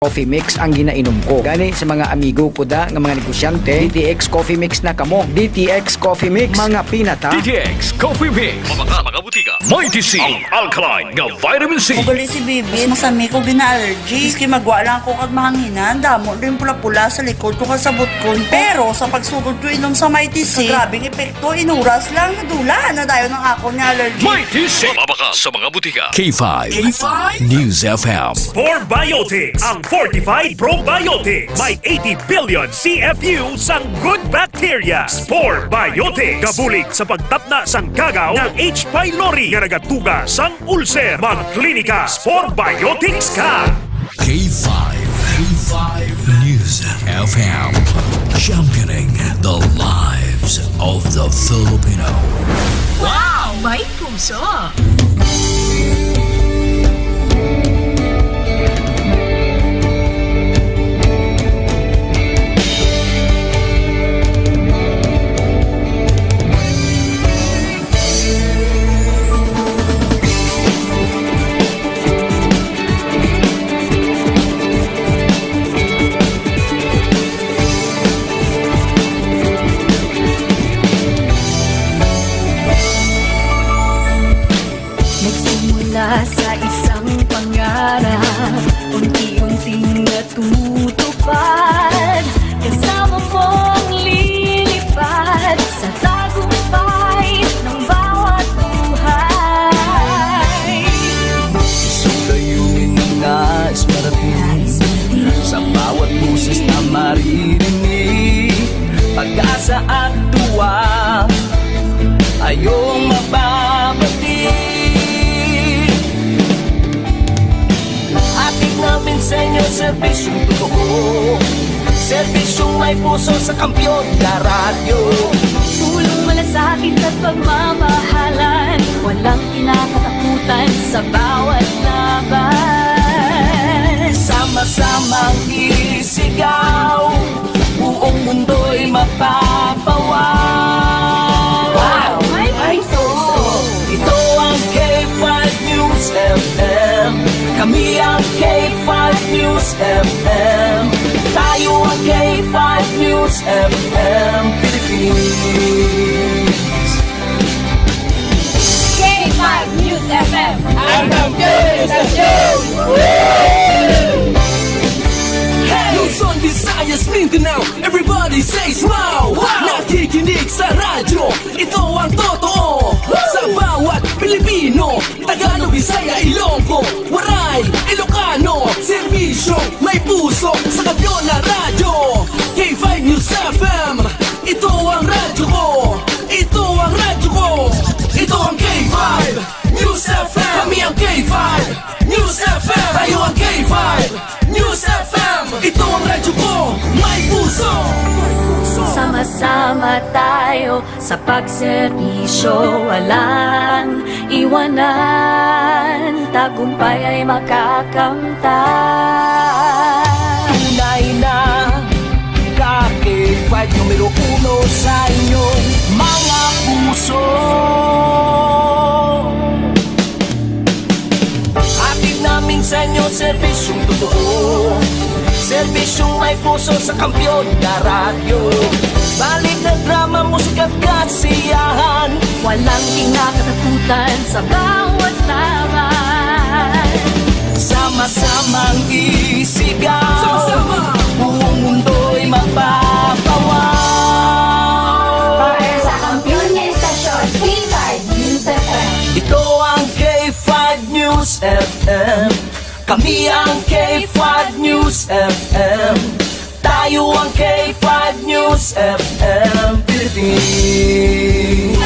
Coffee mix ang ginainom ko. Gani sa mga amigo ko da nga mga negosyante, DTX Coffee Mix na kamo. DTX Coffee Mix, mga pinata. DTX Coffee Mix. Mga butika. Mighty C. Ang alkaline nga vitamin C. Magali si Bibi, masami ko gina-allergy. Iski magwa lang ko kag mahanginan, damo rin pula-pula sa likod ko kasabot ko. Pero sa pagsugod ko inom sa Mighty C, grabing epekto, inuras lang, dula na dayo ng ako ni allergy. Mighty C. Mabaka sa mga butika. K5. News FM. Spore Biotics, ang fortified probiotics. May 80 billion CFU sang good bacteria. Spore Biotics, gabulig sa pagtapna sang kagaw ng H. pylori nga nagatuga sang ulcer. Magklinika Spore Biotics ka. K5. News FM. Championing the lives of the Filipino. Wow! May puso! Nagsimula sa isang pangarap, unti-unting natutupad. Kasama mong lilipad sa tagumpay ng bawat buhay. Isang layunin ng nais marating sa bawat boses na maririnig. Pag-asa at tuwa ayong mababati. Ating namin sa inyo serbisyong totoo, serbisyong may puso sa kampyon na radyo. Tulong malasakit at pagmamahalan, walang kinakatakutan sa bawat laban. Sama-samang isigaw, buong mundo'y mapapawaw. Wow! May puso! Ito ang K5 News FM. Kami ang K5 News FM. Tayo ang K5 News FM Philippines. K5 News FM! Luzon, Visayas, Mindanao, everybody says wow! Nakikinig sa radyo, ito ang totoo. Sa bawat Pilipino, Tagalog, Bisaya, Ilonggo, Waray, Ilocano, serbisyo, may puso sa kampyon na radyo. K5 News FM, ito ang radyo ko. Ito ang radyo ko. Ito ang K5 News FM. Kami ang K5 News FM. Tayo ang K5 News FM. Ito ang radyo ko, may puso. Sama-sama tayo sa pagserbisyo, walang iwanan, tagumpay ay makakamtan. Tunay na K5 numero 1 sa inyong mga puso. Atid namin sa inyo serbisyong totoo, serbisyong may puso sa kampyon na radyo. Balik na drama, musika at kasiyahan, Walang kinakatakutan sa bawat laban. sama-samang isigaw, buong mundo'y mapapawaw. Para sa kampiyon niya istasyon, K5 News FM. Ito ang K5 News FM. Kami ang K5 News FM. Tayo ang K5 News FM Philippines.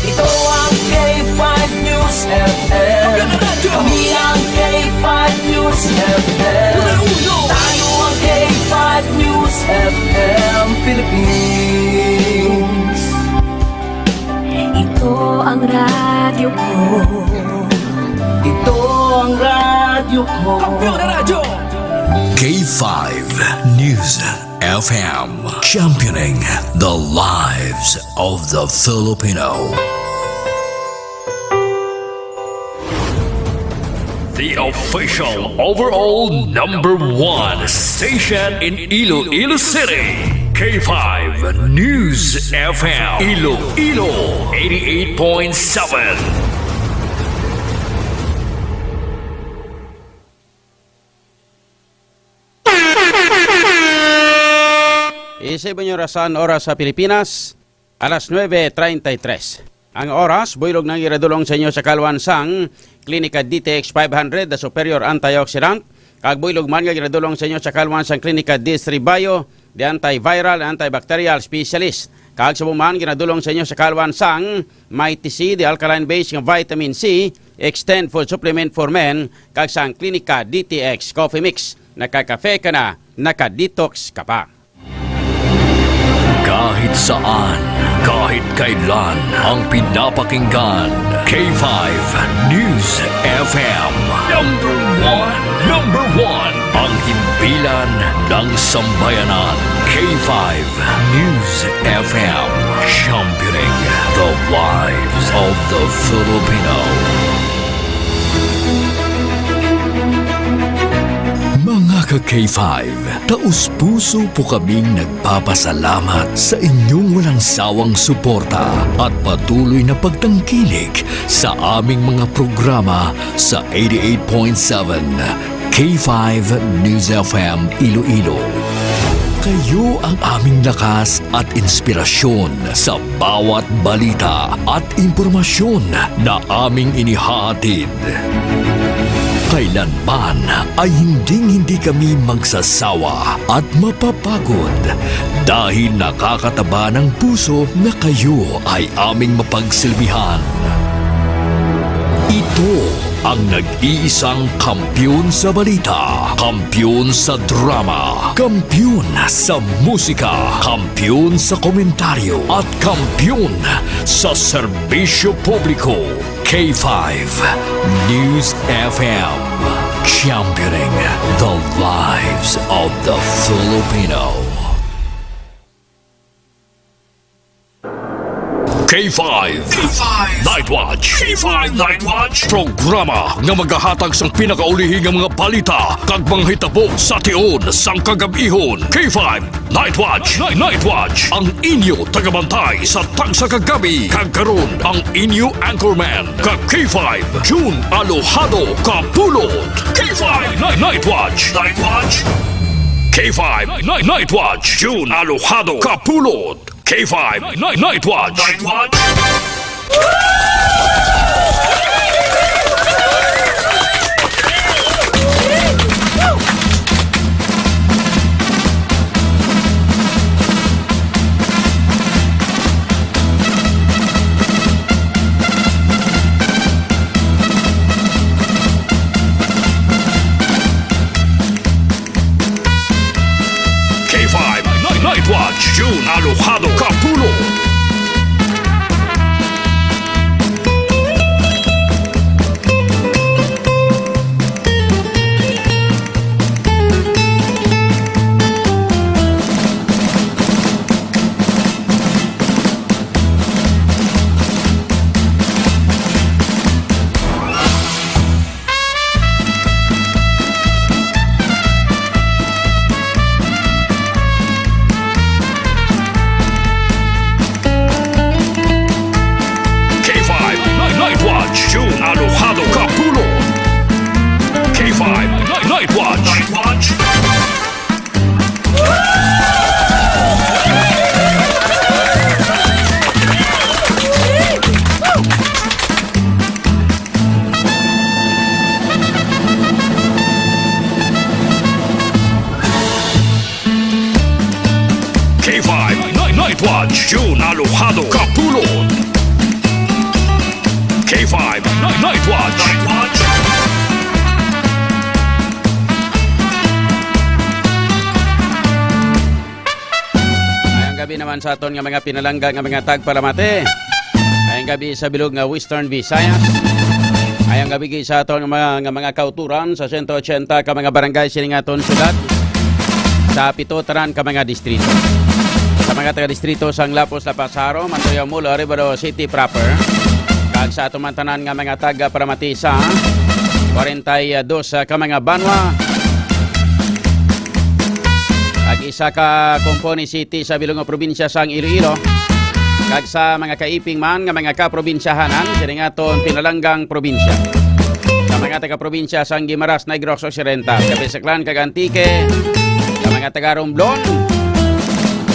Ito ang K5 News FM. Kami ang K5 News FM. Tayo ang K5 News FM Philippines. Ito ang radyo ko. Ito ang radyo ko. Kampiyon na radyo! K5 News FM. Championing the lives of the Filipino. the official overall #1 station in Iloilo City. K5 News FM Iloilo 88.7. Isipin nyo rasan oras sa Pilipinas, alas 9:33. Ang oras, buylog ng iradulong sa inyo sa Kalwansang, Klinika DTX 500, the superior antioxidant. Kag buylog man nga iradulong sa inyo sa Kalwansang Klinika D3 Bio, the antiviral, antibacterial specialist. Kag sa buman, ginadulong sa inyo sa Kalwansang, Mighty C, the alkaline-based ng vitamin C, extend food supplement for men, kag sa Klinika DTX Coffee Mix. Nakakafe ka na, nakadetox ka pa. Kahit saan, kahit kailan, ang pinapakinggan. K5 News FM. Number one. Ang himpilan ng sambayanan. K5 News FM. Championing the lives of the Filipino. Mga ka-K5, taus-puso po kaming nagpapasalamat sa inyong walang sawang suporta at patuloy na pagtangkilik sa aming mga programa sa 88.7 K5 News FM Iloilo. Kayo ang aming lakas at inspirasyon sa bawat balita at impormasyon na aming inihahatid. Kailanman ay hindi kami magsasawa at mapapagod dahil nakakataba ng puso na kayo ay aming mapagsilbihan. Ito ang nag-iisang kampiyon sa balita, kampiyon sa drama, kampiyon sa musika, kampiyon sa komentaryo at kampiyon sa serbisyo publiko. K5 News FM, championing the lives of the Filipino. K5 Night Watch. K5 Night Watch. Programa nga maghahatag sang pinakaulihing nga mga balita kag mga hitabo sa tion sang kagabihon. K5 Night Watch. Night Watch. Ang inyo tagabantay sa tagsa kagabi. Kag karon ang inyo anchorman kag K5 June Alojado Kapulot. K5 Night Watch. Night Watch. K5 Night Watch. June Alojado Kapulot. K5 Night Watch. Night Watch. K5 Night Watch. June Alojado Capulo. Watch June Alojado Kapulot. K5 Night Watch. Night Watch. Ayang gabi naman sa aton nga mga pinalangga nga mga tagpalamate. Ayang gabi sa bilog nga Western Visayas. Ayang gabi sa aton nga mga kauturan sa 180 ka mga barangay sining aton syudad. Sa 7 taran ka mga distrito. Sa mga taga-distrito sang Lapos, Lapasaro, Mantoya Mulo, Ribero City proper. Kag sa atuman tanan nga mga taga-Paramatisa, 42 ka mga banwa. Kag isa ka Compone City sa Bilongo probinsya sang Iloilo. Kag sa mga kaiping man nga mga kaprobinsyahanan sa aton pinalanggang probinsya. Sa mga taga-probinsya sang Guimaras, Negros Occidental, Kapisaklan kag Antique, sa mga taga-Romblon,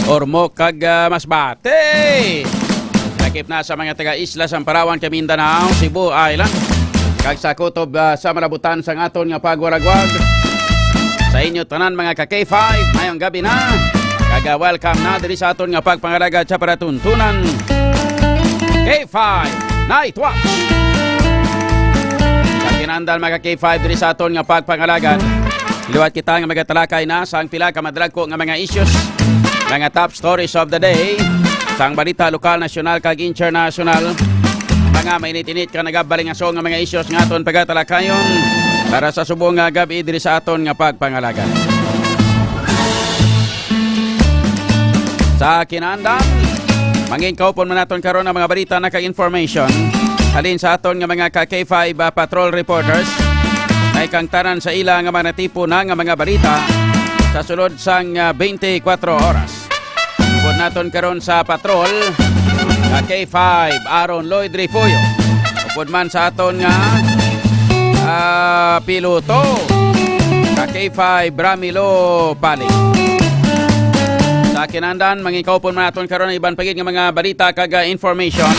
Ormoc kag Masbate. Nakip na sa mga taga-isla sang Palawan, Mindanao, Cebu Island. Kag sa kutob sa malabutan sang aton nga pagwaragwag. Sa inyo tanan mga ka-K5, ngayong gabi na. Kag welcome na diri sa aton nga pagpangalagad sa paratuntunan. K5 Night Watch. Sa kinandal mga K5 diri sa aton nga pagpangalagad. Liwat kita nga magatalakay na sa ang pila ka madragko nga mga issues, mga top stories of the day, sang balita lokal, nasyonal kag international. Mga mainit-init ka nagabaling aso nga mga issues nga aton pagatalakayon para sa subong nga gabi diri sa aton nga pagpangalagad. Sa kinandang, mangin kaupon man naton karon ang mga balita na kag-information. Halin sa aton nga mga ka-K5 patrol reporters, ay kang tanan sa ila nga mga tipo na nga mga balita sa sulod sang 24 oras. Upod naton karon sa patrol, ka-K5 Aaron Lloyd Rifuyo. Upod man sa aton nga piloto, ka-K5 Bramilo Paling. Sa kinandan, mangikaw po naton karon iban pagid nga mga balita kag information.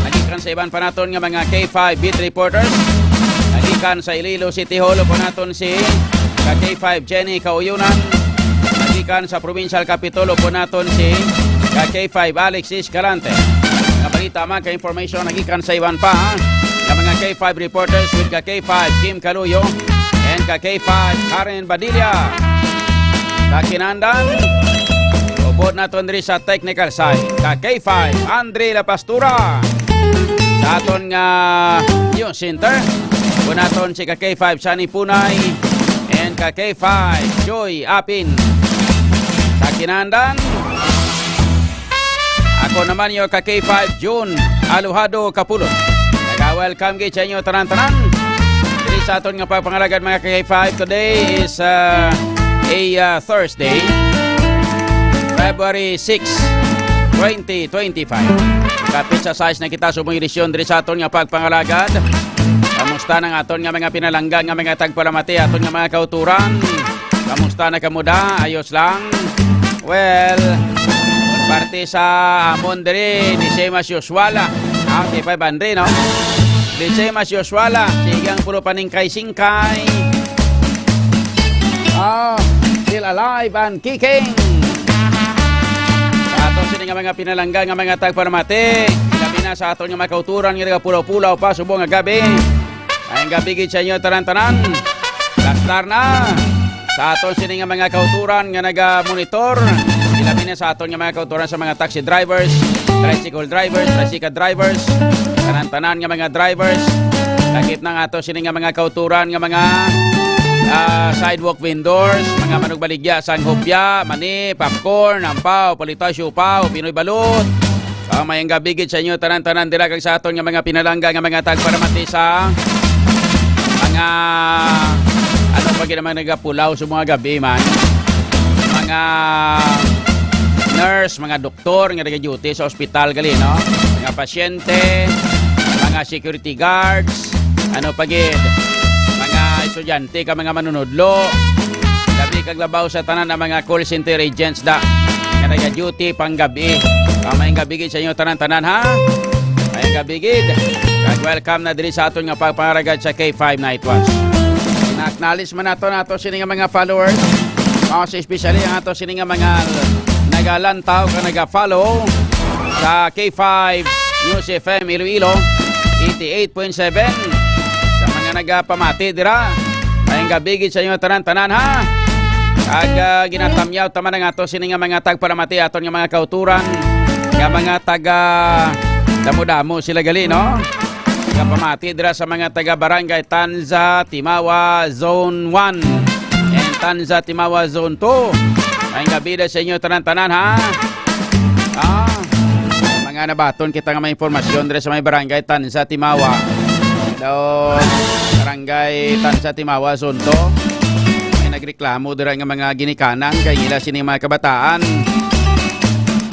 Nagikan sa iban pa naton nga mga K5 beat reporters. Nagikan sa Iloilo City Hall po naton si K5 Jenny Kauyunan. Nagikan sa Provincial Capitol po naton si K5 Alexis Calante. Mga balita man ka information nagikan sa iban pa nga mga K5 reporters with K5 Kim Caluyo and K5 Karen Badilla. Sa kinandan, upod naton diri sa technical side, ka-K5 Andre La Pastura. Sa aton nga news center, upod naton si ka-K5 Shani Punay and ka-K5 Joy Apin. Sa kinandan, ako naman yung ka-K5 June Aluhado Kapulot. Nag-welcome gid sa inyo tanan-tanan diri sa aton nga pagpangalagad mga ka-K5. Today is a Thursday, February 6, 2025. Kapit sa size na kita sumong edisyon diri sa aton nga pagpangalagad. Kamusta ng aton nga mga pinalanggan nga mga tagpalamati, aton nga mga kauturan? Kamusta na kamuda? Ayos lang? Well, parte sa amon diri ni Semas Yoswala. Ang K5 Andre, no? Ni Semas Yoswala, sigang pulo paning kay-singkay. Still alive and kicking. Aton sini nga mga pinalangga nga mga tagparamati. Gabi na sa aton nga mga kauturan nga pulaw-pulaw pa subong nga gabi. Ayong gabi gid sa inyo tanan-tanan. Gastar na. Sa aton sini nga mga kauturan nga naga-monitor. Gabi na sa aton nga mga kauturan sa mga taxi drivers, tricycle drivers, tricycle drivers, tanan-tanan nga mga drivers. Lakip na aton sini nga mga kauturan nga mga sidewalk vendors, mga manugbaligya, sanghopya, mani, popcorn, ampaw, palitaw, siupaw, Pinoy balut. Mayang gabi gid sa inyo tanan-tanan dira kag sa aton nga mga pinalangga nga mga tagparamati sa mga ano pa gid naman nagapulaw sa mga gabi man. Mga nurse, mga doktor nga nag-duty sa ospital gali, no? Mga pasyente, mga security guards, ano pa gid, estudyante ka mga manunodlo, gabi kag labaw sa tanan ng mga call center agents da nga naga-duty pang gabi. Kamayang gabi gid sa inyo tanan-tanan ha. Mayang gabi gid. Kag welcome na diri sa aton nga pagpangaragad sa K5 Night Watch. Na-acknowledge man nato sini nga mga followers. Mga especially ang ato sini nga mga nagalantaw ka naga-follow sa K5 News FM Iloilo 88.7. Nagapamati dira. Ayong gabi gid sa inyo tanan-tanan ha. Kag ginatamyaw tama na nga to sini nga mga tagparamati aton nga mga kauturan nga mga taga damo-damo sila gali, no? Nagapamati dira sa mga taga Barangay Tanza, Timawa Zone 1 and Tanza, Timawa Zone 2. Ayong gabi sa inyo tanan-tanan ha. Mga nabaton kita nga may informasyon dira sa may Barangay Tanza, Timawa. daw barangay Tansa Timawa Zonto. May nagreklamo dira nga mga ginikanan kay ila sini mga kabataan.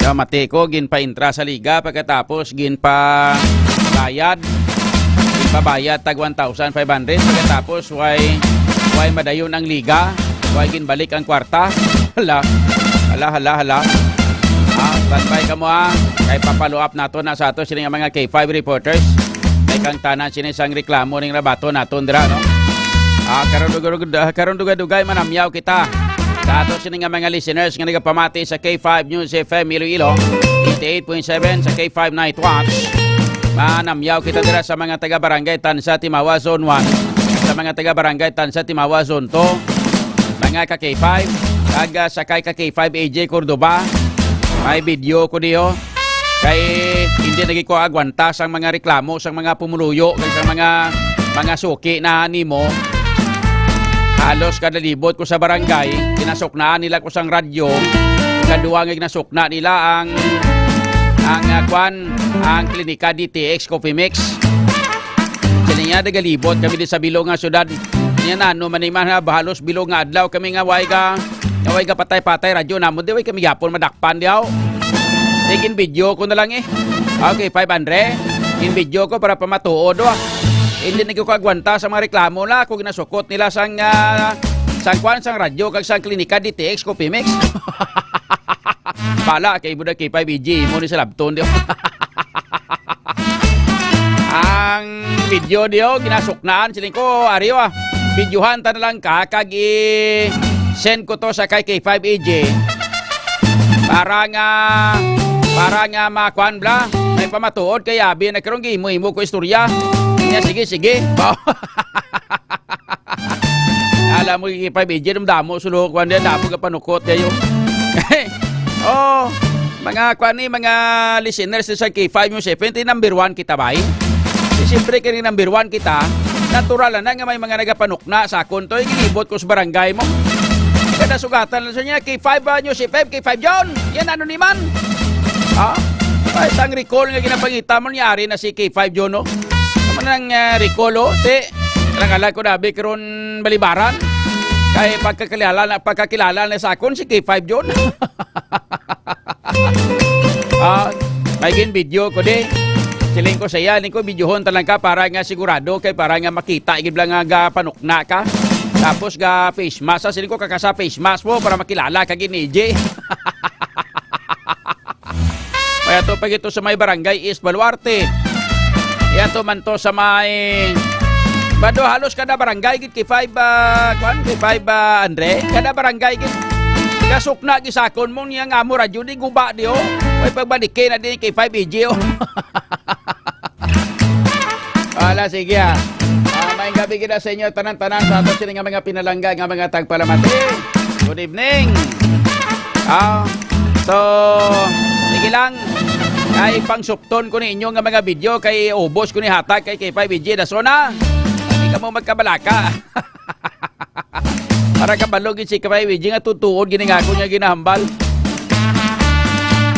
Daw mateko ginpa-intra sa liga pagkatapos ginpa-bayad tag 1,500 pagkatapos way madayon ang liga, way ginbalik ang kwarta. Hala. Standby ka mo kay papalo up nato na sa ato sini nga mga K5 reporters. Kay kang tanan sini sang reklamo ning rabato naton dira no. Karon dugay manamyaw kita sa ato sini nga mga listeners nga nagapamati sa K5 News FM Iloilo 88.7 sa K5 Night Watch. Manamyaw kita dira sa mga taga Barangay Tansa Timawa Zone 1, sa mga taga Barangay Tansa Timawa Zone 2, mga ka K5, taga sakay ka K5 AJ Cordoba. May video ko diyo kay hindi nagi ko agwanta sang mga reklamo sang mga pumuluyo kay sang mga suki na nimo. Halos kada libot ko sa barangay, kinasuknaan nila ko sang radyo. Kaduwa nga ginasukna nila ang klinika DTX Coffee Mix. Kaniya dagalibot kami di sa bilog nga syudad. Niya nano maniman ha bahalos bilog nga adlaw kami nga way ka patay-patay radyo namo di way kami yapon madakpan diaw. Tigin video ko na lang Okay, 500. In video ko para pamatuod Hindi na ko kagwanta sa mga reklamo na kung ginasukot nila sang radyo kag sang klinika DTX Coffee Mix. Pala kay budak kay 5EG mo ni sa labton dio. Ang video dio ginasuknaan siling ko ariyo videohan ta na lang ka kag send ko to sa kay K5EG para nga makuan bla may pamatuod kay abi na karong gimo ko istorya niya sige alam mo K5EG damo sulok kuan dia damo ka panukot kayo. Mga kwani, mga listeners sa K5 News FM, number 1 kita ba? Siyempre kini number 1 kita, natural na nga may mga nagapanukna sa akon to, ginibot ko sa barangay mo. Kada sugatan lang sa niya, K5 News FM, K5 John, yan ano ni man? Isang recall nga ginapangita mo niyari na si K5 John, no? Naman ang recall, Lang ko nabi karon balibaran. Kaya pagkakilala na sa akon si K5 John. May video ko di. Siling ko saya, ko videohon talang ka para nga sigurado kay para nga makita igib lang nga panukna ka. Tapos ga face mask, siling ko kakasa face mask mo para makilala ka ginije. Kaya to pag ito sa may barangay East Baluarte. Kaya to man to sa may Bado halos kada barangay gid K5 Andre kada barangay gid kasukna gisakon mo niya nga mo radyo di guba di way pagbalikin na di K5EG Wala sige may gabi kita sa inyo tanan-tanan sa ato sila nga mga pinalangga nga mga tagpalamati. Good evening. So sige lang ay pangsupton ko ninyo nga mga video kay ubos ko ni hatag kay K5EG da sona. Ka mo magkabalaka. Para kabalogin si K5EG nga tutuod gini nga ako niya ginahambal.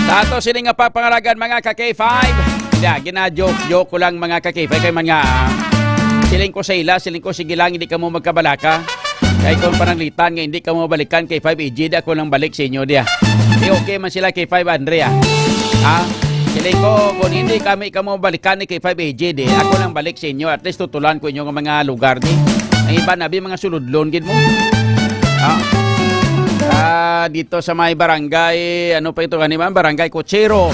Tato sini nga papangaragan mga ka-K5. Gina-joke ko lang mga ka-K5 kay mga siling ko sa ila, siling ko sige lang hindi ka mo magkabalaka. Kaya kung pananglitan nga hindi ka mo balikan K5EG, di ako lang balik sa inyo diya. Di okay man sila K5 Andrea. Siling ko, kung hindi kami mo balikan ni K5EG, di ako lang balik sa inyo. At least tutulan ko inyo ng mga lugar di. Ang iba nabi mga suludlon gid mo. Dito sa may barangay, ano pa ito kanima? Barangay Cochero.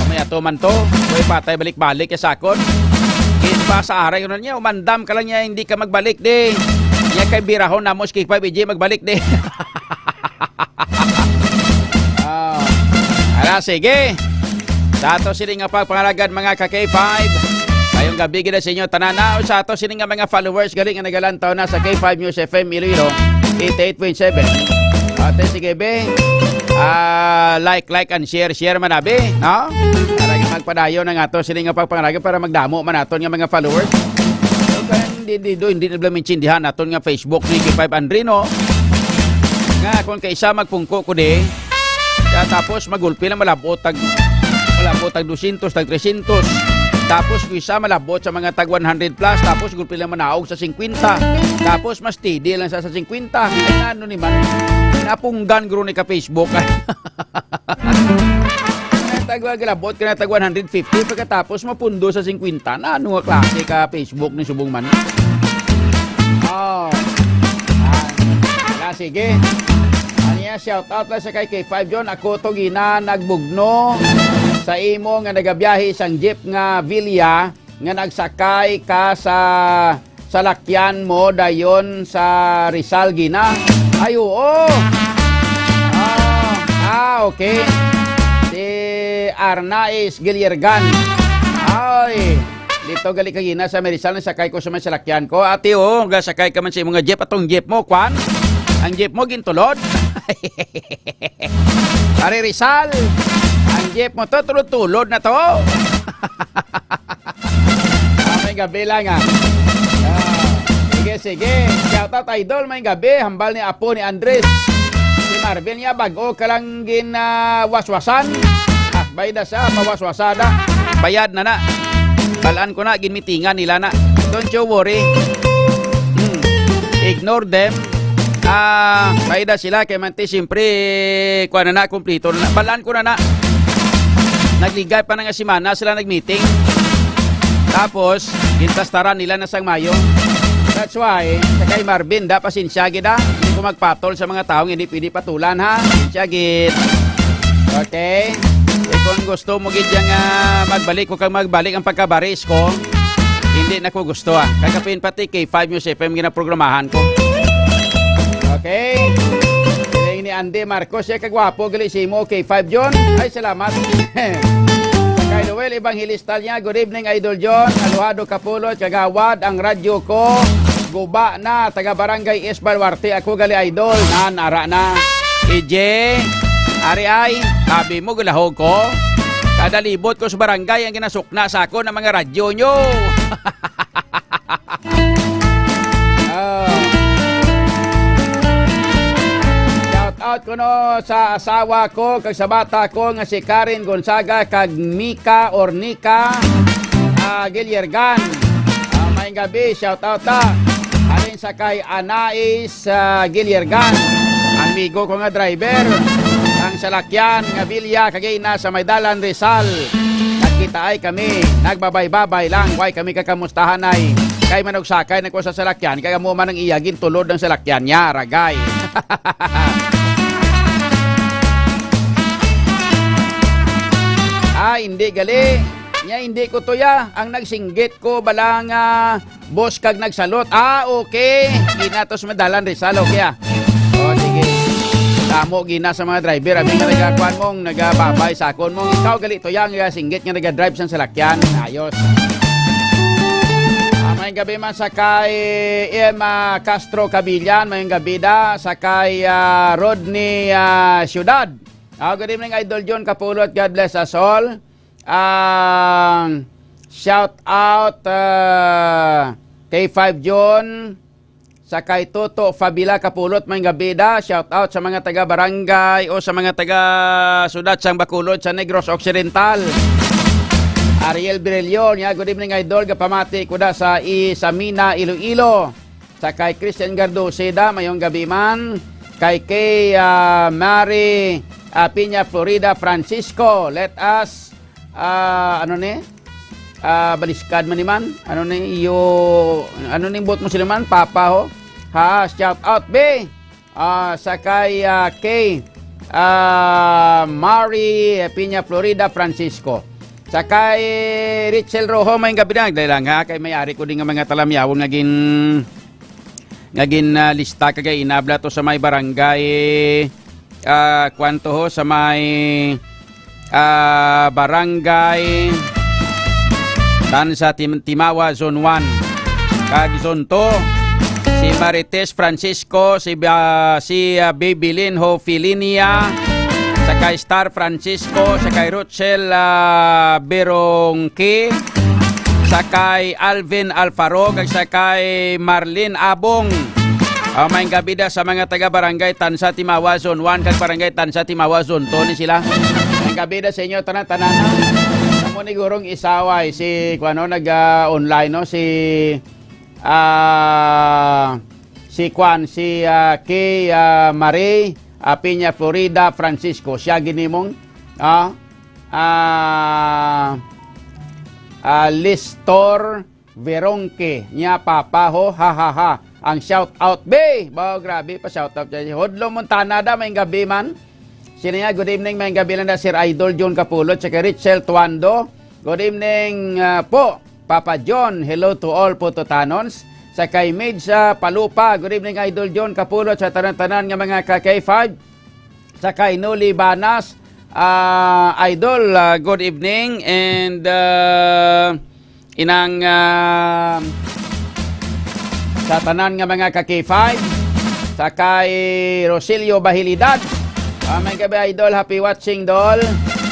May ato man to. May patay balik-balik sa sakon. Pa sa aray ko na niya, umandam ka lang niya, hindi ka magbalik di. Niya kay birahon na mo si K5EG, magbalik di. Sige. Sa ato sini nga pagpangalagan mga ka-K5. Ngayong gabi gina sa inyo tananaw sa ato sini nga mga followers galing nga nagalantaw na sa K5 News FM Iloilo 88.7. Ate sige be. Like and share manabi, no? Para magpadayon ng ato sini nga pagpangalagan para magdamo man aton nga mga followers. So hindi na mintindihan aton nga Facebook ni K5 Andrino. Nga kung kaisa magpungko ko di. Tapos magulpi lang malabot tag 200 tag 300 Tapos kung isa malabot sa mga tag 100 plus, tapos kung pila manaog sa 50. Tapos mas steady lang sa 50. Kaya ano ni man, napunggan guro ni ka Facebook. Tagwagilabot ka na tag 150 pagkatapos mapundo sa 50 na ano nga klase ka Facebook ni subong man. Oh. Sige. Anya shout out lang sa kay K5 John. Ako to gina nagbugno sa imo nga nagabiyahe sang jeep nga Villa nga nagsakay ka sa salakyan mo dayon sa Rizal gina. Ay oo. Okay. Arnaiz Giliergan. Ay, dito gali ka gina sa Merizal na sakay ko sa may salakyan ko. Ate gasakay ka man sa imong jeep atong jeep mo, kwan? Ang jeep mo gintulod? Pare Rizal, ang jeep mo to tulod-tulod na to. May gabi lang Sige. Shout out idol, may gabi. Hambal ni Apo ni Andres. Si Marvin niya bago ka lang waswasan. Bayda sa mawaswasada. Bayad na. Balaan ko na, ginmitingan nila na. Don't you worry. Ignore them. Bayda sila, kaya manti siyempre, kuha na, kumplito na. Balaan ko na. Nagligay pa na nga simana, sila nagmeeting. Tapos, gintastaran nila na sang Mayo. That's why, sa kay Marvin, pasensya gida. Hindi ko magpatol sa mga taong hindi pwede patulan, ha? Pasensya gid. Okay? Kung gusto mo gid yang magbalik, kung kang magbalik ang pagkabaris ko, hindi na ko gusto Kakapin pati K5 News FM ginaprogramahan ko. Okay? Ini Andy Marcos, siya kagwapo gali si mo K5 John. Ay, salamat. Kay Noel Evangelista niya, good evening Idol John. Aluhado Kapulot, kagawad ang radyo ko. Guba na, taga Barangay Esbalwarte. Ako gali Idol, ara na. EJ, ari ay, sabi mo gulahog ko. Kada libot ko sa barangay ang ginasukna sa ako ng mga radyo nyo. Shout out ko no sa asawa ko, kag sa bata ko nga si Karen Gonzaga, kag Mika or Nika Giliergan. May gabi, shout out alin sa kay Anais Giliergan. Amigo ko nga driver. Ang salakyan nga Villa kagina sa Maydalan Rizal. Nagkita ay kami, nagbabay-babay lang. Why kami kakamustahan ay kay manugsakay na ko sa salakyan. Kaya mo man ang iyagin tulod ng salakyan niya, ragay. Hindi gali. Hindi ko to ang nagsinggit ko balang boss kag nagsalot. Okay. Ginatos Maydalan Rizal, okay sige. Tamo gina sa mga driver, abi nga nagakuan mong nagababay sakon mong ikaw gali to yang singgit nga naga-drive sa salakyan. Ayos. May gabi man sa kay Castro Cabillan, may gabi da sa kay Rodney Ciudad. Good evening Idol John Kapulot, God bless us all. Shout out kay 5 John. Sa kay Toto Fabila Kapulot, may gabida, shout out sa mga taga barangay o sa mga taga Sudat sang Bacolod sa Negros Occidental. Ariel Birelio, good evening Idol, gapamati ko da sa Isamina Iloilo. Sa kay Christian Gardoseda, mayong gabi man. Kay Mary Piña Florida Francisco, let us baliskad man man. Ano ni bot mo sila man? Papa ho. Shout out be. Sa kay kay Mari Piña Florida Francisco. Sa kay Richel Rojo, may gabi na. Dahil lang kay may-ari ko din nga mga talamyawon ngagin lista kagay inabla to sa may barangay kwanto ho sa may barangay tan sa Timawa Zone 1 kag Zone 2 si Marites Francisco, si Baby Lynn Ho Filinia, sa kay Star Francisco, sa kay Rochelle Berongki, sa kay Alvin Alfaro, kag sa kay Marlene Abong. May gabi da sa mga taga barangay Tansa Timawa Zone 1 kag barangay Tansa Timawa Zone 2 ni sila. May gabi da sa inyo tanan-tanan. Amo ni gurong isaway si kuano nag-online no si kay Marie Piña Florida Francisco siya ginimong Listor Veronque niya papaho ha ang shout out be bao grabe pa shout out dyan Hodlo Montana da may gabi man sino niya good evening may gabi lang na Sir Idol John Capulot tsaka Richel Tuando good evening po Papa John hello to all Putotanons sa kay Mid sa Palupa good evening Idol John Capulot sa tanan-tanan nga mga ka-K5 sa kay Nuli Banas Idol good evening and inang sa tanan nga mga ka-K5 sa kay Rosilio Bahilidad may gabi Idol happy watching Dol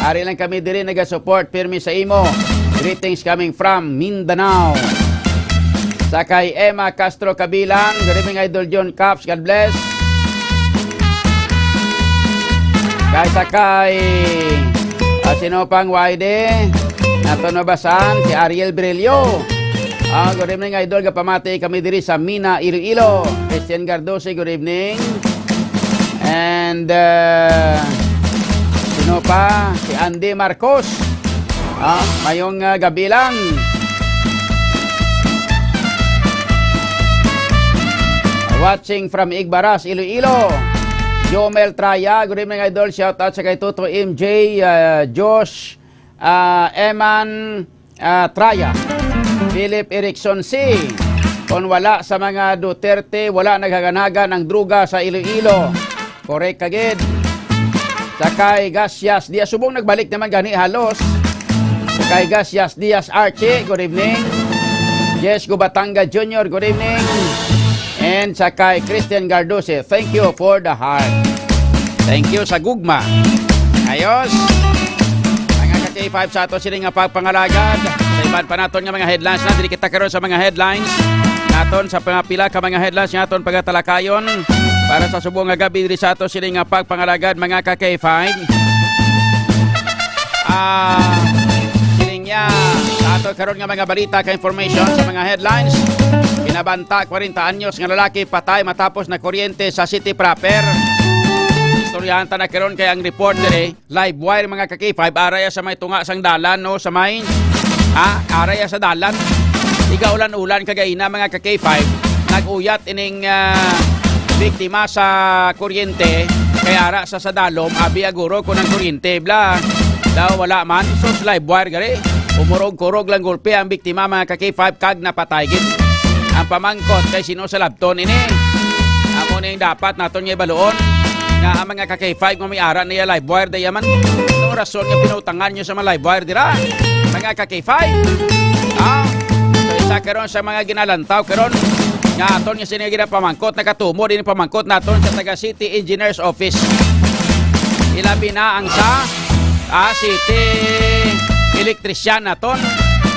ari lang kami diri naga-support pirmi sa imo greetings coming from Mindanao sa kay Emma Castro Kabilang good evening Idol John Caps God bless kay sa kay sino pang Waide nato nabasan si Ariel Brillo good evening Idol kapamati kami diri sa Mina Iloilo Christian Gardosi good evening and sino pa si Andy Marcos mayong gabi lang watching from Igbaras Iloilo Jomel Traya good evening Idol shout out sa kay Toto MJ Josh Eman Traya Philip Erickson C kung wala sa mga Duterte wala naghaganaga ng druga sa Iloilo correct kagid sa kay Gasyas Diaz subong nagbalik naman gani halos sa kay Gasyas Diaz Archie good evening Yes Gubatanga Jr. good evening and sa kay Christian Gardose thank you for the heart thank you sa gugma ayos mga ka-K5 sa ato sila nga pagpangalagad sa iban pa naton nga mga headlines na dili kita karon sa mga headlines naton sa pila ka mga headlines naton pagatalakayon para sa subong nga gabi diri sa ato sila nga pagpangalagad mga ka-K5 siling niya sa ato karon nga mga balita ka information sa mga headlines pinabanta 40 anyos nga lalaki patay matapos na kuryente sa city proper istoryahan ta na karon kay ang report diri live wire mga ka-K5 araya sa may tunga sang dalan no sa may araya sa dalan iga ulan-ulan kagaina mga ka-K5 nag-uyat ining biktima sa kuryente kay ara sa sadalom abi aguro kun ang kuryente bla daw wala man sus live wire gari umurog-kurog lang gulpe ang biktima mga ka-K5 kag napatay gid ang pamangkot kay sino sa labton ini amo ning dapat naton nga ibaluon nga ang mga ka-K5 nga may ara niya live wire dayaman no rason nga pinutangan nyo sa mga live wire dira mga ka-K5 so isa karon sa mga ginalantaw karon nga aton nga sinigida pamangkot nakatumo din pamangkot naton sa taga City Engineers Office ilabi na ang sa City Electrician naton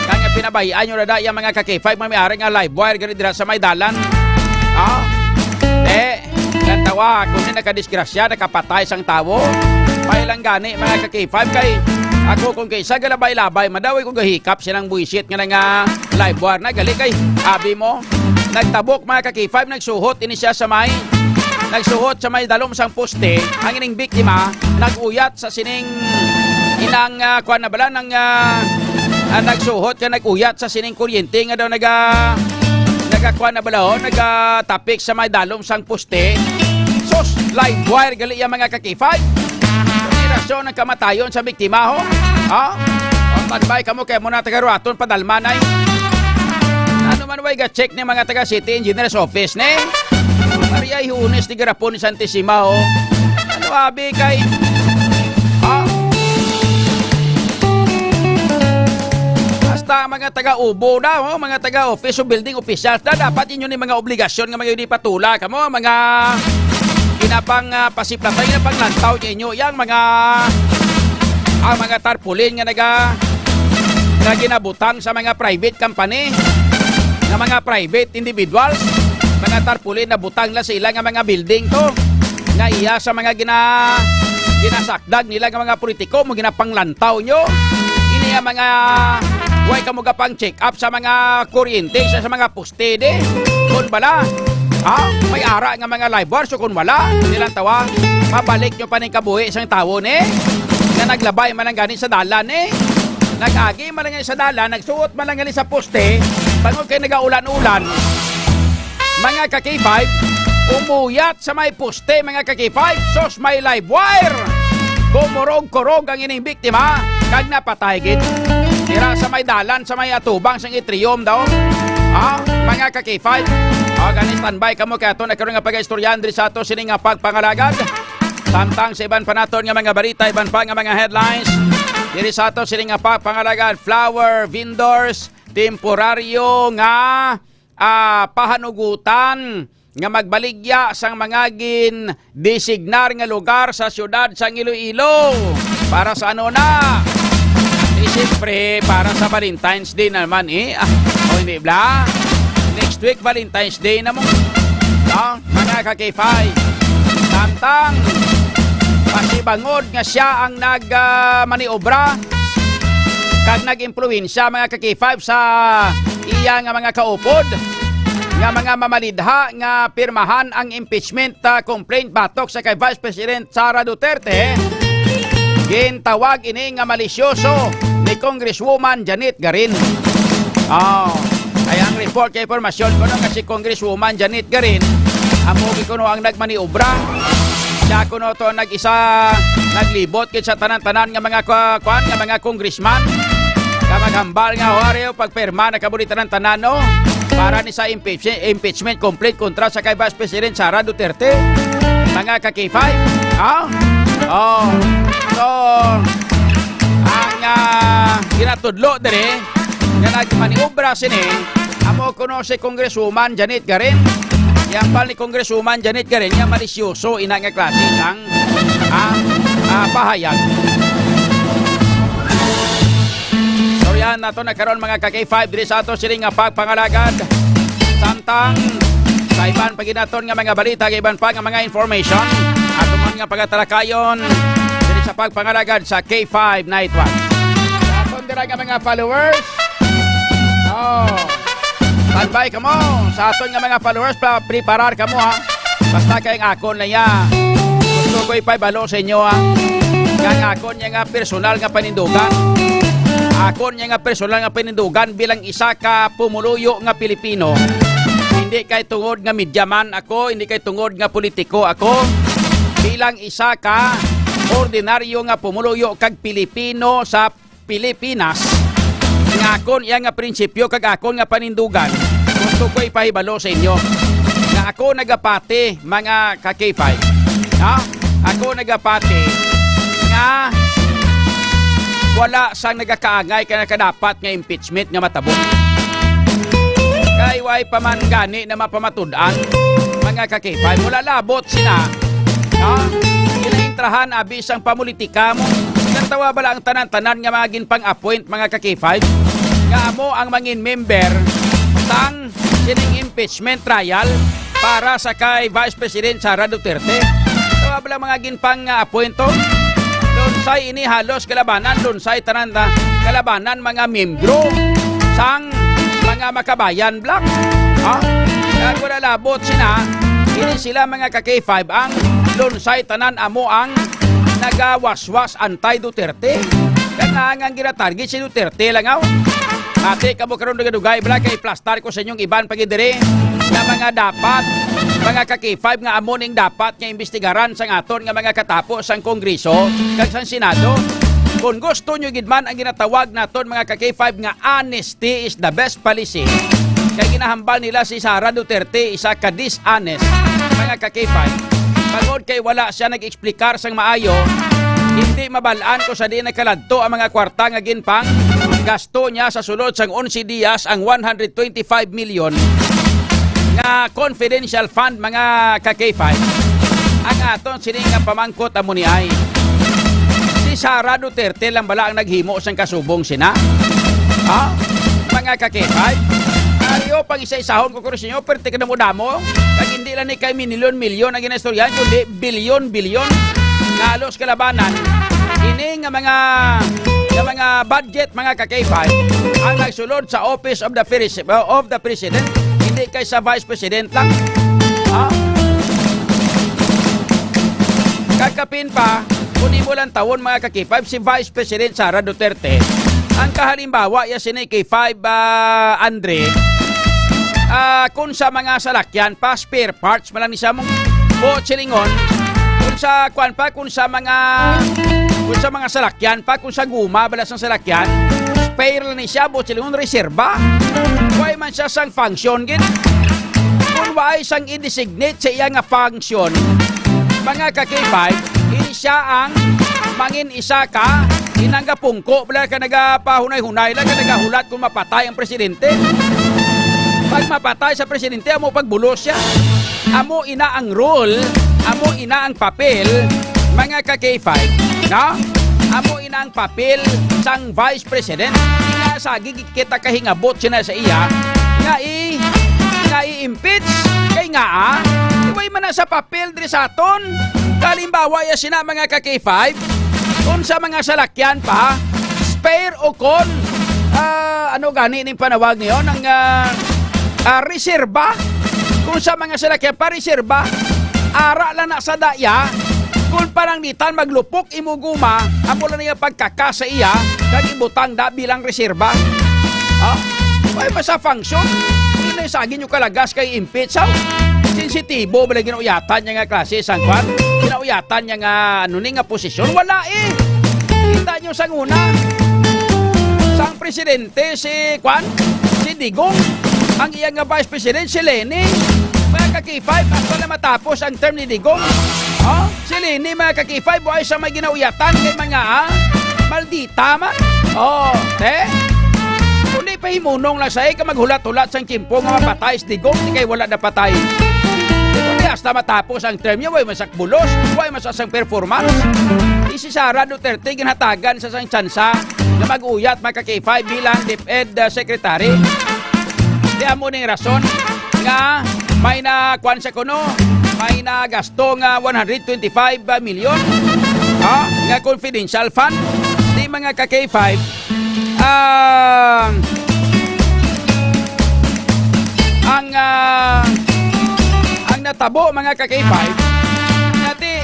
kanya pinabayaan nyo na yung mga ka-K5 may ari nga live wire ganit dira sa may dalan kantawa kung di nakadisgrasya nakapatay sang tawo pailang gani mga ka-K5 kay ako kung kaysa galabay-labay madawi kong gahikap silang buisit nga nga live wire na gali kay abi mo nagtabok mga ka-K5 nagsuhot ini siya sa may nagsuhot sa may dalom sang poste ang ining biktima naguyat sa sining inang kuan na bala ng nagsuhot ka naguyat sa sining kuryente nga daw nagakuan na bala nagatapik sa may dalom sang poste sus live wire gali yung mga ka-K5 rasyon ng kamatayon sa biktima ho panbay kamo kaya muna taga-ruaton padalmanay ano man way ga-check ni mga taga City Engineers Office ne Maria Ihunes ni Garapon ni Santissima ho ano abi kay basta mga taga-ubo na ho mga taga-office o building officials na dapat inyo ni mga obligasyon nga mga hindi patula kamo mga ginapang pasiplatay na panglantaw ninyo yang mga tarpaulin nga ginabutang sa mga private company nga mga private individuals mga tarpaulin na butang la sa ilang nga mga building to nga iya sa mga ginasakdag nila nga mga politiko mo ginapanglantaw nyo ini Ini ang mga way ka mo pang check up sa mga kuryente, sa mga poste de. Kung bala, may ara nga mga live bar, so kung wala, nilang tawa, mabalik nyo pa ng kabuhi isang tao ni, na naglabay man lang gani sa dalan ni, nag-agi man lang gani sa dalan, nagsuot man lang gani sa poste, pagod kayo nag-aulan-ulan, mga kakipay, umuyat sa may poste, mga kakipay, sos may live wire, kumurog-kurog ang ining biktima, kag napatay gid. Tira sa may dalan, sa may atubang, sa itrium daw. Mga kakipay, gani standby kamo kaya ito nagkaroon nga pag-istoryan diri sa ato sining nga pagpangalagad. Samtang sa iban pa naton nga mga balita, iban pa nga mga headlines. Diri sa ato sining nga pagpangalagad, flower vendors, temporaryo nga pahanugutan nga magbaligya sang mga designar nga lugar sa syudad sang Iloilo. Para sa ano na? Siyempre, para sa Valentine's Day naman hindi bla? Next week, Valentine's Day na mo. Mga kakifay. Samtang, pasibangod nga siya ang nag-maniobra kag nag-impluensya mga kakifay sa iya nga mga kaupod nga mga mamalidha nga pirmahan ang impeachment complaint batok sa kay Vice President Sara Duterte. Gintawag ini nga malisyoso ni Congresswoman Janet Garin. Ay ang report kay informasyon ko nung kasi Congresswoman Janet Garin amogi ko ang nagmaniobra. Siya ko to naglibot kit sa tanan-tanan nga mga nga mga congressman. Kamaghambal nga waryo pagperma nakabuli tanan-tanan no para ni sa impeachment complete kontra sa kay Vice President Sara Duterte. Mga kakifay. So, ang ginatudlo dire nga nagmaniobra sini amo kuno si Congresswoman Janet Garin. Yang bal ni Congresswoman Janet Garin nga malisyoso ina nga klase sang pahayag. So yan nato nagkaroon mga ka-K5 dire sa ato sining nga pagpangalagad. Samtang sa iban paginaton nga mga balita, iban pa nga mga information ato man nga pagatalakayon dire sa pagpangalagad sa K5 Night Watch. Aton dira nga mga followers. Standby ka mo sa aton nga mga followers, preparar ka mo basta kayong akon na ya. Gusto ko ipabalo sa inyo yang akon nga personal nga panindugan. Akon nga personal nga panindugan bilang isa ka pumuluyo nga Pilipino. Hindi kay tungod nga midyaman ako, hindi kay tungod nga politiko ako. Bilang isa ka ordinaryo nga pumuluyo kag Pilipino sa Pilipinas. Nga akon nga prinsipyo kag akon nga panindugan. Gusto ko ipahibalo sa inyo. Nga ako nagapati mga ka-K5. Ako nagapati nga wala sang nagakaangay kaya kadapat nga impeachment nga matabok. Kay way pa man gani na mapamatudan mga ka-K5. Mula labot sina. Ginaintrahan abis ang pamulitika mo. Kantawa bala ang tanan-tanan nga mga ginpang-appoint mga ka-K5 nga mo ang mangin member sang sining impeachment trial para sa kay Vice President Sara Duterte. Kantawa bala mga ginpang-appoint to. Lunsay ini halos kalabanan, lunsay tanan kalabanan mga membro sang mga makabayan black. Kaya wala labot sina, ini sila mga ka-K5 ang lunsay tanan amo ang nagawaswas anti-Duterte. Kaya nga ginatarget si Duterte lang Ate, kamo karon dugay bala kay plastar ko sa inyong iban pagidiri na mga dapat mga ka-K5 nga amo ning dapat nga imbestigaran sang aton nga mga katapo sang Kongreso kag sang Senado. Kung gusto nyo gidman ang ginatawag naton mga ka-K5 nga honesty is the best policy. Kaya ginahambal nila si Sara Duterte isa ka dishonest mga ka-K5. Pagod kay wala siya nag-eksplikar sang maayo, hindi mabalaan ko sa di nagkaladto ang mga kwarta nga ginpang gasto niya sa sulod sang 11 días ang 125 million nga confidential fund mga ka-K5. Ang aton sining nga pamangkot amo ni ay si Sara Duterte lang bala ang naghimo sang kasubong sina. Mga ka-K5. Ariyo pag isa-isahon ko sa inyo, pero tika na mo damo. Kag hindi lang ni kay milyon-milyon ang ginastoryan, kundi bilyon-bilyon nga halos kalabanan. Ini nga mga ng mga budget mga ka-K5 ang nagsulod sa Office of the President, hindi kay sa Vice President lang. Kakapin pa, kunin mo lang taon mga ka-K5, si Vice President Sara Duterte, ang kahalimbawa, ya si K5 Andre, kung sa mga salakyan pa, spare parts, malang ni sa mong silingon, kung sa mga salakyan pa, kung sa guma, balas ng salakyan, spare lang ni siya, silingon, reserba. Huwag man siya sang function, gin. Kung wa'y sang i-designate sa iya nga function, mga ka-K5, ini siya ang mangin isa ka, inang pungko, bala ka nagapahunay-hunay lang, ka nagahulat kung mapatay ang presidente. Pag mapatay sa presidente, amo pagbulos siya. Amo ina ang rule, amo ina ang papel, mga ka-K5, no? Amo ina ang papel sang Vice President. Nga sa kita kahingabot siya sa iya, nga i-impeach, kay nga iway man na sa papel diri sa aton. Kalimbawa ya sina mga ka-K5, kung sa mga salakyan pa, spare o kon, ano gani ning panawag niyo, ng reserba. Kung sa mga salakyan pa, reserba, ara lang na sa daya, kung parang nitan maglupok imuguma, amo lang niya pagkaka sa iya, kag ibutang da bilang reserba. May pa sa function, hindi na isagin yung kalagas kay impeach, sensitibo, bala ginauyatan niya nga klase, sangkwan, ginauyatan niya nga, nga posisyon, wala Kita nyo sang una, sang presidente, si Digong, ang iyang nga vice president, si Leni, mga ka-K5, ako na matapos ang term ni Digong. Si Leni, mga ka-K5, buhay sa may ginauyatan kay mga, maldita man. Kundi pa himunong lang sa ka maghulat-hulat sang kimpo nga mapatay si Digong, di kay wala na patay. Kundi hasta matapos ang term niya, way masakbulos, way masasang performance. Si Sara Duterte, ginhatagan sa sang tsansa na mag-uyat mga ka-K5 bilang DepEd Secretary. Di amo ning rason nga may nakuan sa kuno, may nagasto nga 125 milyon nga confidential fund. Di mga ka-K5 ang natabo mga ka-K5 nati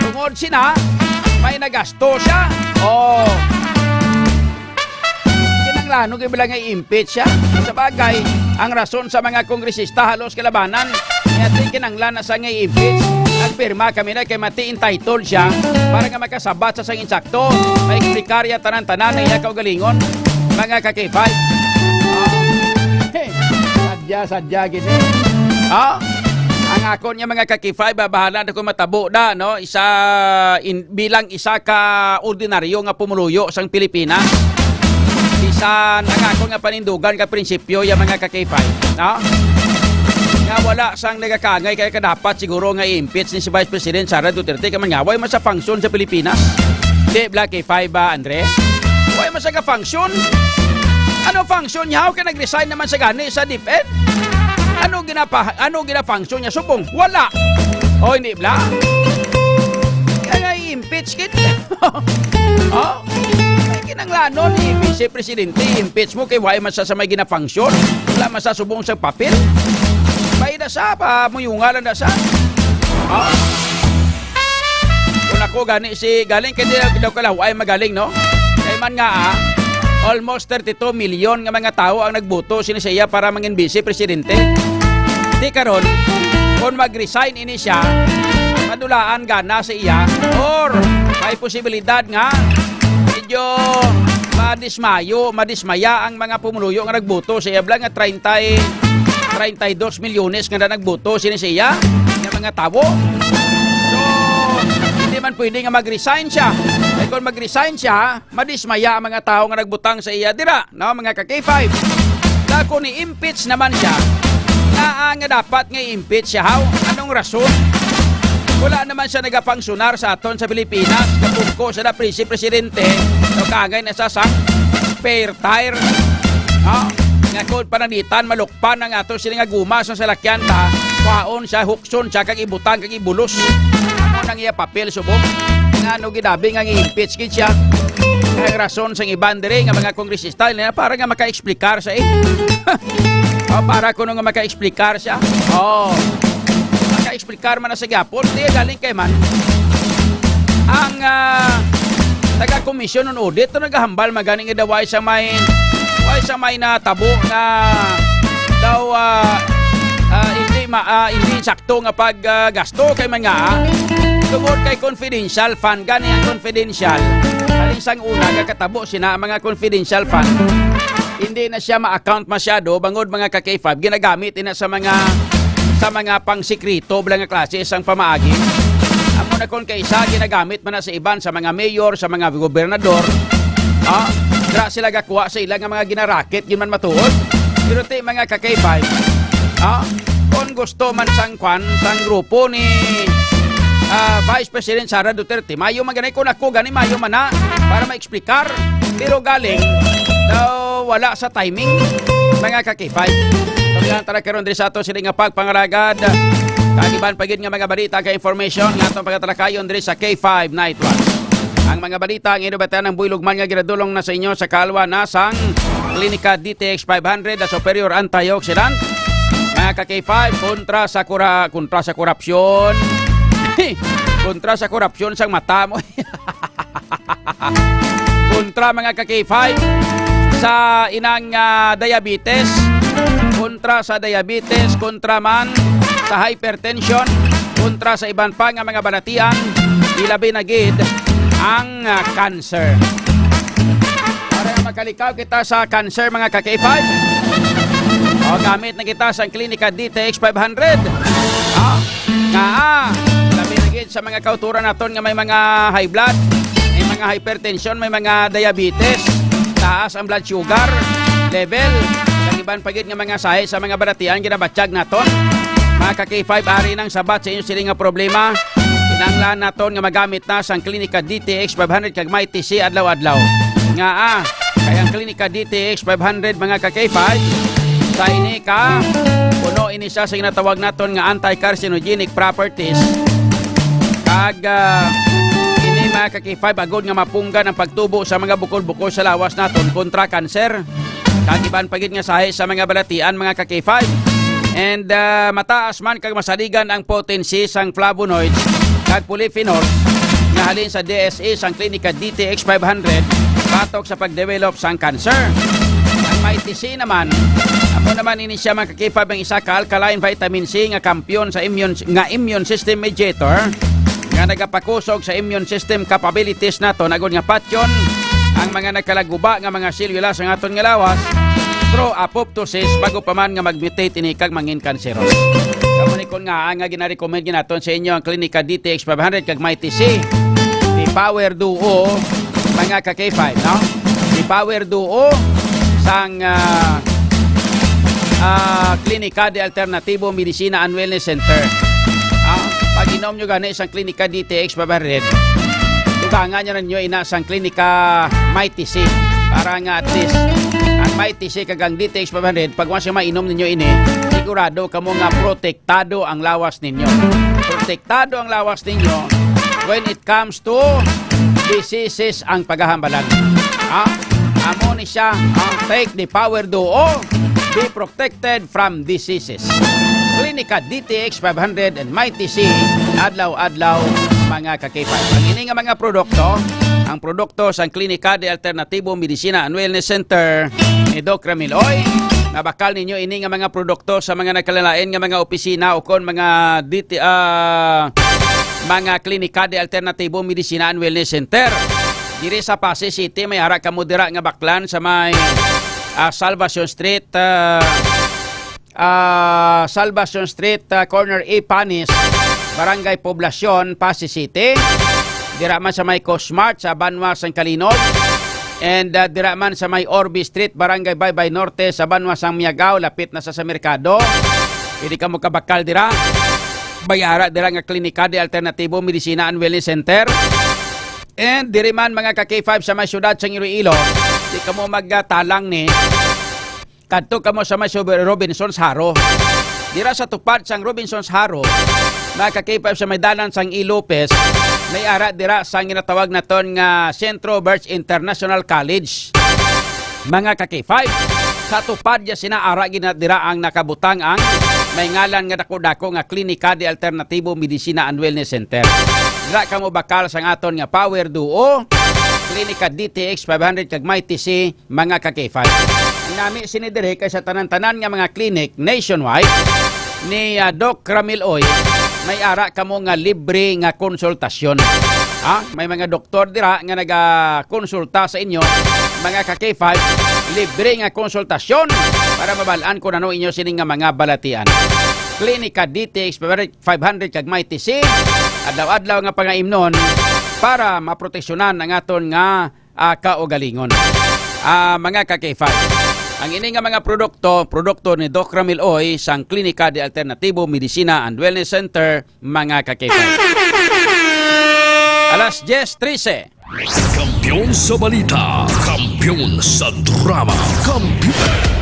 tungod sina may nagasto siya kinanglano kay bilang i-impeach siya sa bagay ang rason sa mga kongresista halos kalabanan nati kinanglan na sa nga i-impeach nagpirma kami na kay mati entitled siya para nga makasabat sa sang insakto maiklikarya tanan-tanan na iya kaugalingon mga ka-K5 sadya gini ang akon niya mga ka-K5 bahala na ko matabo da no bilang isa ka ordinaryo nga pumuluyo sang Pilipinas isa nangako nga panindugan ka prinsipyo ya mga ka-K5 no nga wala sang nagakangay kaya dapat siguro nga i-impeach ni si Vice President Sara Duterte ka mangaway man sa function sa Pilipinas di Black K5 Andre way man sa ka function ano function niya ka nag-resign naman sa gani sa DepEd ano gina-function niya subong wala hindi bla kaya nga i-impeach kit kinanglanon Vice Presidente impeach mo kay way man sa may gina-function wala man sa subong sa papel bay na sa pa muyungalan na sa kung ako gani galing kay daw kalaw ay magaling no kay man nga almost 32 million nga mga tao ang nagboto siya para mangin Vice Presidente di karon kung mag-resign ini siya madulaan gana sa iya or may posibilidad nga medyo madismaya ang mga pumuluyo nga nagboto sa iya blang nga 32 milyones nga nagboto siya ng mga tao. So, hindi man pwede nga mag-resign siya. At kung mag-resign siya, madismaya ang mga tao nga nagbutang sa iya dira, no, mga ka-K5. Na kung i-impeach naman siya, nga dapat nga i-impeach siya, anong rason? Wala naman siya nagapangsunar sa aton sa Pilipinas, kapungko siya na Presidente, no, kagay na sa spare tire, nga kung pananitan malukpan ang ato sila nga gumas sa salakyan ta kwaon siya hukson siya kag ibutang kag ibulos ano nang iya papel subong nga no gidabi nga i-impeach kit siya ang rason sa iban dire nga mga kongresista nila para nga maka-explicar sa para kuno nga maka-explicar siya. Maka-explicar man na sa gapon. Di galing kay man ang taga-komisyon ng audit na naghahambal maganing idaway sa may na tabo nga daw hindi sakto nga paggasto kay man nga tungod kay confidential fund gani ang confidential alin sang una katabo sina mga confidential fund hindi na siya ma-account masyado bangod mga ka-K5 ginagamit ina sa mga pang-sikrito blang nga klase isang pamaagi. Amo na kon kaysa ginagamit man na sa iban sa mga mayor, sa mga gobernador. Dra sila gakuha sa ilang mga ginaraket yun man matuod. Pero ti mga ka-K5 kung gusto man sang grupo ni Vice President Sara Duterte mayo man ganay kung ako gani mayo man na para ma-explicar pero galing daw wala sa timing mga ka-K5. Pagyan tara karon diri sa ato sila nga pagpangaragad kagiban pagid nga mga balita ka information nga atong pagkatalakayon diri sa K5 Night Watch. Ang mga balita ang inubatan ng buylugman nga ginadulong na sa inyo sa kalwa na sang Klinika DTX 500 na superior antioxidant. Mga ka-K5 kontra sa korupsyon. Kontra sa korupsyon sang mata mo. Kontra mga ka-K5 sa inang diabetes. Kontra sa diabetes, kontra man sa hypertension, kontra sa iban pa nga mga balatian, ilabi na gid ang cancer. Para makalikaw kita sa cancer mga ka-K5, gamit na kita sa Klinika DTX 500. Ilabi na gid sa mga kauturan naton nga may mga high blood, may mga hypertension, may mga diabetes, taas ang blood sugar level, iban pagid nga mga sahe sa mga balatian ginabatsyag naton. Mga ka-K5 ari nang sabat sa inyo sila nga problema. Kinanglan naton nga magamit na sang Klinika DTX 500 kag may TC adlaw-adlaw. Nga kay ang Klinika DTX 500 mga ka-K5 sa ini ka puno ini siya sa ginatawag naton nga anti-carcinogenic properties. Kag ini mga ka-K5 agod nga mapunggan ang pagtubo sa mga bukol-bukol sa lawas naton kontra kanser. Kagiban pagid nga sahe sa mga balatian mga ka-K5. And mataas man kag masaligan ang potency sang flavonoids kag polyphenols nga halin sa DSE sang Klinika DTX 500 patok sa pagdevelop sang cancer. Ang may TC naman amo naman ini siya mga ka-K5 ang isa ka alkaline vitamin C nga kampiyon sa immune system mediator nga nagapakusog sa immune system capabilities nato agod nga patyon ang mga nagkalaguba nga mga selula sa aton nga lawas through apoptosis bago pa man nga mag-mutate ini kag mangin kanseros. Kamo ni kon nga gina-recommend naton sa inyo ang Klinika DTX 500 kag may TC. Di Power Duo mga ka-K5, no? Di Power Duo sang Klinika de Alternativo Medicina and Wellness Center. Pag inom nyo gani isang Klinika DTX 500 tugangan nyo ninyo inasang Klinika Mighty C para nga at least ang Mighty C kagang DTX 500 pag once mainom ninyo ini sigurado kamo nga protektado ang lawas ninyo when it comes to diseases ang paghahambalan. Amo ni siya take the Power Duo, be protected from diseases. Klinika DTX 500 and Mighty C adlaw-adlaw mga ka-K5. Ang ini nga mga produkto, ang produkto sa Klinika de Alternativo Medicina and Wellness Center ni Doc Ramiloy, nabakal ninyo ini nga mga produkto sa mga nagkalalain nga mga opisina o kon mga mga Klinika de Alternativo Medicina and Wellness Center. Diri sa Pasay City may ara kamo dira nga baklan sa may Salvacion Street corner A Panis, Barangay Poblacion, Pasay City. Dira man sa may Cosmart sa Banwa San Kalinog. And dira man sa may Orbi Street, Barangay Baybay Norte sa Banwa San Miagao, lapit na sa merkado. Pwede ka mo kabakal dira. Bayara dira nga Klinika de Alternativo Medicina and Wellness Center. And diri man mga ka-K5 sa may syudad sa Iloilo, di ka mo magtalang ni kadto ka mo sa may Robinson's Haro. Dira sa tupad sang Robinson's Haro, Mga ka-K5 sa may dalan sang Ilopes, may ara dira sang ginatawag naton nga Centro Birch International College. Mga ka-K5, sa tupad ya sinaara ginadira ang nakabutang ang may ngalan nga dako-dako nga Klinika de Alternatibo Medicina and Wellness Center. Dira kamo bakal sang aton nga Power Duo, Klinika DTX 500 kag may TC, mga ka-K5. Ang nami sinidire kay sa tanan-tanan nga mga clinic nationwide ni Doc Ramil Oy, may ara kamo nga libre nga konsultasyon. May mga doktor dira nga naga-konsulta sa inyo, mga ka-K5, libre nga konsultasyon para mabalaan kung ano inyo sining nga mga balatian. Klinika DTX 500 kag may TC, adlaw-adlaw nga pangaimnon para maproteksyonan ang aton nga kaugalingon. Mga ka-K5, ang ini nga mga produkto ni Doc Ramil Oy sang Klinika de Alternatibo Medicina and Wellness Center, mga ka-K5. Alas 10:13. Kampiyon sa balita, kampiyon sa drama, kampiyon.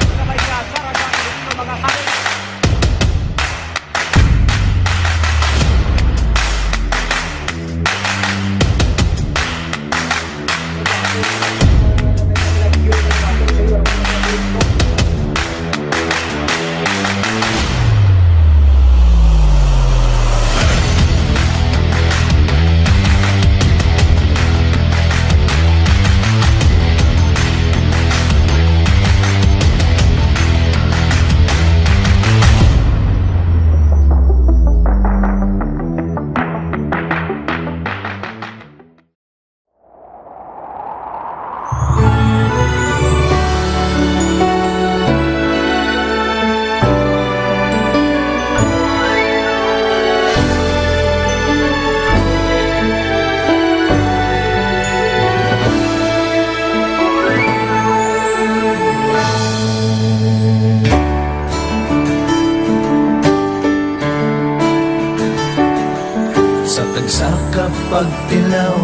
Sa kapagtilaw,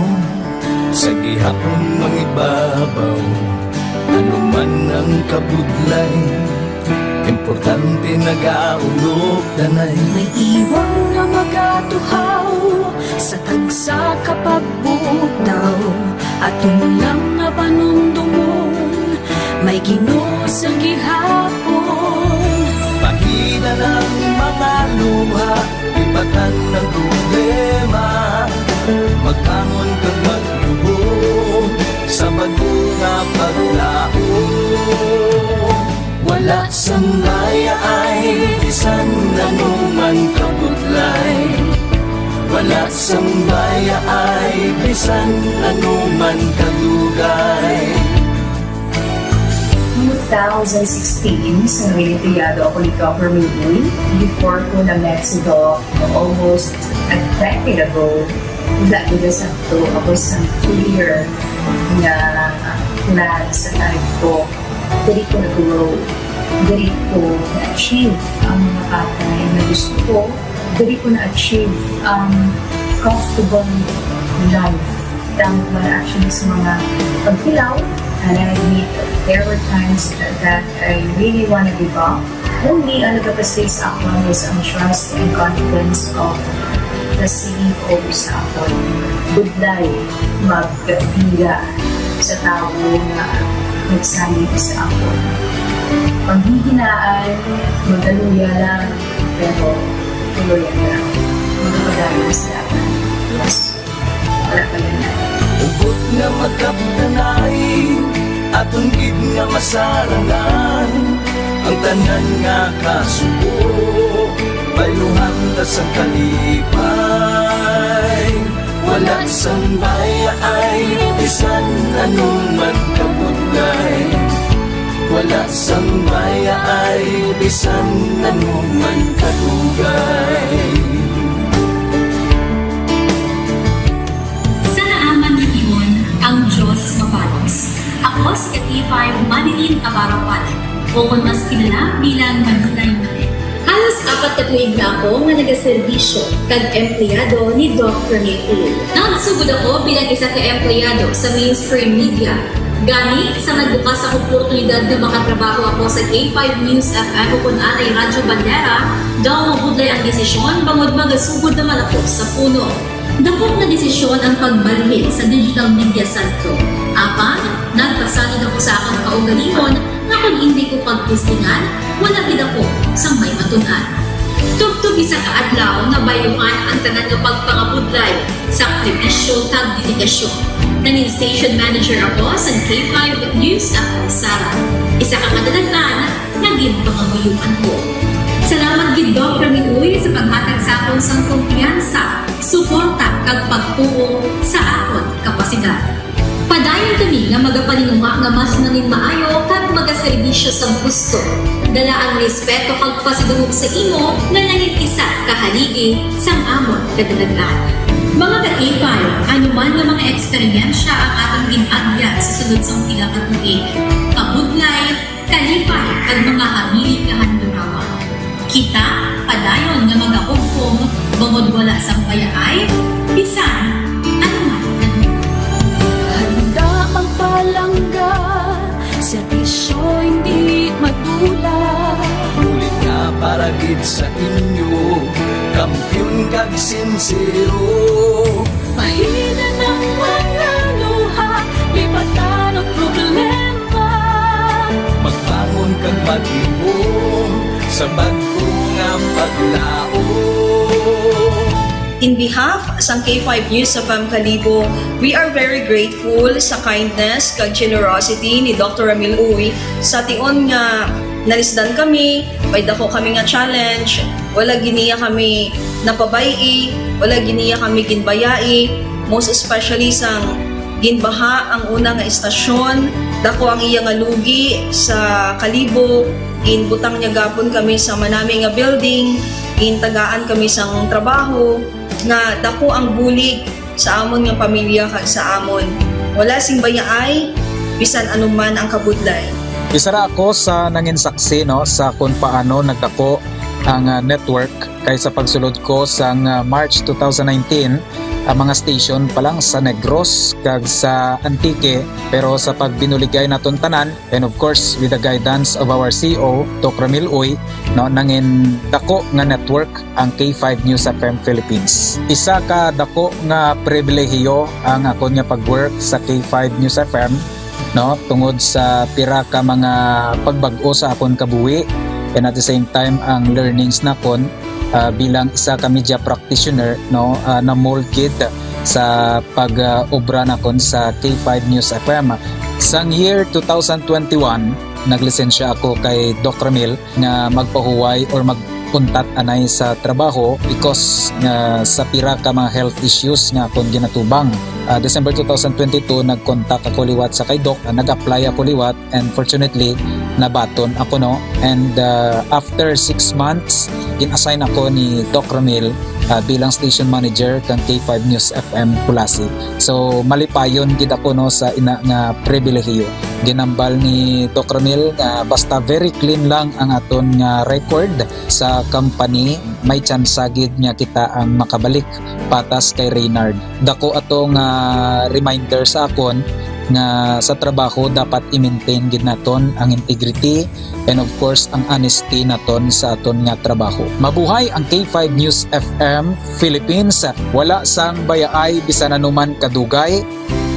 sa gihapon mangibabaw, ano man ang kabudlay, importante nagaulog danay. May iwang nga magatuhaw sa tagsa kapagbutaw, atong lang nga panundumon, may Ginoo sa gihapon. Pahina ng mga luha, ibatan ng problema, magkamon kag magluhod sa bagunga paglaon. Wala sang maya ay bisan nanuman kabudlay, wala sang maya ay bisan nanuman kadugay. 2016, sa Olimpiado ako ni Dr. Miguel. Before ko na Mexico, almost a decade ago, dahil sa to, ako sa clear na plan sa life ko. Dali ko nag-grow. Dali ko na-achieve ang mga patay na gusto ko. Dali ko na-achieve ang comfortable life. Dahil ba actually sa mga pagpilaw, and I admit there were times that I really want to give up. Only ang nagkapasay sa ako is ang trust and confidence of the CEO sa ako. Budlay, magbiga sa tao na nagsalit sa ako. Panghihinaan, magaluya lang, pero tuloy lang. Magpapagalan sa akin. Yes, wala pa yan na. Ubot nga magkaptanay, atong gid nga masarangan, ang tanan nga kasubo, bayluhan ta sa kalipay. Wala sang baya ay bisan anuman kabudlay, wala sang baya ay bisan anuman kadugay. Ang Diyos mapalos. Ako si K5 Manilin Abarawan, o kung mas kilala bilang Manunay Mane. Halos 4 ka tuig na ako nga nagaserbisyo kag empleyado ni Dr. Nick Ulo. Nagsugod ako bilang isa ka empleyado sa mainstream media Gani, sa nagbukas ang oportunidad na makatrabaho ako sa K5 News FM o kung anay Radyo Bandera, daw mabudlay ang desisyon bangod magasugod naman ako sa puno. Dapot na desisyon ang pagbalhin sa digital media center. Apan, nagpasanid ako sa akong kaugalingon na kung hindi ko pagpustingan, wala din ako sa may matunan. Tugtog isa ka adlaw na bayuhan ang tanan nga pagpangabudlay, sakripisyo kag dedikasyon. Nanging station manager ako sa K5 News FM Sara. Isa ka kadagatan naging pangamayuhan ko. Salamat gid Dr. Minuy sa paghatag sa akon sang kumpiyansa, suporta kag pagtuo sa akon kapasidad. Padayon kami nga magapaninunga nga mas nanging maayo kag magaserbisyo sa gusto. Dala ang respeto kag pasidungog sa imo nga nanging isa kahaligi sang amon kadalagan. Mga ka-K5, anuman nga mga eksperyensya ang atong ginagyan sa sunod sang pila ka tuig. Kabudlay, kalipay kag mga hamili kahandurawan. Kita, padayon nga magahugpong, bangod wala sang payaay, bisan, anuman kanila. Handa ang palangga, serbisyo hindi madula. Ulit nga para gid sa inyo, kampiyon kag sincero. Mahina ng mga luha, lipatan ang problema. Magbangon kag mag-iwong sa bago nga paglao. In behalf sa K5 News FM Kalibo, we are very grateful sa kindness kag generosity ni Dr. Ramil Uy sa tion nga nalisdan kami, may dako kami nga challenge, wala giniya kami napabayi, wala giniya kami ginbayai, most especially sang ginbaha ang una nga istasyon, dako ang iya nga lugi sa Kalibo, ginbutang niya gapon kami sa manami nga building, gintagaan kami sang trabaho, nga dako ang bulig sa amon nga pamilya kag sa amon. Wala sing bayaay, bisan anuman ang kabudlay. Isa ra ako sa nangin saksi no sa kung paano nagdako ang network kay sa pagsulod ko sa March 2019 ang mga station pa lang sa Negros kag sa Antique, pero sa pagbinuligay naton tanan and of course with the guidance of our CEO Dr. Ramil Uy no nangin dako nga network ang K5 News FM Philippines. Isa ka dako nga pribilehiyo ang ako nga pagwork sa K5 News FM no tungod sa pira ka mga pagbag-o sa akon kabuhi and at the same time ang learnings nakon bilang isa ka media practitioner no na mold kid sa pag-obra nakon sa K5 News FM. Sang year 2021 naglisensya ako kay Doc Ramil nga magpahuway or magpuntat anay sa trabaho because sa pira ka mga health issues nga akong ginatubang. December 2022 nag-contact ako liwat sa kay Doc, nag-apply ako liwat and fortunately nabaton ako no, and after 6 months in-assign ako ni Doc Ramil bilang station manager kang K5 News FM Pulasi. So malipayon gid ako no sa ina nga pribilehiyo. Ginambal ni Doc Ramil nga basta very clean lang ang aton nga record sa company, may chance gid nga kita ang makabalik patas kay Reynard. Dako atong reminder sa akon nga sa trabaho dapat i-maintain gid naton ang integrity and of course ang honesty naton sa aton nga trabaho. Mabuhay ang K5 News FM Philippines. Wala sang bayaay bisan anuman kadugay,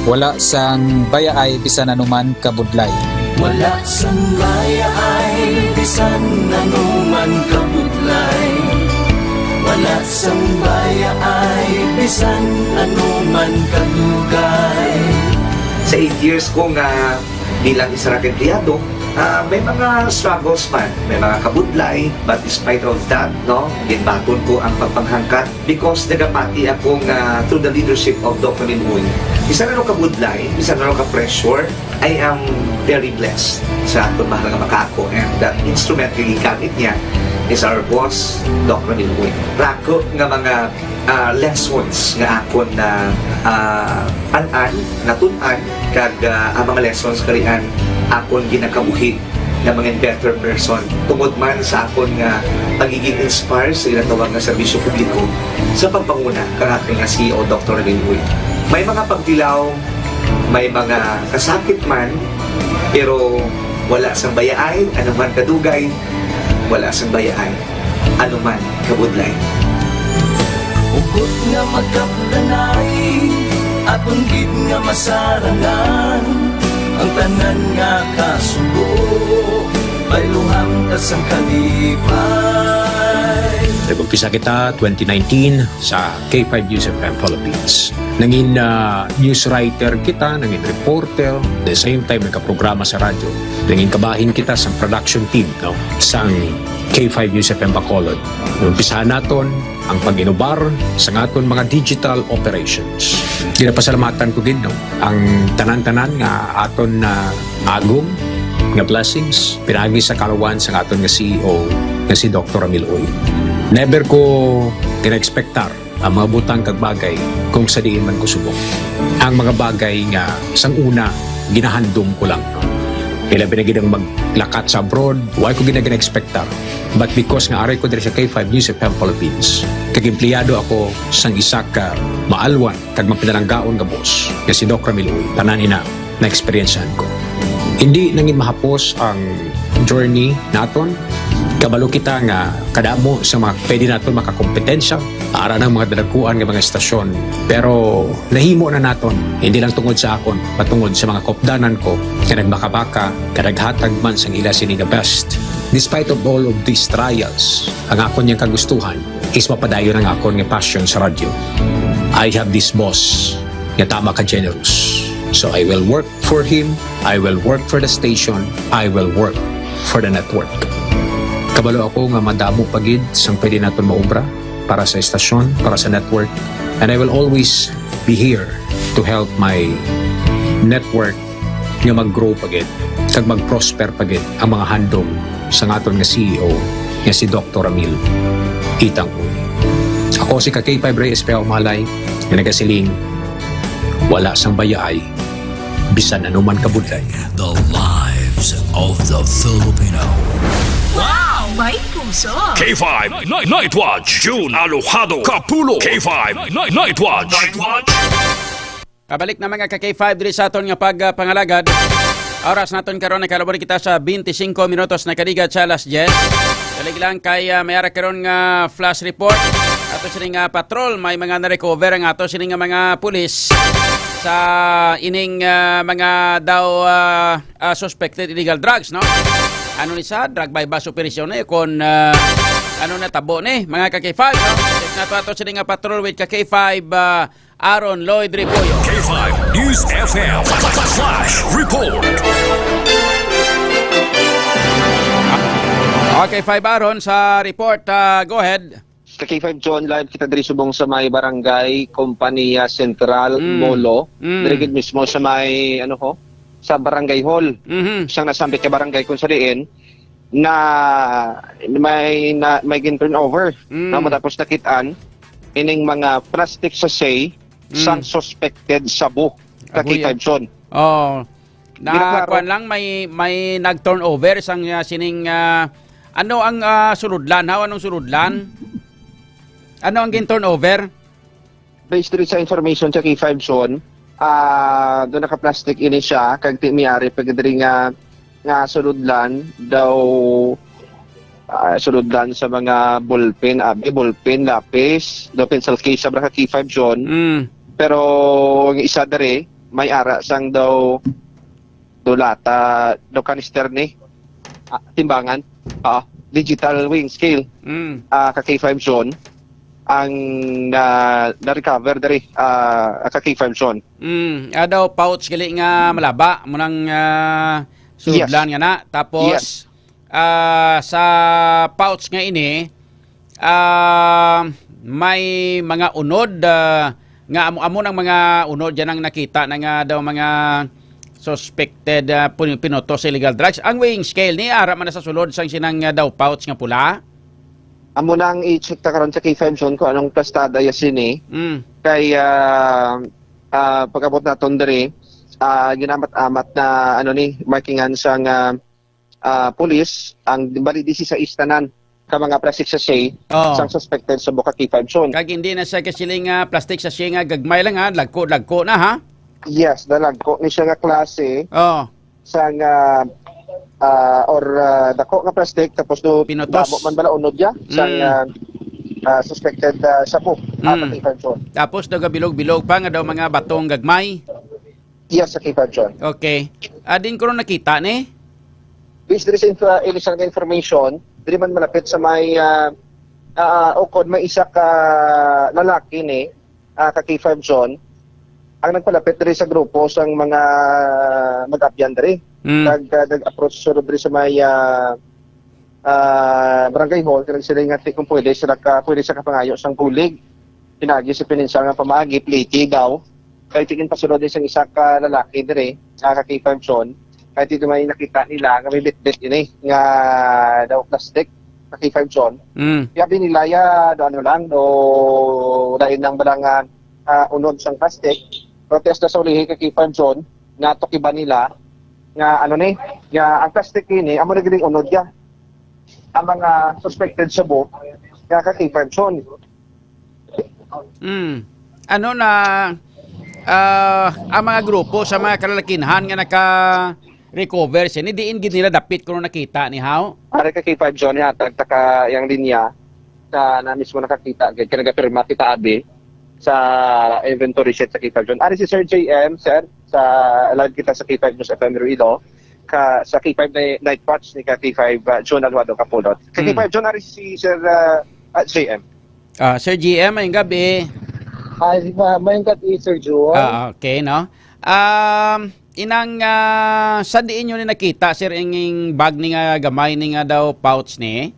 wala sang bayaay bisan anuman kabudlay. Wala sang bayaay bisan anuman kabudlay. Wala sang bayaay bisan anuman kadugay. Sa 8 years ko nga bilang isa ra ka empleyado, may mga struggles man, may mga kabudlay, but despite of that, no, ginbaton ko ang pagpanghangkat because nagapati akong through the leadership of Dr. Minuy. Isa na kabudlay, isa na ka-pressure, I am very blessed sa atong mahal nga makako, and that instrument gamit niya is our boss, Dr. Minuy. Rako nga mga lessons nga akon na natun-an kag ang mga lessons karian akon ginakabuhi na mga better person tungod man sa akon nga pagiging inspired sa ginatawag nga serbisyo publiko sa pagpanguna kang ating CEO Dr. Minuy. May mga pagdilaw may mga kasakit man, pero wala sang bayaay, anuman kadugay, wala sang bayaay, anuman kabudlay. Ugot nga magkapdanay atong gid nga masarangan ang tanan nga kasubo bayluhan ka sang kalipay. Nag-umpisa kita 2019 sa K5 News FM Philippines. Nangin news writer kita, nangin reporter, the same time nagka-programa sa radyo. Nangin kabahin kita sa production team no, sang K5 News FM Bacolod. Umpisahan naton ang pag-inubar sa aton mga digital operations. Ginapasalamatan ko gid no, ang tanan-tanan nga aton na agong nga blessings pinagi sa kalawan sa aton nga CEO nga si Dr. Ramil Uy. Never ko ina-expectar ang mga butang kag bagay kung sa diin man ko subok. Ang mga bagay nga sang una ginahandom ko lang. Kailan binagidang maglakat sa abroad, why ko ginagina-expectar. But because nga aray ko diri sa K5 News FM Philippines, kag empleyado ako sang isa ka maalwan kag mapinalanggaon nga boss nga si Dr. Ramil Uy, tanan ina na experiencehan ko. Hindi nangin mahapos ang journey naton. Kabalo kita nga kadamo sa mga pwede naton makakompetensya para ng mga dalaguan ng mga estasyon. Pero nahimo na naton, hindi lang tungod sa akon, patungod sa mga kopdanan ko na nagbaka-baka, kadaghatag man sang ila sini nga best. Despite of all of these trials, ang akon niyang kagustuhan is mapadayon ang akon nga passion sa radyo. I have this boss nga tama ka generous. So I will work for him, I will work for the station, I will work for the network. Kabalo ako nga madamo pagid sang pwede naton maubra para sa estasyon, para sa network. And I will always be here to help my network nga mag-grow pagid, kag mag-prosper pagid ang mga handom sa aton nga CEO nga si Dr. Ramil Itang Uy. Ako si K5 Reyes Peo Malay nga nagasiling wala sang bayaay bisan anuman kabudlay. The lives of the Filipino. Wow! May puso! K5 Night Watch. June Alojado Capulo. K5 Night Watch. Kabalik na mga ka-K5 diri sa aton nga pagpangalagad. Oras naton karon nakalabor kita sa 25 minutos na kadigat sa alas 10. Dalig lang kay mayara karon nga flash report. Ato sini nga patrol may mga na-recover ang ato sini nga mga pulis sa ining mga daw suspected illegal drugs, no? Ano ni sa drug by bus operation eh kon ano na tabo ni mga ka-K5, no? Check na to ato sini nga patrol with ka-K5 Aaron Lloyd Ripoyo. K5 News FM Flash Report. Okay, 5 Aaron sa report. Go ahead. Sa K5 John, live kita diri subong sa may barangay Kompanya Central Molo. Diri mismo sa may sa barangay hall. Siyang nasambit ka barangay kung sariin na may turnover na matapos nakitaan ining mga plastic sachet sang suspected sabu sa K5 John. Oh. Kuan lang may nag-turnover sang sining ano ang suludlan? Anong suludlan? Ano ang gin-turnover? Based rin sa information sa K5 Zone, doon naka-plastic ini siya, kag miyari pagdiri nga suludlan daw suludlan sa mga ballpen, lapis, daw pencil case sa K5 Zone. Pero ang isa dere may ara sang daw lata, daw kanister ni timbangan, digital weighing scale, ka-K5 Zone ang na-recover dari ka-K5 Zone. Daw pouch gali nga malaba mo nang suludlan nga na. Tapos sa pouch nga ini may mga unod nga amo nang mga unod yan ang nakita na nga daw mga suspected pinuto sa illegal drugs. Ang weighing scale ni ara man na sa sulod sang sinang daw pouch nga pula. Amo nang i-check ta karon sa K5 Zone ko anong plastada yasin eh. Kay pag-abot naton diri ginamat-amat na markingan sang police ang balidisi sa istanan ka mga plastic sachet sang suspected sa Boca K5 Zone. Kag hindi na sa kasiling plastic sachet nga gagmay lang ha, lagko na ha. Yes, dalagko ni siya nga klase. Oh. Sa nga dako nga plastic tapos do damo man bala unod ya sa suspected siya po. Tapos daw bilog-bilog pa nga daw mga batong gagmay. Yes, sa John. Okay. Adin ko ron nakita ni? Based there is initial information, dili man malapit sa may ukod may isa ka lalaki ni ka K5 John ang nagpalapit diri sa grupo sang mga mag-abyan diri. Nag-approach sila diri sa may barangay hall kaya sila nga kung pwede sa kapangayo sang bulig. Pinagi si Pininsa nga pamaagi, pliti daw. Kaya tingin pasunod din sang isa ka lalaki diri ka K5 John. Kahit ito may nakita nila nga may bit-bit yun nga daw plastic ka K5 John. Kaya binilaya do ano lang do dahil nang balang unod sang plastic. Protesta sa ulihi kay K5 John na tukiban nila nga ano ni nga ang plastic ini amo naging unod ya ang mga suspected sa book nga kay K5 John. Ano na ang mga grupo sa mga kalalakinhan nga naka-recover siya, ni diin gid nila dapit kung nakita ni How? Ari kay K5 John yata taka yang linya na mismo nakakita kaya nagapirma kita abi sa inventory sheet sa K5 John. Ari si Sir JM, sir, sa live kita sa K5 News FM Iloilo, sa K5 Night Watch ni K5 John Alwado Kapulot. Sa K5 John, ari si Sir JM. Sir JM, ayong gabi. Mayong gabi, Sir John. Okay, no? Inang sa diin nyo ni nakita, sir, yung bag ni nga gamay ni nga daw pouch ni?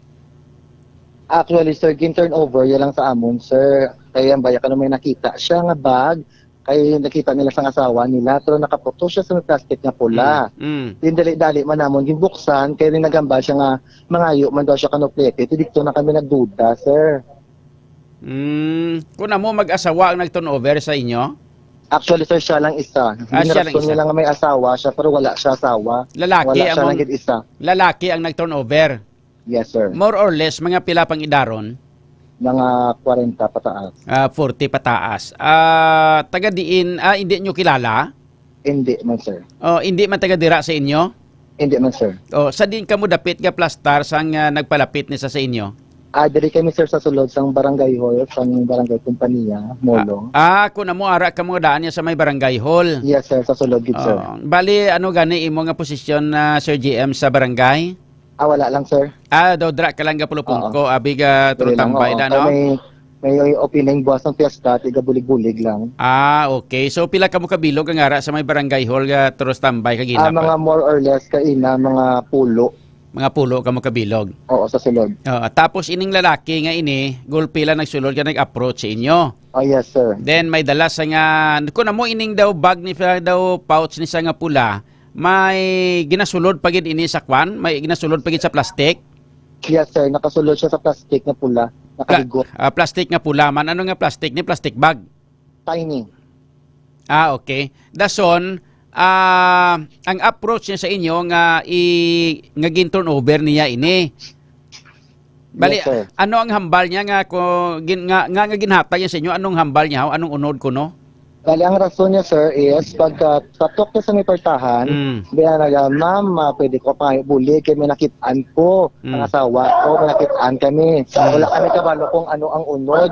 Actually, sir, turnover, yan lang sa amon, sir. Kaya baya ka may nakita siya nga bag, kaya nakita nila sa asawa nila, pero nakaputo siya sa plastic na pula. Dali-dali man namon ginbuksan, kaya rin nagamba siya nga, mangayo man daw siya kanoplete. Dito na kami nagduda, sir. Kung na mo mag-asawa ang nag-turnover sa inyo? Actually, sir, siya lang isa. Siya lang isa. Niya lang may asawa siya, pero wala siya asawa. Lalaki wala siya lang isa. Lalaki ang nag-turnover? Yes, sir. More or less, mga pila pang idaron? Mga 40 pataas. 40 pataas. Taga diin, hindi nyo kilala? Hindi man, sir. Hindi man taga dira sa inyo? Hindi man, sir. Sa din ka mo dapit nga plastar sang nagpalapit ni sa inyo? Diri kami, sir, sa sulod sang barangay hall, sang barangay kumpanya, Molo. Kung na mo ara ka mo daan niya sa may barangay hall? Yes, sir, sa sulod gid, sir. Bali, ano gani imo nga posisyon na Sir GM sa barangay? Wala lang, sir. Daw dra ka lang gapulupong ko, abiga turutambay da, no? May opening buwas ng piyesta, tiga bulig-bulig lang. Okay. So, pila ka mo kabilog ang ara sa may barangay hall nga turutambay kagina? Mga more or less kaina, mga pulo. Mga pulo ka mo kabilog? Oo, sa sulod. Tapos ining lalaki nga ini, gulpila nagsulod ka nag-approach sa inyo? Yes, sir. Then may dala sa nga, kung na mo ining daw bag ni daw pouch ni sa nga pula, may ginasulod pagid ini sa kwan? May ginasulod pagid sa plastic? Yes, sir. Nakasulod siya sa plastic na pula. Nakaligot. Plastic nga pula man. Ano nga plastic ni? Plastic bag? Tiny. Okay. Dason, ang approach niya sa inyo nga gin-turnover niya ini. Bali, yes, ano ang hambal niya nga nga ginhatag niya sa inyo? Anong hambal niya? Anong unod ko, no? Bali, ang rason niya, sir, is pagka tatok niya sa may partahan, biya naga, ma'am, pwede ko pa buli, kaya may nakitaan ko, ang asawa ko, may nakitaan kami. Wala kami kabalo kung ano ang unod.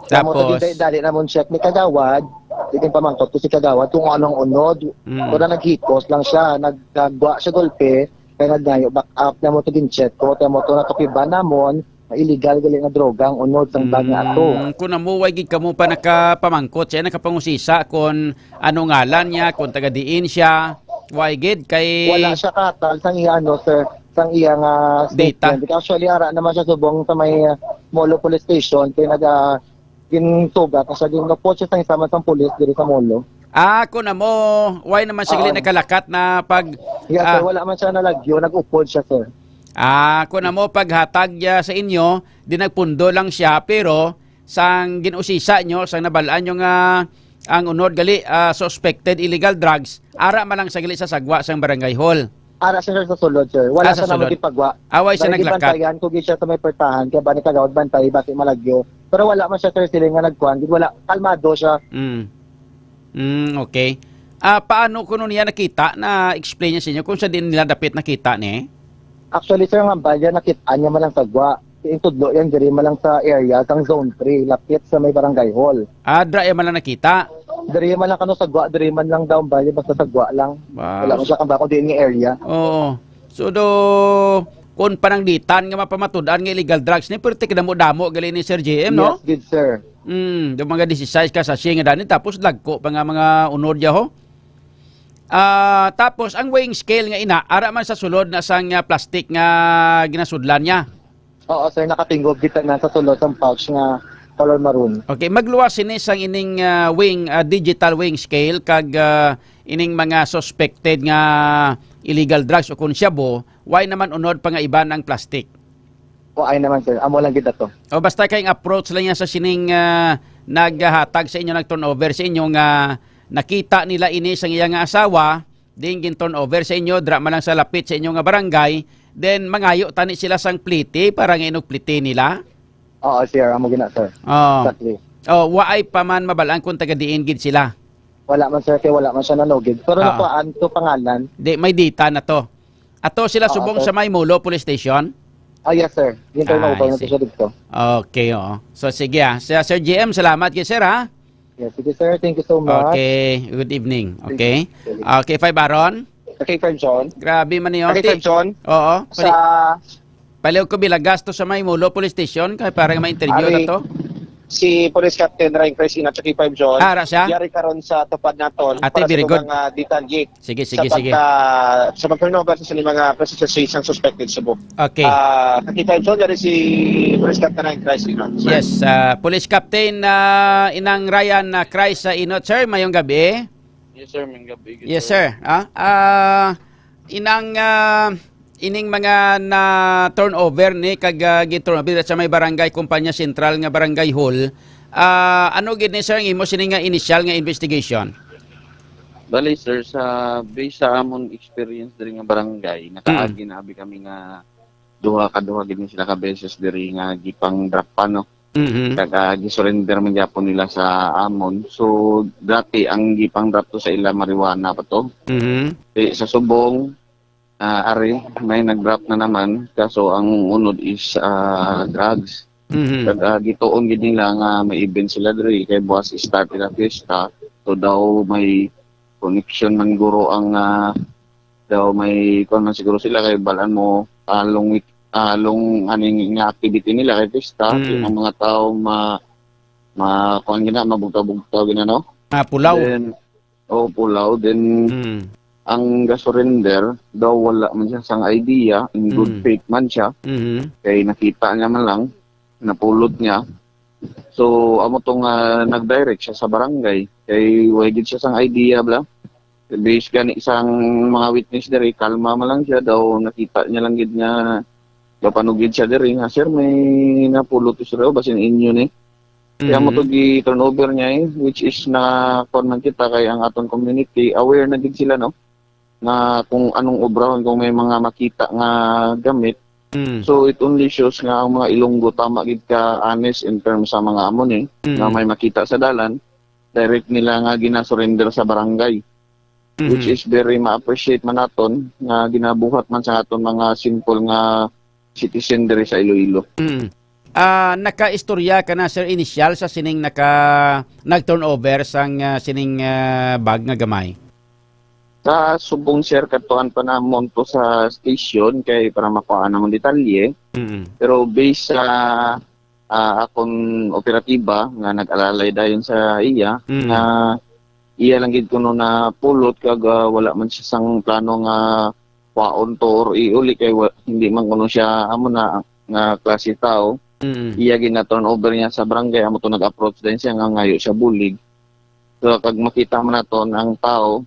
Tapos, dali namon check ni Kagawad, tigin pamangkot ko si Kagawad kung anong unod. Kung naghikos lang siya, nagagwa siya golpe, kaya nagdayo, back up na mo ito din check ko, kaya mo ito natukiba namon, illegal gali nga droga ang unod sang bag nga ato. Kung namuway gid kamo pa nakapamangkot siya, nakapangusisa kung ano ngalan niya, kung taga diin siya, why gid kay wala siya katal sang iya sir, sang iya nga statement. Actually ara naman siya subong sa may Molo Police Station kay gintugat sa ginupot siya sang isama sang pulis diri sa Molo. Kung na mo, why naman siya gali nakalakat na pag yes, sir, wala man siya nalagyo, nag-upod siya, sir. Kung na mo paghatag sa inyo, di nagpundo lang siya, pero sang ginusisa nyo, sang nabalaan nyo nga ang unod gali suspected illegal drugs, ara man lang sa gali sa sagwa sang barangay hall. Ara siya sa sulod, sir. Wala siya naman ipagwa. Away siya naglakat. Bantayan, kung siya sa may pertahan, kaya ba ni Kagawad bantay, bakit malagyo. Pero wala man siya, sir, sila nga nagkuhan. Wala, kalmado siya. Okay. Paano ko niya nakita na explain niya sa inyo kung sa din nila dapit nakita ni? Actually, sir, nga balya nakita niya malang sagwa. Yung tudlo yan, diri malang sa area, sang zone 3, lapit sa may barangay hall. Dra man lang nakita? Diri man lang kano sagwa, diri man lang daw balya, basta sagwa lang. Wala mo siya kang bako din nga area. Oo. So kung pananglitan nga mapamatud-an nga illegal drugs ni, pero tikdamo-damo gali ni Sir JM, no? Yes, good sir. Do mga 16 ka sa nga dani, tapos lagko pa nga mga unod ya ho. Tapos ang weighing scale nga ina, ara man sa sulod na sang plastic nga ginasudlan niya. Oo, sir, nakatingog kita na sa sulod ng pouch nga color maroon. Okay, magluwas sini sang ining digital weighing scale kag ining mga suspected nga illegal drugs o konsyabo, why naman unod pa nga iba ng plastic? O ay naman, sir, amo lang kita to. O basta kayong approach lang yan sa sining naghatag sa inyo, nag-turnover sa inyo nga nakita nila ini sang iyang asawa, din gin-turnover sa inyo, dra man lang sa lapit sa inyo nga barangay, then mangayo tani sila sang pliti para nga inugpliti nila. Oo, sir, amo gina, sir. Exactly. Waay pa man mabalaan kung taga-diin gid sila. Wala man, sir, kaya wala man siya nalogid. Pero nakuhaan to pangalan. May data na to. Ato sila subong sa Maymulo Police Station? Yes, sir. Ginturnover na to siya dito. Okay, oo. So sige Sir GM, salamat kay sir ha. Yes, sige sir, thank you so much. Okay, good evening. Okay. Okay, 5 Baron. Okay, Fred John. Grabe man niyo. Okay, Fred John. Oo. Sa paliw ko bilang gasto sa Maymulo Police Station kay para ma-interview na to. Si Police Captain Ryan Crescina at 5 John. Ara siya? Yari karon sa tupad naton Ate, very good. Mga detalye. Sige. Sa pag-turnover sa mga presensya ng suspected subok. Okay. 5 John, yari si Police Captain Ryan Cresina. Yes, Police Captain Inang Ryan Cres sa Inot, sir, mayong gabi. Yes, sir, mayong gabi. Yes, sir. Ining mga na turnover ni kag giturnover sa may barangay kumpanya sentral nga barangay hall. Ano gid ni sir ang imo sini nga initial nga investigation? Bali sir, sa base sa amon experience diri nga barangay, nakaagi na abi kami nga duha gid sila ka beses diri nga gipang drop pa no. Kag gisurrender man gyapon nila sa amon. So dati ang gipang drop to sa ila marijuana pa to. Sa subong may nag-drop na naman, kaso ang unod is drugs. Gitoon gid nila nga may event sila diri kay buwas start ila fiesta. So daw may connection man guro ang daw may kon man siguro sila kay balan mo along aning nga activity nila kay fiesta. Ang mga tao kuan gina mabugtaw gina no. Pulaw. Then pulaw then ang gasurrender daw wala man siya sang idea, in good faith man siya. Kay nakita niya man lang, napulot niya. So amo tong nag-direct siya sa barangay. Kay wagid siya sang idea bla. Based gani isang mga witness diri, kalma man lang siya daw, nakita niya lang gid niya papanugid siya diri nga sir may napulot siya daw basin inyo ni. Kaya mo to gi-turnover niya which is na kon man kita kay ang aton community aware na gid sila no na kung anong obrahon kung may mga makita nga gamit. So it only shows nga ang mga Ilonggo tama gid ka honest in terms sa mga amon na may makita sa dalan, direct nila nga ginasurrender sa barangay. Which is very ma-appreciate man naton nga ginabuhat man sa aton mga simple nga citizen diri sa Iloilo. Naka-istorya ka na sir initial sa sining nag-turnover sang sining bag nga gamay? Sa subong sir katuan pa namon to sa station kay para makuha namon detalye. Pero based sa akong operatiba nga nag-alalay dayon sa iya nga iya lang gid kuno na pulot kag wala man siya sang plano nga kwaon to or iuli kay hindi man kuno siya amo na nga klase tao. Iya gina-turnover niya sa barangay amo to nag-approach din siya nga ngayo siya bulig. So kag makita man naton ang tao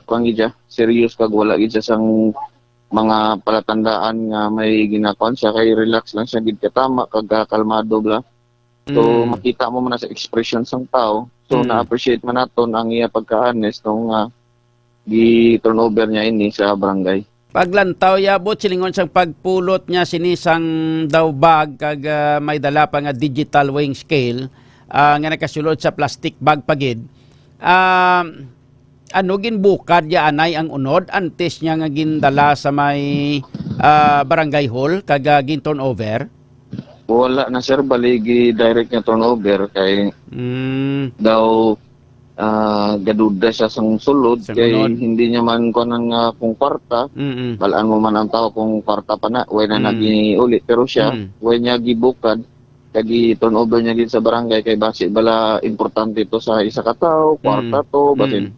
kuang gid serious kag wala gid siya sang mga palatandaan nga may ginakuan siya kay relax lang siya gid katama kag kalmado bla. So makita mo man sa expression sang tao. So na-appreciate man naton ang iya pagka-honest nung gi-turnover niya ini sa barangay. Paglantaw yabot silingon siyang pagpulot niya sinisang daw bag kag may dala pa nga digital weighing scale nga nakasulod sa plastic bag pagid. ano ginbukad ya anay ang unod antes niya nga gindala sa may barangay hall kaga gin turnover? Wala na sir, baligi direct nga turnover kay daw gaduda siya sang sulod kay hindi niya man kunan nga kung kwarta. Balaan mo man ang tao kung kwarta pa na way na nagiuli pero siya way niya gibukad kagi turnover niya gid sa barangay kay basi bala importante to sa isa ka tawo, kwarta to basin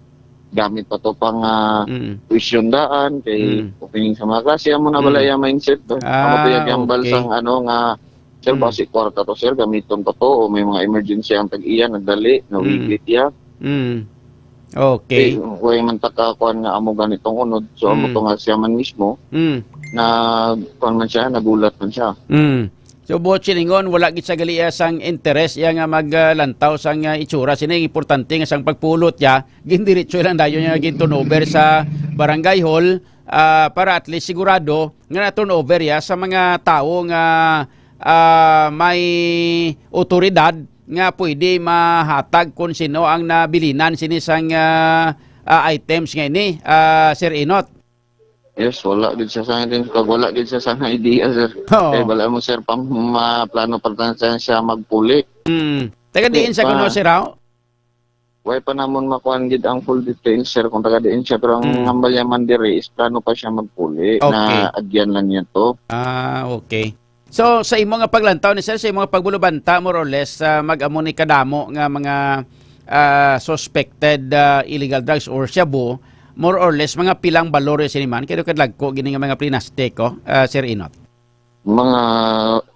gamit pa to pang tuition daan kay opening sa mga klase amo na balaya mindset amo to yung balsang ano nga sir basi kwarta to sir gamiton pa to o may mga emergency ang tag-iya nagdali na wiglit ya okay way man takakuan nga amo ganitong unod so amo to nga siya man mismo na kuan man siya nagulat man siya. So buot silingon wala gid sa galia sang interest ya nga maglantaw sang itsura sini importante nga sang pagpulot ya gindiretso lang dayon nga gin turnover sa barangay hall para at least sigurado nga na turnover ya sa mga tawo nga may otoridad nga pwede mahatag kung sino ang nabilinan sini sang items nga ini Sir Inot. Yes, wala gid siya sa atin kag wala gid siya sa idea sir. Kay bala mo sir pang plano pa siya magpuli. Taga diin sa kuno sir raw? Way pa namon makuan gid ang full details sir kung taga diin siya pero ang hambal yaman diri is plano pa siya magpuli na agyan lang niya to. Okay. So sa imo nga paglantaw ni sir sa imo nga pagbulubanta more or less mag-amo ni kadamo nga mga suspected illegal drugs or shabu more or less mga pilang balores man kaya kadlagko gini nga mga plinastik Sir Inot? Mga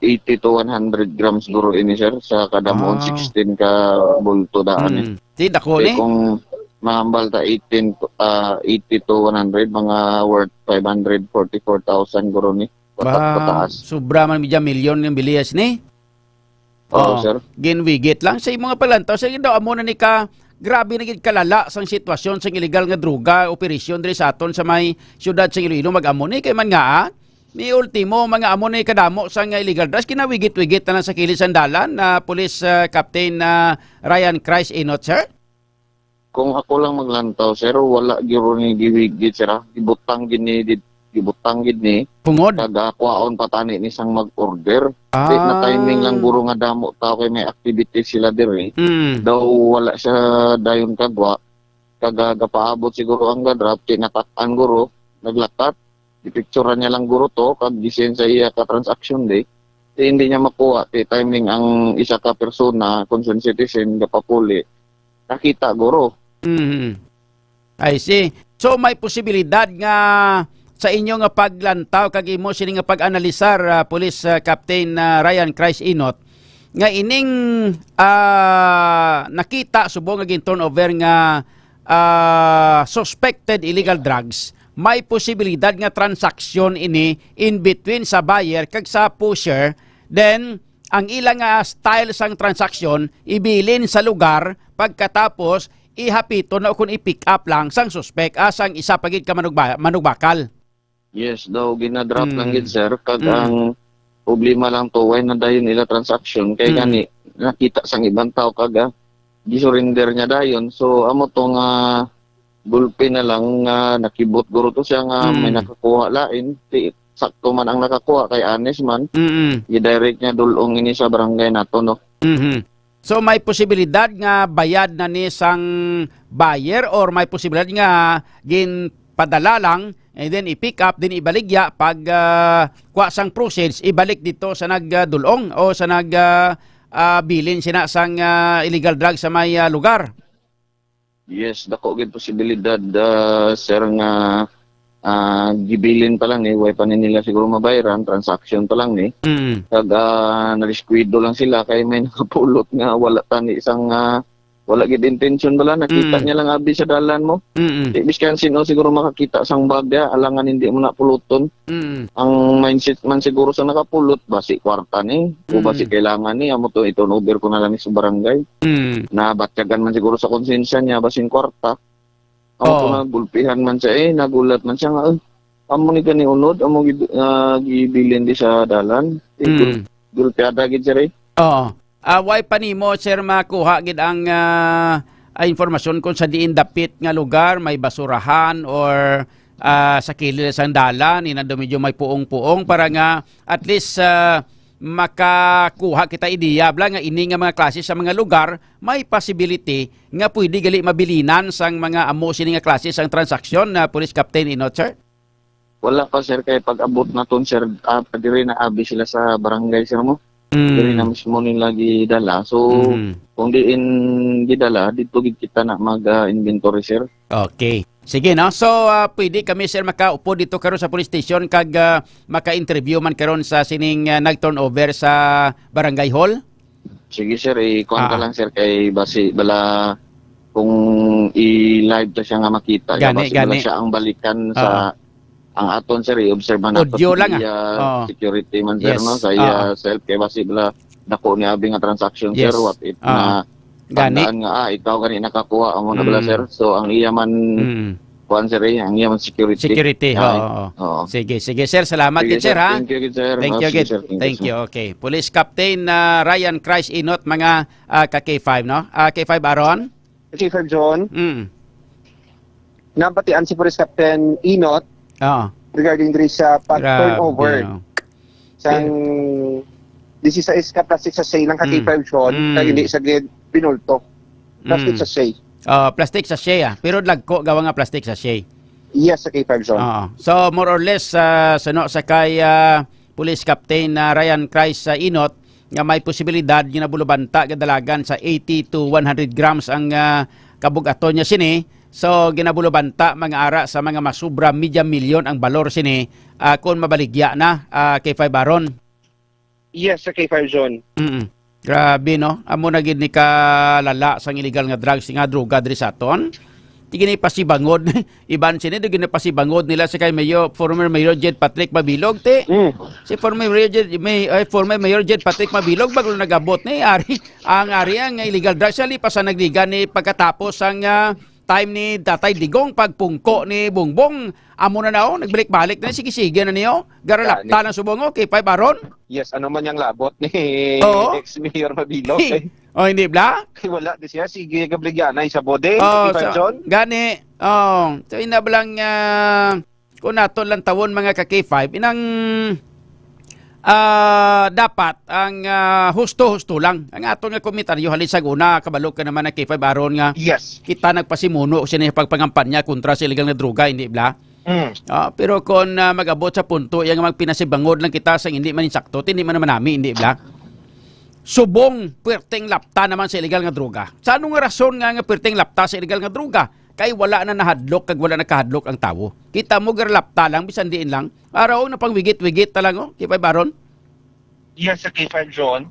80 to 100 grams guro ini sir sa kada mo 16 ka bulto daan. Di dako ni. Kung mahambal ta 80 to 100 mga worth 544,000 guro ni. Pataas. Sobra man medya milyon ng biliyas ni. Sir. Ginwigit lang sa mga palantaw sa daw amo na ni ka grabe na gid kalala sang sitwasyon sa illegal nga droga operasyon diri sa aton sa may syudad sa Iloilo mag-amo ni kay man nga ni ultimo mga amo ni kadamo sang illegal drugs kinawigit-wigit na sa kilis sandalan na police captain Ryan Christ Inot sir. Kung ako lang maglantaw sir wala gyud ni giwigit sir ibutang gid ni pungod kagakwaon patani ni sang mag-order na timing lang guro nga damo tao kay may activity sila diri daw wala siya dayon kagwa kagagapaabot siguro ang gadrap tinatatan guro naglakat ipicturean niya lang guro to kag gisend sa iya ka transaction day hindi niya makuha timing ang isa ka persona concerned citizen gapapuli nakita guro. I see. So may posibilidad nga sa inyo nga paglantaw kag imo sini nga pag-analisar Police Captain Ryan Christ Inot nga ining nakita subong nga gin-turnover nga suspected illegal drugs may posibilidad nga transaksyon ini in between sa buyer kag sa pusher then ang ilang style sang transaksyon ibilin sa lugar pagkatapos ihapito na kung i-pick up lang sang suspect sang isa pagid ka manugbakal. Yes, daw ginadrop lang gid sir kag ang problema lang to way na dayon ila transaction kay gani nakita sang ibang tao kag gisurrender niya dayon so amo to nga bulpin na lang nga nakibot guro to siya nga may nakakuha lain sakto man ang nakakuha kay honest man i-direct niya dulong ini sa barangay nato no. So may posibilidad nga bayad na ni sang buyer or may posibilidad nga ginpadala lang and then i-pick up, din ibaligya pag kuha sang proceeds, ibalik dito sa nagdulong o sa nagbilin sina sang illegal drug sa may lugar. Yes, dako gid posibilidad sir nga gibilin pa lang ni way pa nila siguro mabayaran transaction pa lang ni. Kag nariskwido lang sila kay may nakapulot nga wala tani isang wala gid intention bala nakita niya lang abi sa dalan mo. Biskan sino siguro makakita sang bagya alangan hindi mo napuluton. Ang mindset man siguro sa nakapulot basi kwarta ni o basi kailangan ni amo to iturnover ko na lang sa barangay. Na batyagan man siguro sa konsensya niya basin kwarta. Amo to nagulpihan man siya nagulat man siya nga amo ni gani unod amo gibilin di sa dalan. Gulpiada gid siya. Why pa nimo sir makuha gid ang informasyon kung sa diin dapit nga lugar may basurahan or sa kilid sang dalan ina medyo may puong-puong para nga at least makakuha kita ideya bla nga ini nga mga klase sa mga lugar may possibility nga pwede gali mabilinan sang mga amo sini nga klase sang transaksyon na Police Captain Inot, sir? Wala pa sir kay pag abot na ton sir diri na abi sila sa barangay sir mo. Diri na mismo nila gidala. So kung diin gidala dito gid kita na mag-inventory sir. Okay. Sige no. So pwede kami sir makaupo dito karon sa police station kag maka-interview man karon sa sining nag-turnover sa barangay hall. Sige sir, i-kuha ka lang sir kay basi bala kung i-live ta siya nga makita. Basi bala siya ang balikan sa ang aton sir i-observe na audio lang security man sir no sa iya self kay basi bala dako ni abi nga transaction sir what if na tandaan nga ikaw gani nakakuha amo na bala sir so ang iya man kuan sir ang iya man security sige sir salamat gid sir ha thank you sir thank you okay Police Captain Ryan Christ Inot mga ka-K5 no K5 Aron K5 John nabatian si Police Captain Inot regarding diri sa pag-turnover sang this is a plastic sa say lang ka-K5 John kaya hindi sa grade binulto. Plastic sachet. Plastic sachet pero lagko gawa nga plastic sachet. Yes, sa K5 Zone. So more or less sa kay Police Captain Ryan Christ Inot nga may posibilidad nga nabulubanta kadalagan sa 80 to 100 grams ang kabugaton niya sini. So ginabulubanta mga ara sa mga masubra media milyon ang balor sini kung mabaligya na K5 Baron. Yes, sa K5 Zone. Grabe no, amo na gid ni kalala sang illegal nga drugs nga droga diri sa aton. Tigini pasibangod iban sini gini pasibangod nila sa kay former Mayor Jed Patrick Mabilog te. Si former Mayor Jed Patrick Mabilog bago nagabot ni ari ang illegal drugs sali pa sa nagliga ni pagkatapos ang time ni Tatay Digong pagpungko ni Bongbong amo na nao nagbalik-balik na sige na niyo garalapta ng subongo kay Pai Baron. Yes, ano man yang labot ni ex-mayor Mabilog hindi bla? Wala di siya sige gabligyan na sa bode John. Gani. So inablang kung naton lang tawon mga ka-K5 inang dapat ang husto-husto lang ang aton nga komentaryo halin sa una kabalo ka naman ng K5 Aron nga kita nagpasimuno siya na pagpangampanya kontra sa illegal nga droga hindi bla pero kung mag-abot sa punto yung magpinasibangod lang kita sa hindi man insakto hindi man naman namin hindi bla subong puwerteng lapta naman sa illegal nga droga sa anong rason nga puwerteng lapta sa illegal nga droga kay wala na nahadlok kag wala nakahadlok ang tawo. Kita mo garlapta lang bisan diin lang. Araw na pang wigit-wigit talang K5 Baron. Yes, sa K5 John.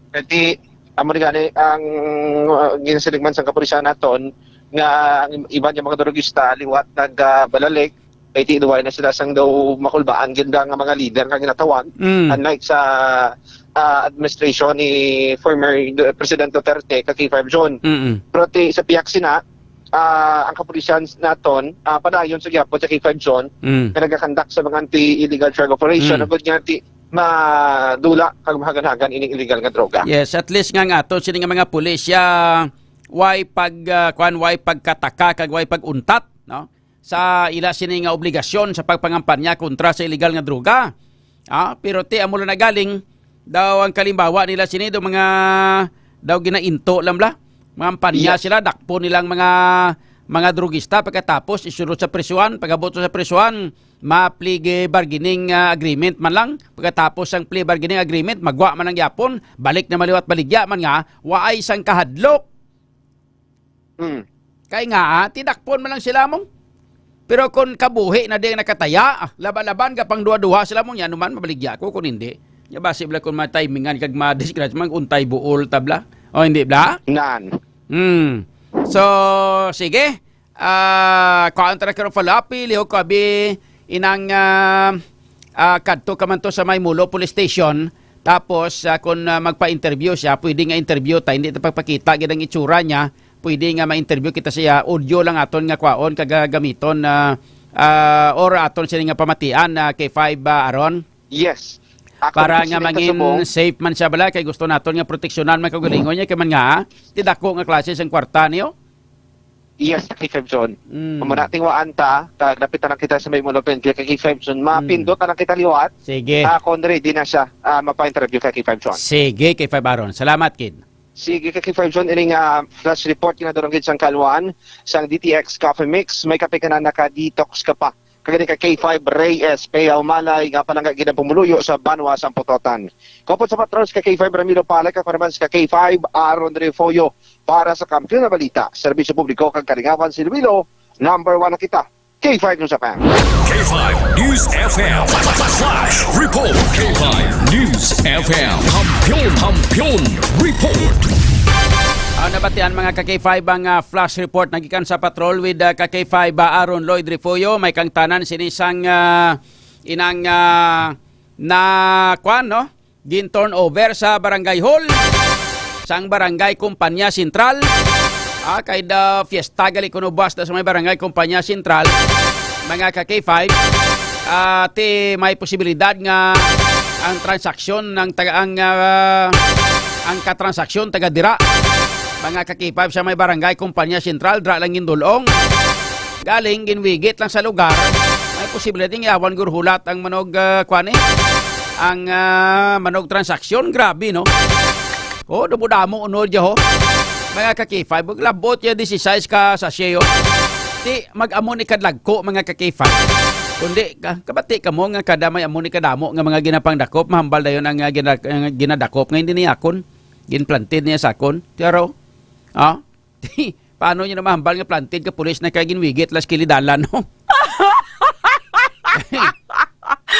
Kasi amo gani ang ginasiligman sa kapulisan naton nga ang iba niya mga drogista liwat nagbalalik kay tinuway na sila sang daw makulbaan ganda nga mga leader nga ginatawan unlike sa administration ni former President Duterte kay K5 John. Pero sa piyak sina ang kapulisan naton padayon sa gyapon sa K5 John na nagakandak sa mga anti-illegal drug operation agud nga madula kag mahaganagan ining illegal nga droga. Yes, at least nga aton sini nga mga pulisya way pagkataka kag way paguntat no sa ila sini nga obligasyon sa pagpangampanya kontra sa illegal nga droga. Pero amo lang nagaling daw ang kalimbawa nila sini do mga daw ginainto lang bla. Mga kampanya sila, dakpo nilang mga drogista pagkatapos isulod sa presuan, pagabot sa presuan, ma-plea bargaining agreement man lang. Pagkatapos ang plea bargaining agreement, magwa man ang yapon, balik na maliwat baligya man nga, waay sang kahadlok. Kaya nga, tidakpon man lang sila mong. Pero kung kabuhi na din nakataya, laban-laban ka pang duwa-duwa sila mong yan, naman mabaligya ko kung hindi. Yabasi bla kung ma-timingan kag ma-discratch, mag-untay buol tabla. O hindi bla? So, sige. Kaantara ka rin falapi, liho kabi inang kadto ka man to sa Maymulo Police Station. Tapos, kung magpa-interview siya, pwede nga interview tayo, hindi ito pagpakita, ginang itsura niya, pwede nga ma-interview kita siya, audio lang aton nga kwaon, kagagamiton, or aton siya nga pamatian na K5 Aron? Yes. Para nga mangin safe man siya bala kay gusto naton nga proteksyonan man kagalingon niya kay man nga tidako nga klase sang kwarta niyo. Yes, K5 John. Muna tingwaan ta, napitan na kita sa may mulopin kay K5 John. Mapindot na kita liwat. Sige. Kung ready na siya, mapa-interview kay K5 John. Sige, K5 Aaron. Salamat, Kid. Sige, kay K5 John, ining flash report kinadurong gid sang kalwan sang DTX Coffee Mix. May kape ka na naka-detox ka pa. Kagani ka K5 Reyes, Payaw Malay, nga palangga ginang pumuluyo sa Banwa, Samputotan. Kopot sa patrons ka K5 Ramiro Palay, kaparman sa K5 Aaron Refoyo para sa Kampiyon na Balita, Serbisyo Publiko kang Kalingawan, Silvilo, number 1 na kita, K5 News FM. K5 News FM. Flash Report. K5 News FM. Kampiyon Report. Nabatian mga ka-K5 ang flash report nagikan sa patrol with ka-K5 Aaron Lloyd Refoyo. May kang tanan sinisang inang na kwan no? Gin turn over sa barangay hall sang barangay Kumpanya Sentral. Kay da fiesta gali kuno basta sa may barangay Kumpanya Sentral. Mga ka-K5 ti may posibilidad nga ang transaksyon ng taga ang katransaksyon taga dira. Mga ka-K5 sa may barangay Kumpanya Sentral, dra lang gindulong. Galing, ginwigit lang sa lugar. May posibilidad ng yawan gurhulat ang manog kwani. Ang manog transaksyon. Grabe, no? Damo unod ya ho. Mga ka-K5, labot ya 16 ka sa siyo. Di, mag-amon ikadlagko, mga ka-K5. Kundi, kabati ka mo nga kadamay amon ikadamo nga mga ginapang dakop. Mahambal na yun ang ginadakop. Ngayon din niya akon. Ginplantid niya sa akon. Pero, paano nyo na mahambal nga planted ka pulis na kaya ginwigit las kilidalan, no?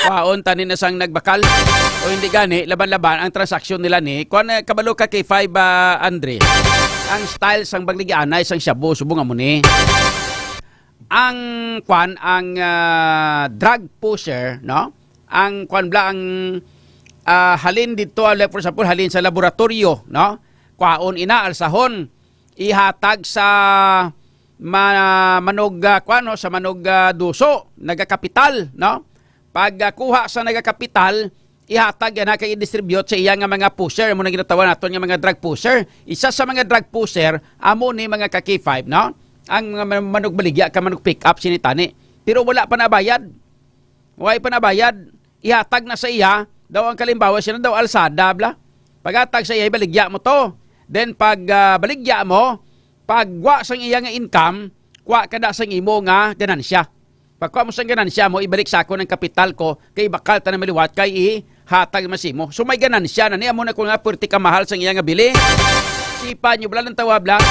Paon tanin na sang nagbakal o hindi gani, laban-laban ang transaksyon nila ni kuan kabalo ka kay 5 Andre. Ang style sang bagligianay sang shabu subong amo ni. Ang kuan ang drug pusher, no? Ang kuan bla ang halin dito, for example, halin sa laboratorio, no? Kwaon inaalsahon ihatag sa manog kuano sa manog duso nagakapital, no? Pagkuha sa nagakapital ihatag yan kay i-distribute sa iya nga mga pusher mo na ginatawa naton nga mga drug pusher. Isa sa mga drug pusher amo ni mga ka-K5, no? Ang manog baligya ka manog pick up sinitani pero wala pa nabayad. Wala pa nabayad. Ihatag na sa iya daw ang kalimbawa siya na daw alsada bla. Paghatag sa iya baligya mo to. Then pag baligya mo, pagwa sang iya nga income, kwa kada sang imo nga ganansya. Pagkuha mo sang ganansya mo, ibalik sa ako ng kapital ko, kay bakal ta na maliwat, kay ihatag masimo. So may ganansya na niya mo na kung nga purti ka mahal sang iya nga bili. Sipa nyo, bla ng tawab lang.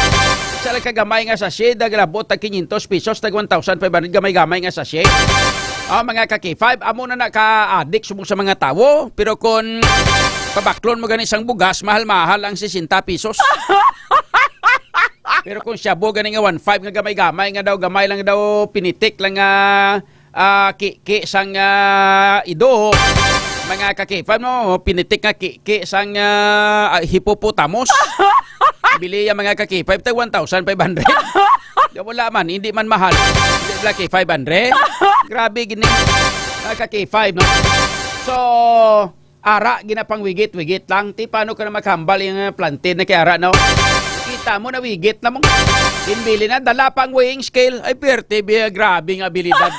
Isa lang kagamay nga sachet, daglabot tag 500 pesos, tag 1,500, gamay-gamay nga sachet. Mga ka-K5, amo na ka-addict subong sa mga tawo, pero kung pabaklon mo ganin isang bugas, mahal-mahal ang 60 pesos. Pero kung siya bo ganin nga 1.5 nga gamay-gamay nga daw, gamay lang daw pinitik lang ki sang ido. Mga ka-K5 no, pinitik nga ki sang hippopotamus. Bili yung mga ka-K5 tag 1,500. Wala man, hindi man mahal. Hindi ba K500? Grabe gini. Mga ka-K5 no. So ara ginapang wigit lang. Ti paano ka na maghambal yung planted na kay ara no? Kita mo na wigit na mong inbili na dala pang weighing scale. Ay perte biya grabe ng abilidad.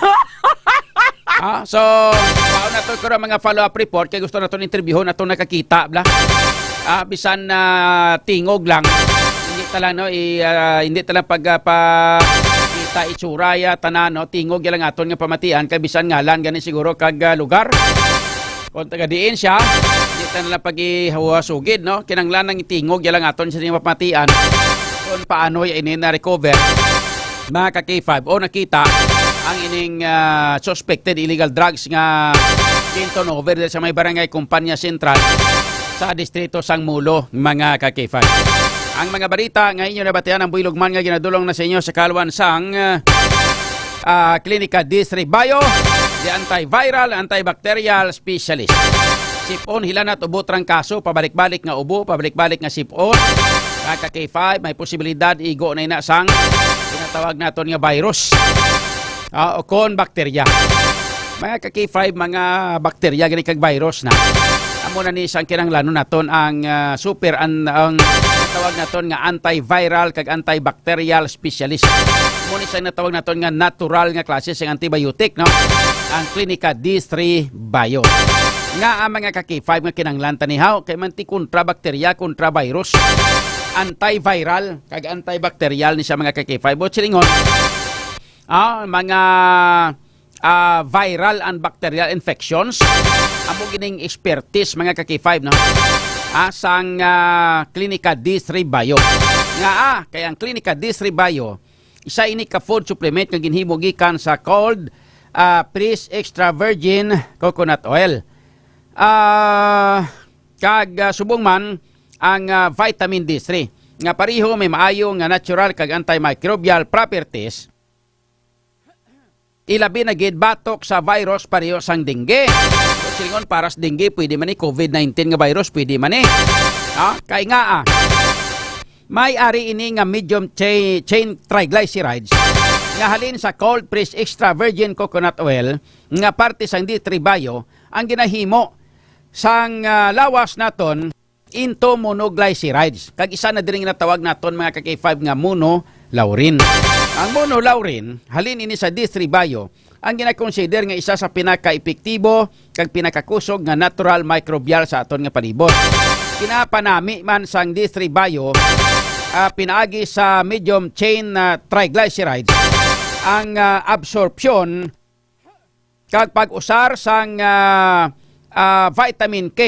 So paano na to ko mga follow-up report kay gusto na to interviewon na to nakakita bla. Bisan na tingog lang. Hindi talang no hindi talang kita itsura ya tanan no tingog lang aton nga pamatian kay bisan ngalan ganin siguro kag lugar. Kung taga diin siya, hindi talang pag-ihawasugid no kinanglan ng tingog lang aton sa pamatian. Kung paano ya ini na recover mga ka-K5 o nakita ang ining suspected illegal drugs nga kinton over sa may barangay Kumpanya Sentral sa distrito Sangmulo, mga ka-K5. Ang mga balita ngayon na batian ang builogman nga ginadulong na sa inyo sa Kalwan Sang Klinika District Bio, the antiviral, antibacterial specialist. Sipon, hilanat, ubo, trangkaso, pabalik-balik nga ubo, pabalik-balik nga sipon. Mga ka-K5, may posibilidad igo na inasang tinatawag naton nga virus o kon bakterya. Mga ka-K5, mga bakterya gani kag virus na. Amo na ni isang kinanglanon naton ang super ang natawag naton nga antiviral kag antibacterial specialist. Muna sa natawag naton nga natural nga klase sa antibiotic, no? Ang Klinika D3 Bio. Nga ang mga kaki-5 nga kinanglan tanihaw kay manti kontra bakterya, kontra virus. Antiviral kag antibacterial ni sa mga kaki-5. But silingon, mga viral and bacterial infections. Amo gining expertise mga kaki-5, no? Sang Klinika D3 Bio. Nga kay ang Klinika D3 Bio, isa ini ka food supplement nga ginhimo gikan sa cold pressed extra virgin coconut oil. Kag subong man ang vitamin D3 nga pareho may maayo nga natural kag antimicrobial properties. Ilabi na gid batok sa virus pareho sang dengue. Silingon para sa dengue pwede man ni COVID-19 nga virus pwede man ni. Kay nga may ari ini nga medium chain triglycerides nga halin sa cold pressed extra virgin coconut oil nga parte sang D3 Bio ang ginahimo sang lawas naton into monoglycerides. Kag isa na diri nga natawag naton mga kaki-5 nga monolaurin. Ang monolaurin halin ini sa D3 Bio ang gina-consider nga isa sa pinaka-epektibo kag pinakakusog nga natural microbial sa aton nga palibot. Pinapanami man sang D3 Bio pinaagi sa medium chain triglycerides ang absorption kag pag-usar sang vitamin K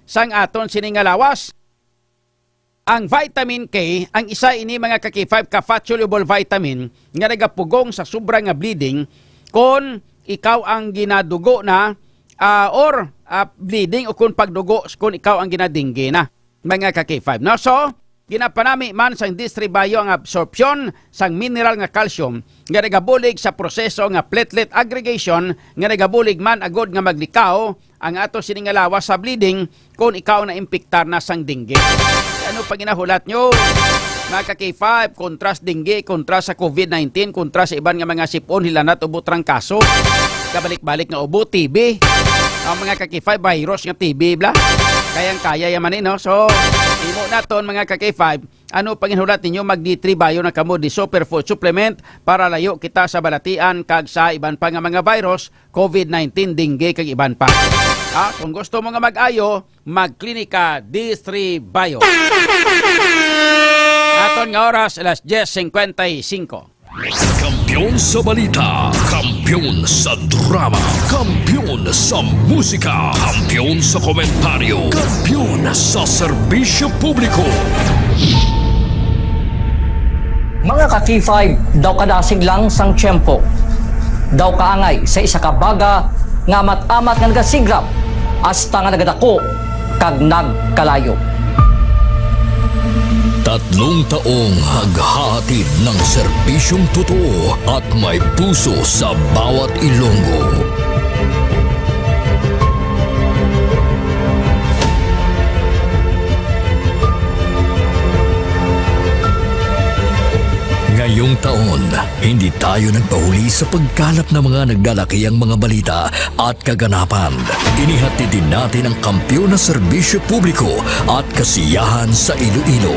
sang aton sining nga lawas. Ang vitamin K, ang isa ini mga kaki-5 ka fat soluble vitamin nga nagapugong sa sobra nga bleeding kung ikaw ang ginadugo na or bleeding o kung pagdugo kung ikaw ang ginadingge na mga kaki-5. No? So, ginapanami man sang D3 Bio ang absorption sang mineral nga calcium nga nagabulig sa proseso nga platelet aggregation nga nagabulig man agod nga maglikaw ang ato sining nga lawas sa bleeding kung ikaw na impiktar na sang dengue. Ano pa ginahulat nyo? Mga kaki-5, kontra sa dengue, kontra sa COVID-19, kontra sa iban nga mga sipon, hilanat, ubo, trangkaso, kabalik-balik nga ubo, TB. Ang mga kaki-5, virus nga TB, bla. Kayang-kaya yaman no? So, imo naton mga kaki-5, ano panginhulat ninyo mag-D3 Bio na kamo di superfood supplement para layo kita sa balatian kag sa iban pa nga mga virus, COVID-19, dengue kag iban pa. Kung gusto mo nga mag-ayo, mag-Klinika D3 Bio. Aton nga oras, alas 10:55. Kampiyon sa balita, kampiyon sa drama, kampiyon sa musika, kampiyon sa komentaryo, kampiyon sa serbisyo publiko. Mga ka-T5, daw kadasig lang sang tiyempo. Daw kaangay sa isa ka baga nga amat-amat nga nagasigrap hasta nga nagadako kag nagkalayo. 3 taong haghahatid ng serbisyong totoo at may puso sa bawat Ilonggo. Ngayong taon, hindi tayo nagpahuli sa pagkalat ng mga naglalakihang mga balita at kaganapan. Inihatid din natin ang kampiyon na serbisyo publiko at kasiyahan sa Iloilo.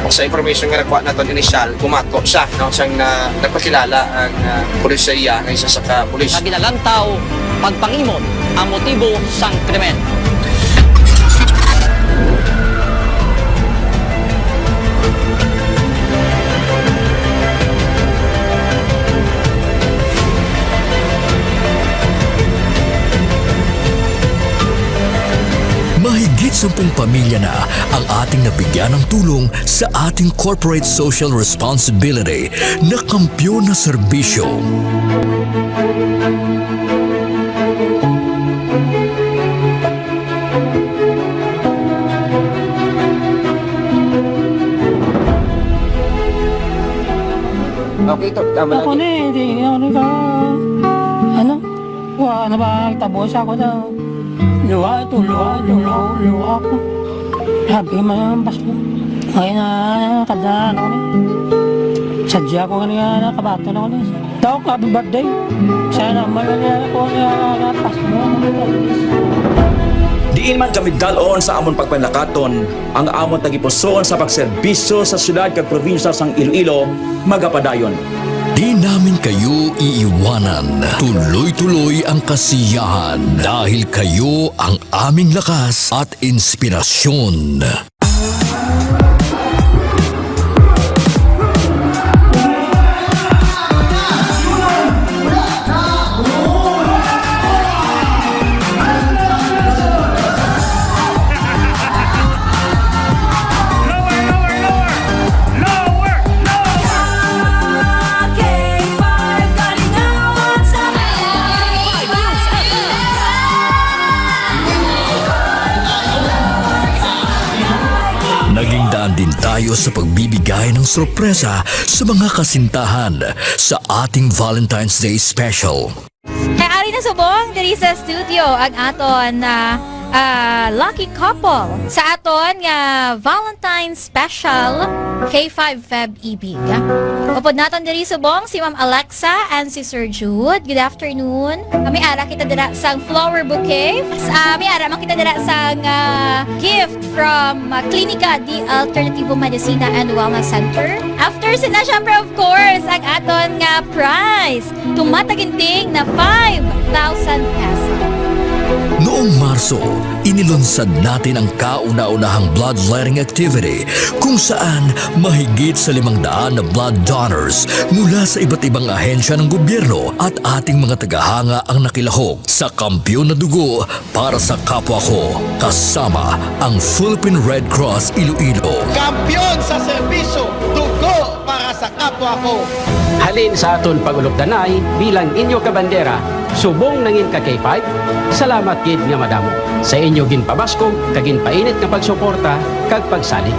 Sa information nga nakuha natin initial, pumato siya. Siyang nagpakilala ang pulisya ng isa sa kapulis. Naginalantaw, pagpangimon ang motibo sang krimen. Mahigit 10 pamilya na ang ating nabigyan ng tulong sa ating corporate social responsibility na kampiyon na serbisyo. Okay, ito. Tama ako na hindi ako ka. Ano? Wala na ba? Tabos ako daw. Luha ito ako. Sabi mo yung basko. Ngayon na, kadaan ako niya. Sadya ko kanina, kabato na ako niya. Tawag ko, happy birthday. Sana naman niya ako niya, pasko mo. Diin man kami dalon sa amon pagpanlakaton, ang amon tagipuson sa pagserbisyo sa syudad kag probinsya sang Iloilo magapadayon. Di namin kayo iiwanan. Tuloy-tuloy ang kasiyahan dahil kayo ang aming lakas at inspirasyon. Naging daan din tayo sa pagbibigay ng sorpresa sa mga kasintahan sa ating Valentine's Day Special. Kay ari na subong diri sa studio ang aton na lucky couple sa aton nga Valentine's Special K5 Feb Ibig. Upod naton diri subong si Ma'am Alexa and si Sir Jude. Good afternoon. Kami ara kita dira sang flower bouquet. Kami ara man kita dira sang gift from Klinika di Alternativo Medicina and Wellness Center. After sina syempre of course ang aton nga prize tumataginting na 5,000 pesos. Noong Marso, inilunsad natin ang kauna-unahang bloodletting activity kung saan mahigit sa 500 na blood donors mula sa iba't ibang ahensya ng gobyerno at ating mga tagahanga ang nakilahok sa Kampiyon na Dugo para sa kapwa ko, kasama ang Philippine Red Cross Iloilo. Kampiyon sa serbisyo, dugo para sa kapwa ko. Halin sa aton pagulugdanay bilang inyo kabandera, subong nangin ka K5, salamat gid nga madamo. Sa inyo ginpabaskog, kagin painit nga pagsuporta, kag pagsali.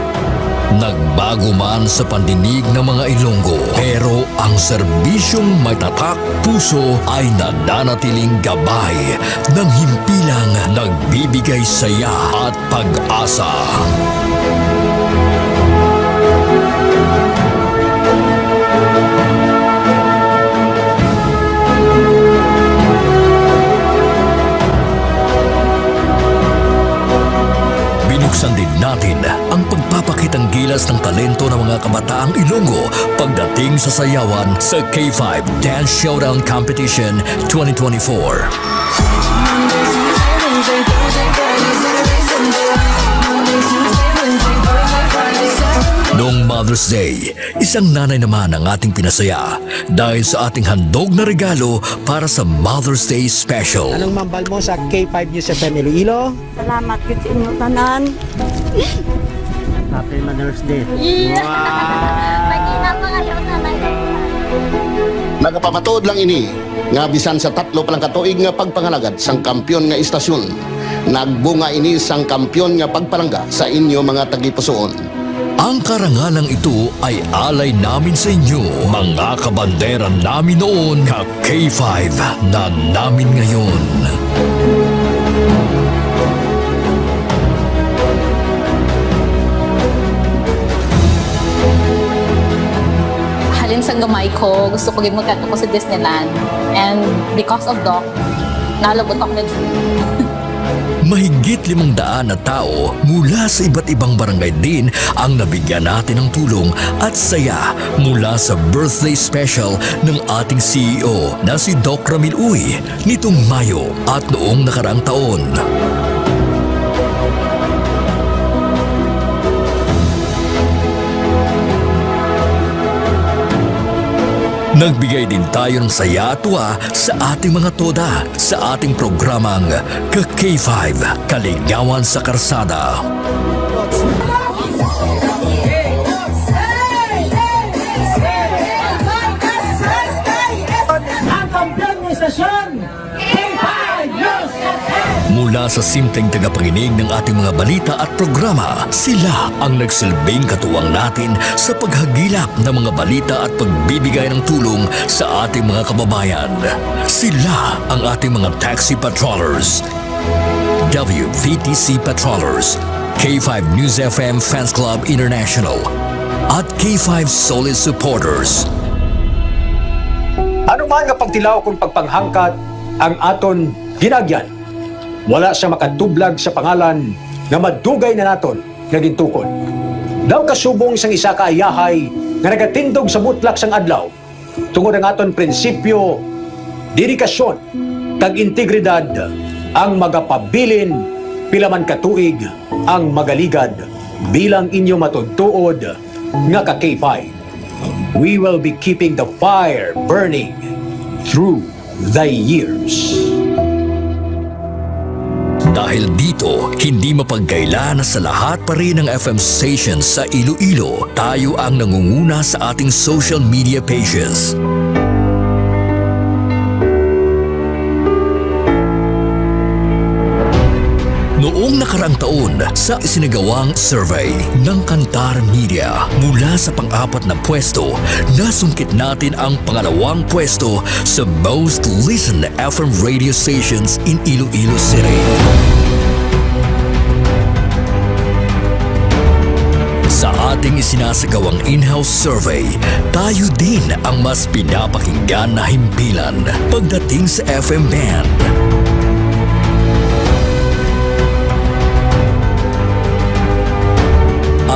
Nagbago man sa pandinig ng mga Ilonggo, pero ang serbisyong may tatak puso ay nananatiling gabay ng himpilang nagbibigay saya at pag-asa. Binuksan din natin ang pagpapakitang gilas ng talento ng mga kabataang Ilonggo pagdating sa sayawan sa K5 Dance Showdown Competition 2024. Noong Mother's Day, isang nanay naman ang ating pinasaya dahil sa ating handog na regalo para sa Mother's Day Special. Anong mambal mo sa K5 News FM Iloilo? Salamat ko sa inyo tanan. Happy Mother's Day. Pagina pa kayo nanay. Nagapamatuod lang ini nga bisan sa 3 palang katuig nga pagpangalagad sang kampiyon nga istasyon. Nagbunga ini sang kampiyon nga pagpalangga sa inyo mga tagipusoon. Ang karangalang ito ay alay namin sa inyo, mga kabandera namin noon, ka K5 na namin ngayon. Halin sa gamay ko, gusto ko gid magkat ako sa Disneyland. And because of Doc, nalabot ako ng Mahigit 500 na tao mula sa iba't ibang barangay din ang nabigyan natin ng tulong at saya mula sa birthday special ng ating CEO na si Doc Ramil Uy nitong Mayo at noong nakaraang taon. Nagbigay din tayo ng saya at tuwa sa ating mga toda sa ating programang Ka-K5 Kaligawan sa Karsada. Ang kampiyon ng istasyon, K5 News FM! Mula sa simpleng tagapanginig ng ating mga balita at programa, sila ang nagsilbing katuwang natin sa paghagilap ng mga balita at pagbibigay ng tulong sa ating mga kababayan. Sila ang ating mga taxi patrollers, WVTC patrollers, K5 News FM Fans Club International, at K5 Solid Supporters. Ano man nga pagtilaw kung pagpanghangkat ang aton ginagyan. wala siya makatublag sa pangalan nga madugay na naton nga gintukod. Daw kasubong sang isa ka ayahay nga nagatindog sa mutlak sang adlaw tungod ang aton prinsipyo, dedikasyon kag integridad ang magapabilin pila man katuig ang magaligad bilang inyo matudtuod nga ka K5. We will be keeping the fire burning through the years. Dahil dito, hindi mapagkaila na sa lahat pa rin ng FM stations sa Iloilo, tayo ang nangunguna sa ating social media pages. Noong nakaraang taon, sa isinagawang survey ng Kantar Media, mula sa pang-apat na pwesto, nasungkit natin ang pangalawang pwesto sa most listened FM radio stations in Iloilo City. Sa ating isinasagawang in-house survey, tayo din ang mas pinapakinggan na himpilan pagdating sa FM band.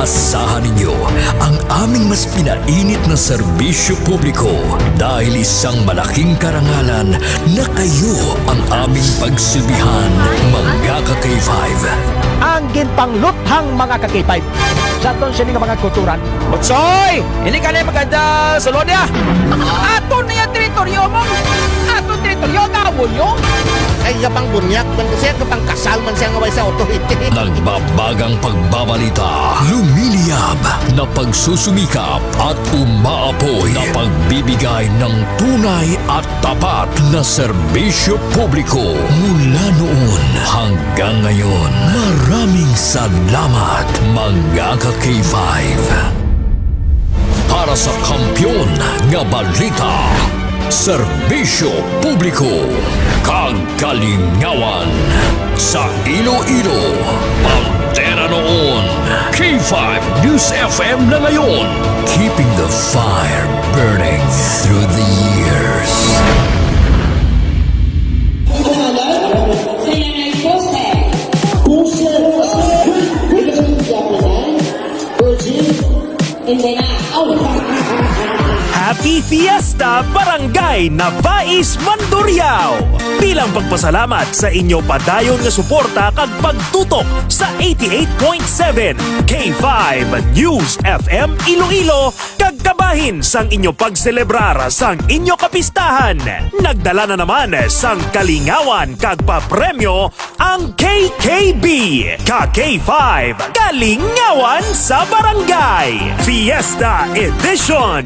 Asahan ninyo ang aming mas pinainit na serbisyo publiko dahil isang malaking karangalan na kayo ang aming pagsilbihan, mga ka-K5. Ang ginpangluthang mga ka-K5 sa aton sini nga mga kulturan. Otsoy! Hindi ka na maganda sa lodya! Ato na yung teritoryo mo! Ato teritoryo, gawon nyo! Ay, yapang bunyak man kasi kapang kasal man siya ngaway sa authority. Nagbabagang pagbabalita, lumiliyab na pagsusumikap at umaapoy na pagbibigay ng tunay at tapat na serbisyo publiko mula noon hanggang ngayon. Maraming salamat, mga ka-K5. Para sa kampyon nga balita, serbisyo publiko, kagalingawan sa Iloilo. Pantera noon, K5 News FM na ngayon, keeping the fire burning through the years. Happy Fiesta Barangay Navais Mandurriao! Bilang pagpasalamat sa inyo padayon nga suporta kag pagtutok sa 88.7 K5 News FM Iloilo kag kabahin sang inyo pagselebrar sang inyo kapistahan. Nagdala na naman sang kalingawan kag papremyo ang KKB Ka-K5 Kalingawan sa Barangay Fiesta Edition.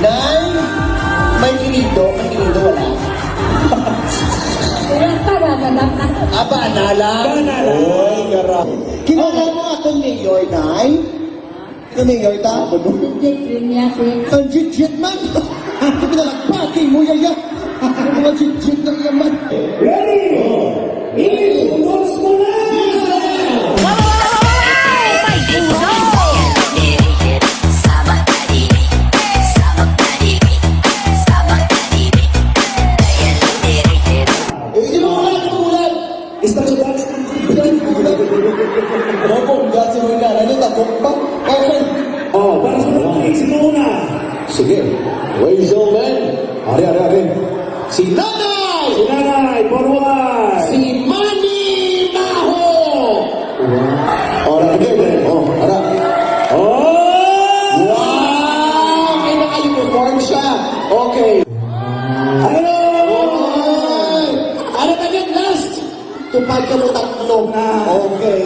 Nay, may kinido, wala. Aba, nala. Oy, gara. Kilala mo akong mayor, Nay? Ito mayor ta? Ang jit-jit man. Ito pinalagpaking mo, yaya. Ang jit-jit na yaman. Ready? Ilos mo na! Oh, para sa mga sino una? Sige, ladies and gentlemen, ari. Si Nanay! Si Nanay, forward! Si Manny Maho! Ora, ara. Oh! Wow! May naka-uniform siya. Okay. Hello! Ano ka din last? Tupad ka mo tatlo na. Okay.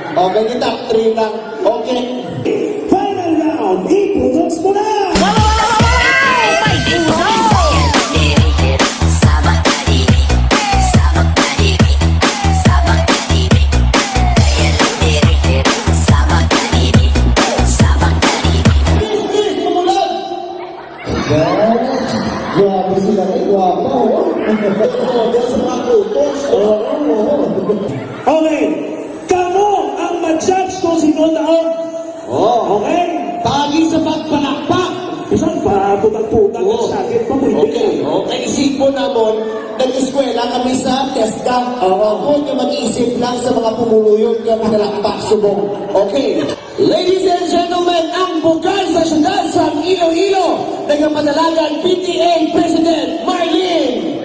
Okay, yung top 3 lang. Okay. Final round, i-products mo na! Grabe sila kay Guapa, oh. Sa mga kutos. Okay. Kamu ang mag-judge kung sino taon. Oh, okay. Pagi sa pagpalakpak. Isang bago putak-putak ang sakit pa Okay, naisip mo namon, nag-eskwela kami sa TESDA. Huwag ka mag-iisip lang sa mga pumuluyong ka pinalakpak subong. Okay. Ladies and gentlemen, ang bukal sa syudad sa Iloilo, nagpapadalagan PTA President Marlene.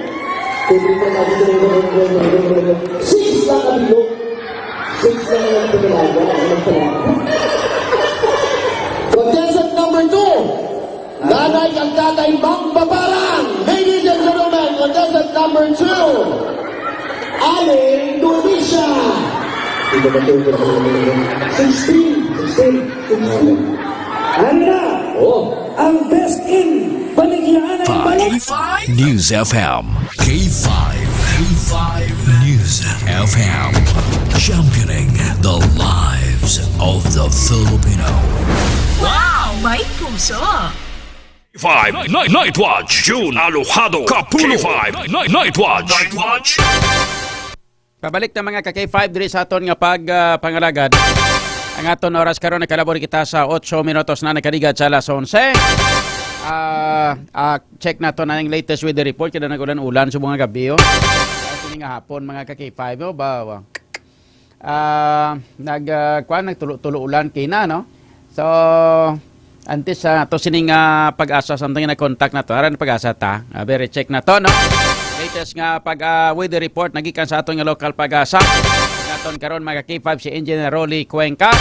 Six lang kami look. Six lang ang pinalaga. Contestant number 2, Nanay ang Tatay Mang Babarang. Ladies and gentlemen, contestant number 2, Ale Nurisha. 16. Ano na? Ang best in Baligyan ng Balot. News FM. K5. News FM. Championing the lives of the Filipino. Wow! May puso! 5 Night Watch. June Alojado Kapulo. 5 Night Watch. Pabalik na mga ka-K5 diri sa aton nga pangalagad. Ang aton oras karon nakalabor kita sa 8 minutos na nakaligad sa alas 11. Check na to na yung latest weather report kada nagulan-ulan sa mga gabi. Kasi nga hapon mga ka-K5 ba. Nagtulo-tulo ulan kina no. So antes to sining pag-asa something na contact na to. Aran pag-asa ta. Very check na to no. Latest nga weather report nagikan sa aton nga local pag-asa. Naton karon mga K5 si Engineer Rolly Cuenca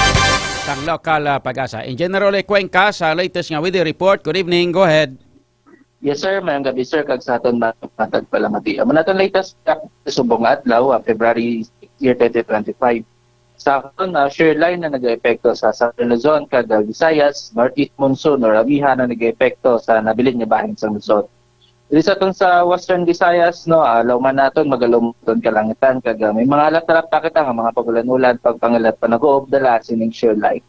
sang local pag-asa. Engineer Rolly Cuenca sa latest nga weather report. Good evening, go ahead. Yes sir, mayang gabi sir kag sa aton matag palamati. Amo naton latest subong adlaw February year 2025. Sa aton shear line na nag-epekto sa Southern Luzon kag Visayas, Northeast monsoon or abiha na nag-epekto sa nabilin nga bahin sa Luzon. Dili sa aton sa Western Visayas no, lawman naton magalumton kalangitan kag may mga alat-alat pa kita nga mga pagulan-ulan pagpangalat pa nag-oob dala sining shear line.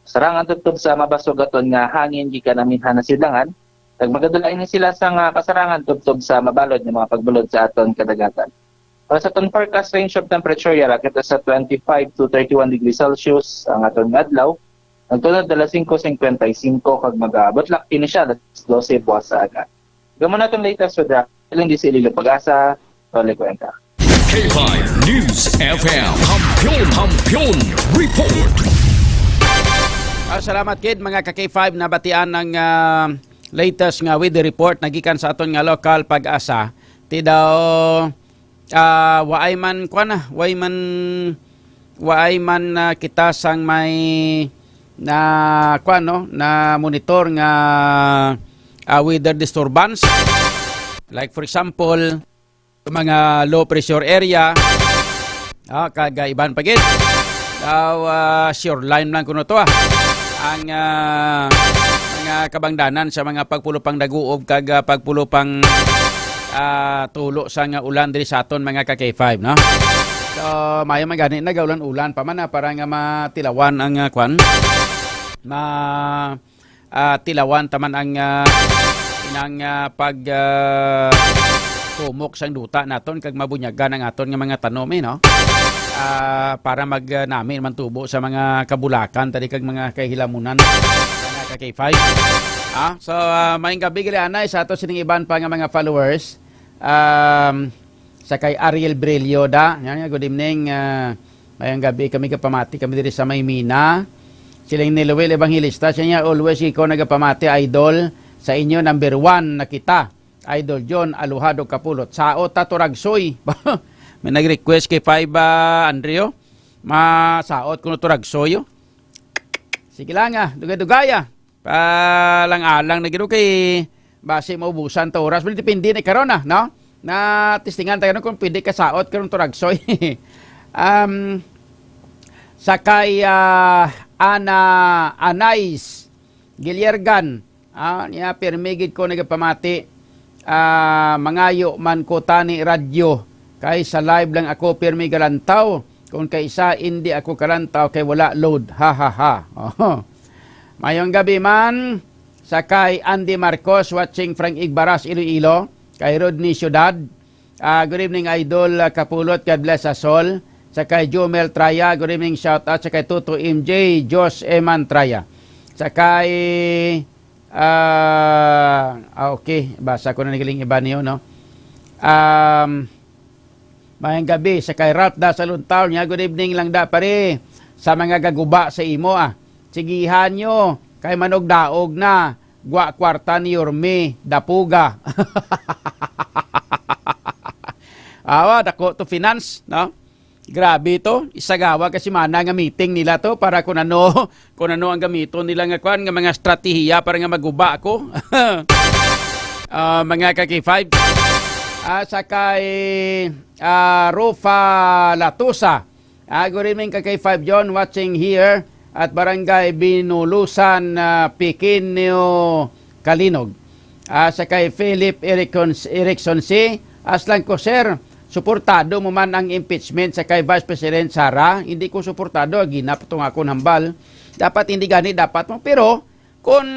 Sarangan tutub sa mabasugaton nga hangin gikan naminhan na silangan, kag magadulain ni sila sa nga kasarangan tubtob sa mabalod nga mga pagbulod sa aton kadagatan. Para sa aton forecast range of temperature yara kita sa 25 to 31 degrees Celsius ang aton adlaw. Nagtunod dala 5:55 kag mag-abot lak kini siya alas 12 buwas sa aga. Gamon natin latest with the ilang di sa Ililo Pag-asa, Rolly Cuenca. K5 News FM. Kampiyon Report. Salamat kid mga ka-K5 na batian ng latest nga weather report nagikan sa aton nga local pag-asa. Ti daw waay man kita sang may na monitor nga weather disturbance. Like for example, mga low pressure area, kagaiban pagit. Sure line lang kuno to ang mga kabangdanan sa mga pagpulupang daguob kag pagpulupang tulo sa nga ulan diri sa aton mga ka-K5 no. So mayo magani nagaulan-ulan pa man para nga matilawan ang tilawan taman ang tumok sang duta naton kag mabunyagan ang aton nga mga tanome no. Para namin man tubo sa mga kabulakan tadi kag mga kahilamunan mga ka-K5. So maayong gabi gali anay sa ato sining iban pa nga mga followers. Sa kay Ariel Brillo da. Good evening. Maayong gabi kami kapamati kami diri sa Maymina. Silang ni Luel Evangelista, siya niya always ikaw nagapamati, idol, sa inyo number 1 na kita. Idol John Alojado Kapulot. Sao taturagsoy. May nag-request kay 5 Andreo. Masaot ko na turagsoy. Sige lang dugay-dugaya. Palang-alang na gino kay base maubusan to oras. Well, depende na karon no? Na testingan tayo kung pwede ka saot karon turagsoy. Sakay Anais Giliergan niya permigid ko nagapamati mangayo man ko tani radyo kay sa live lang ako permi galantaw kung kay isa hindi ako kalantaw kay wala load mayong gabi man sakay Andy Marcos watching Frank Igbaras Iloilo kay Rodney Ciudad good evening idol Kapulot God bless us all. Sakay Jomel Traya, good evening, shout out. Sakay Tuto MJ, Josh Eman Traya. Sakay Okay, basa ko na nagiling iba niyo, no? Mayang gabi sa kay Ralph da sa luntaw niya. Good evening lang da pare. Sa mga gaguba sa imo Sigihan nyo kay manog daog na. Gwa kwarta ni Yorme dapuga. Awa dako to finance, no? Grabe to. Isagawa kasi mana nga meeting nila to para kung ano ang gamiton nila nga kwan nga mga strategiya para nga maguba ako. Mga kaki-5. Sakay Rufa Latusa. Good evening kaki-5 John watching here at Barangay Binulusan, Pequeño Kalinog. Sakay Philip Erickson C. Aslan ko sir, suportado mo man ang impeachment sa kay Vice President Sara. Hindi ko suportado, ginapatong ako hambal. Dapat hindi gani dapat mo. Pero kung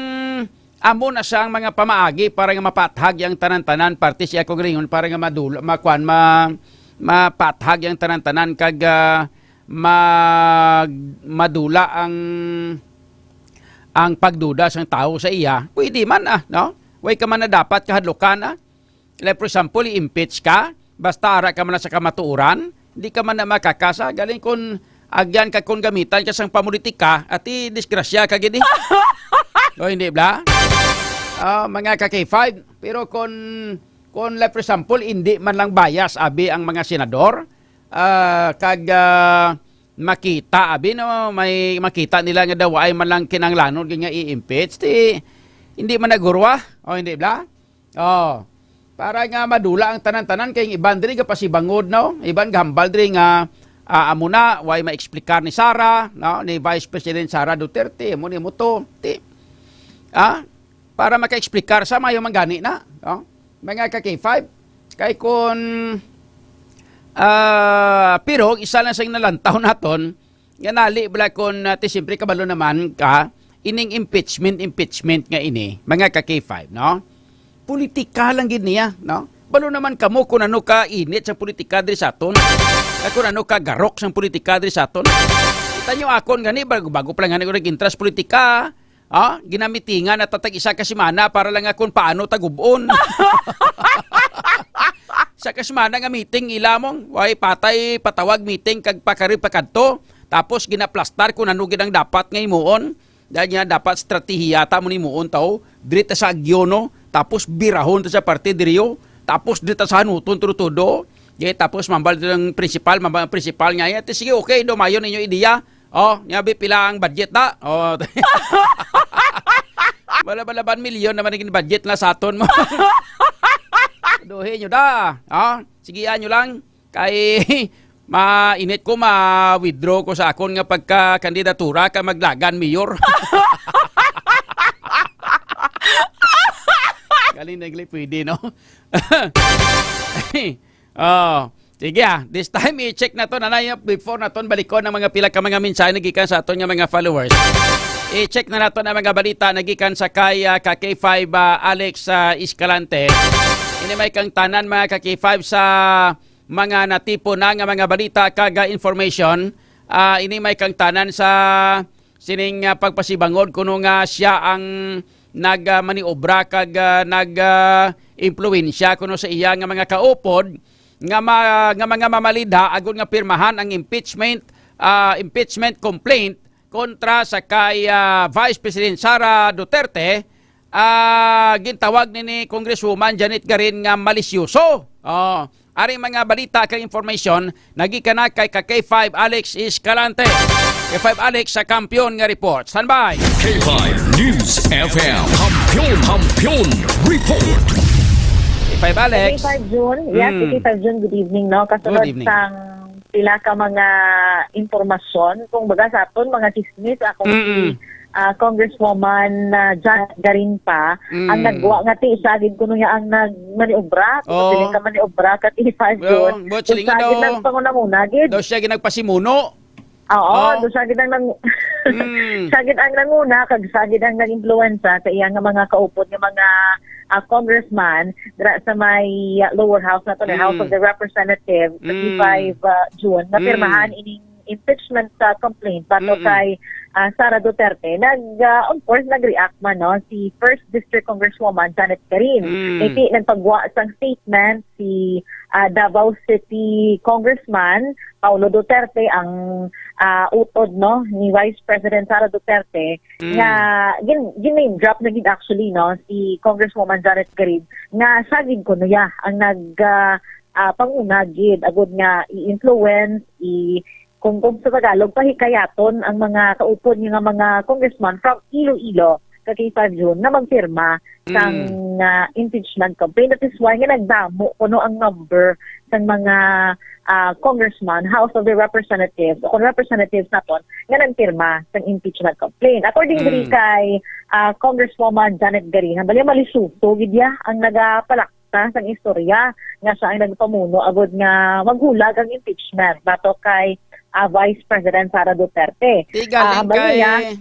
amo na siyang mga pamaagi para nga mapathag yung tanan-tanan parte siya ko ringon para nga mapathag yung tanan-tanan kag madula ang pagduda sang tao sa iya. Pwede man no? Way ka man na dapat kahadlukan Like for example, i-impeach ka basta ara ka man sa kamatuuran, hindi ka man na makakasa. Galing kung agyan ka kung gamitan ka sang pamulitika at i-disgrasya ka gini. O hindi ba? Mga ka-K5. Pero kung like for example, hindi man lang bias abi ang mga senador, makita abi no, may makita nila nga daw ay man lang kinanglanon nga i-impeach, hindi man nagurwa. O hindi ba? Para nga madula ang tanan-tanan kay iban diri ka pasibangod no, iban gambal diri nga amuna way ma-explicar ni Sara no, ni Vice President Sara Duterte mo ni moto para maka-explicar sa mayo mangani na no? Mga ka-K5 kay kun pero isa lang sa nalantaw naton nga nali bala kun siyempre kabalo naman ka ining impeachment nga ini mga ka-K5 no. Politika lang gid niya, no? Balo naman kamo kung ano ka init sa politika diri sa aton. Kung ano ka garok sa politika diri sa aton. Kita nyo akon gani bago pa lang nga nag-interest politika. Ginamitingan at tatag isa ka semana para lang akon paano tagubon. Sa kasemana nga meeting ilamong, way patay patawag meeting kag pakari pakadto. Tapos ginaplastar kung ano gid ang dapat nga imuon. Dahil nga dapat strategiya ta mo ni muon tao, diri ta sa agyono, tapos birahon ta sa parte diriyo, tapos diri ta sa hanuton turutudo. Tapos mambal ng principal nga yan. Sige, okay, dumayon ninyo ideya. Nyabi pila ang budget na. Balaban milyon naman naging budget na sa aton mo. Duhin nyo da. Sigian nyo lang. Kay mainit ko ma-withdraw ko sa akon nga pagka-kandidatura ka maglagan mayor. Galing nagli pwede, no? Sige this time i-check na to nanay before na to balikon ng mga pila ka mga mensahe nagikan sa aton nga mga followers. I-check na nato ang mga balita nagikan sa kay ka-K5 Alex Escalante. Ini may kang tanan mga ka-K5 sa mga natipo na nga mga balita kag information. Ini may kang tanan sa sining pagpasibangod kuno nga siya ang nagmaniobra kag nag-impluwensya kuno sa iya nga mga kaupod nga mga mamalida agon nga pirmahan ang impeachment complaint kontra sa kay Vice President Sara Duterte. Gintawag ni Congresswoman Janet Garin nga malisyoso. Aring mga balita kay information nagikan na kay K5 Alex Escalante. K5 Alex sa kampiyon nga report. Standby. K5 News FM Kampiyon Report. K5 Alex. K5 June. Yes, K5 June. Good evening. No? Kasunod sang pila ka mga informasyon. Kung baga sa aton, mga chismis, akong si Congresswoman Janet Garin pa, ang nagwa nga ti, sagid ko niya ang nagmaniobra. Kung ka maniobra ka K5 June. Sagid ng pangunamuna, gid. Daw siya ginagpasimuno. Doon sagid ang sagid ang nanguna kag sagid ang nag-influenza sa iyang mga kaupod nga mga congressman dira sa may lower house na to, the House of the Representatives sa 5 June na pirmahan ining impeachment complaint bato kay Sara Duterte, of course, nag-react man, no? Si 1st District Congresswoman Janet Garin. Iti nagpagwa sang statement si Davao City Congressman Paulo Duterte ang utod, no, ni Vice President Sara Duterte nga gin-name drop na gid actually, no, si Congresswoman Janet Garin nga sagid ko nuya ang panguna gid agud nga i-influence kung sa Tagalog, pahikayaton ang mga kaupod nga mga congressman from Iloilo kay 5 June na magpirma sang impeachment campaign. That is why nga nagdamo kuno ang number ng mga congressman, House of the Representatives, o kung representatives naton nga nagpirma sang impeachment complaint. According diri kay Congresswoman Janet Garin, bali malisuso gid ya ang nagapalakta sang istorya nga siya ay nagpamuno agud nga maghulag ang impeachment bato kay Vice President Sara Duterte. Galing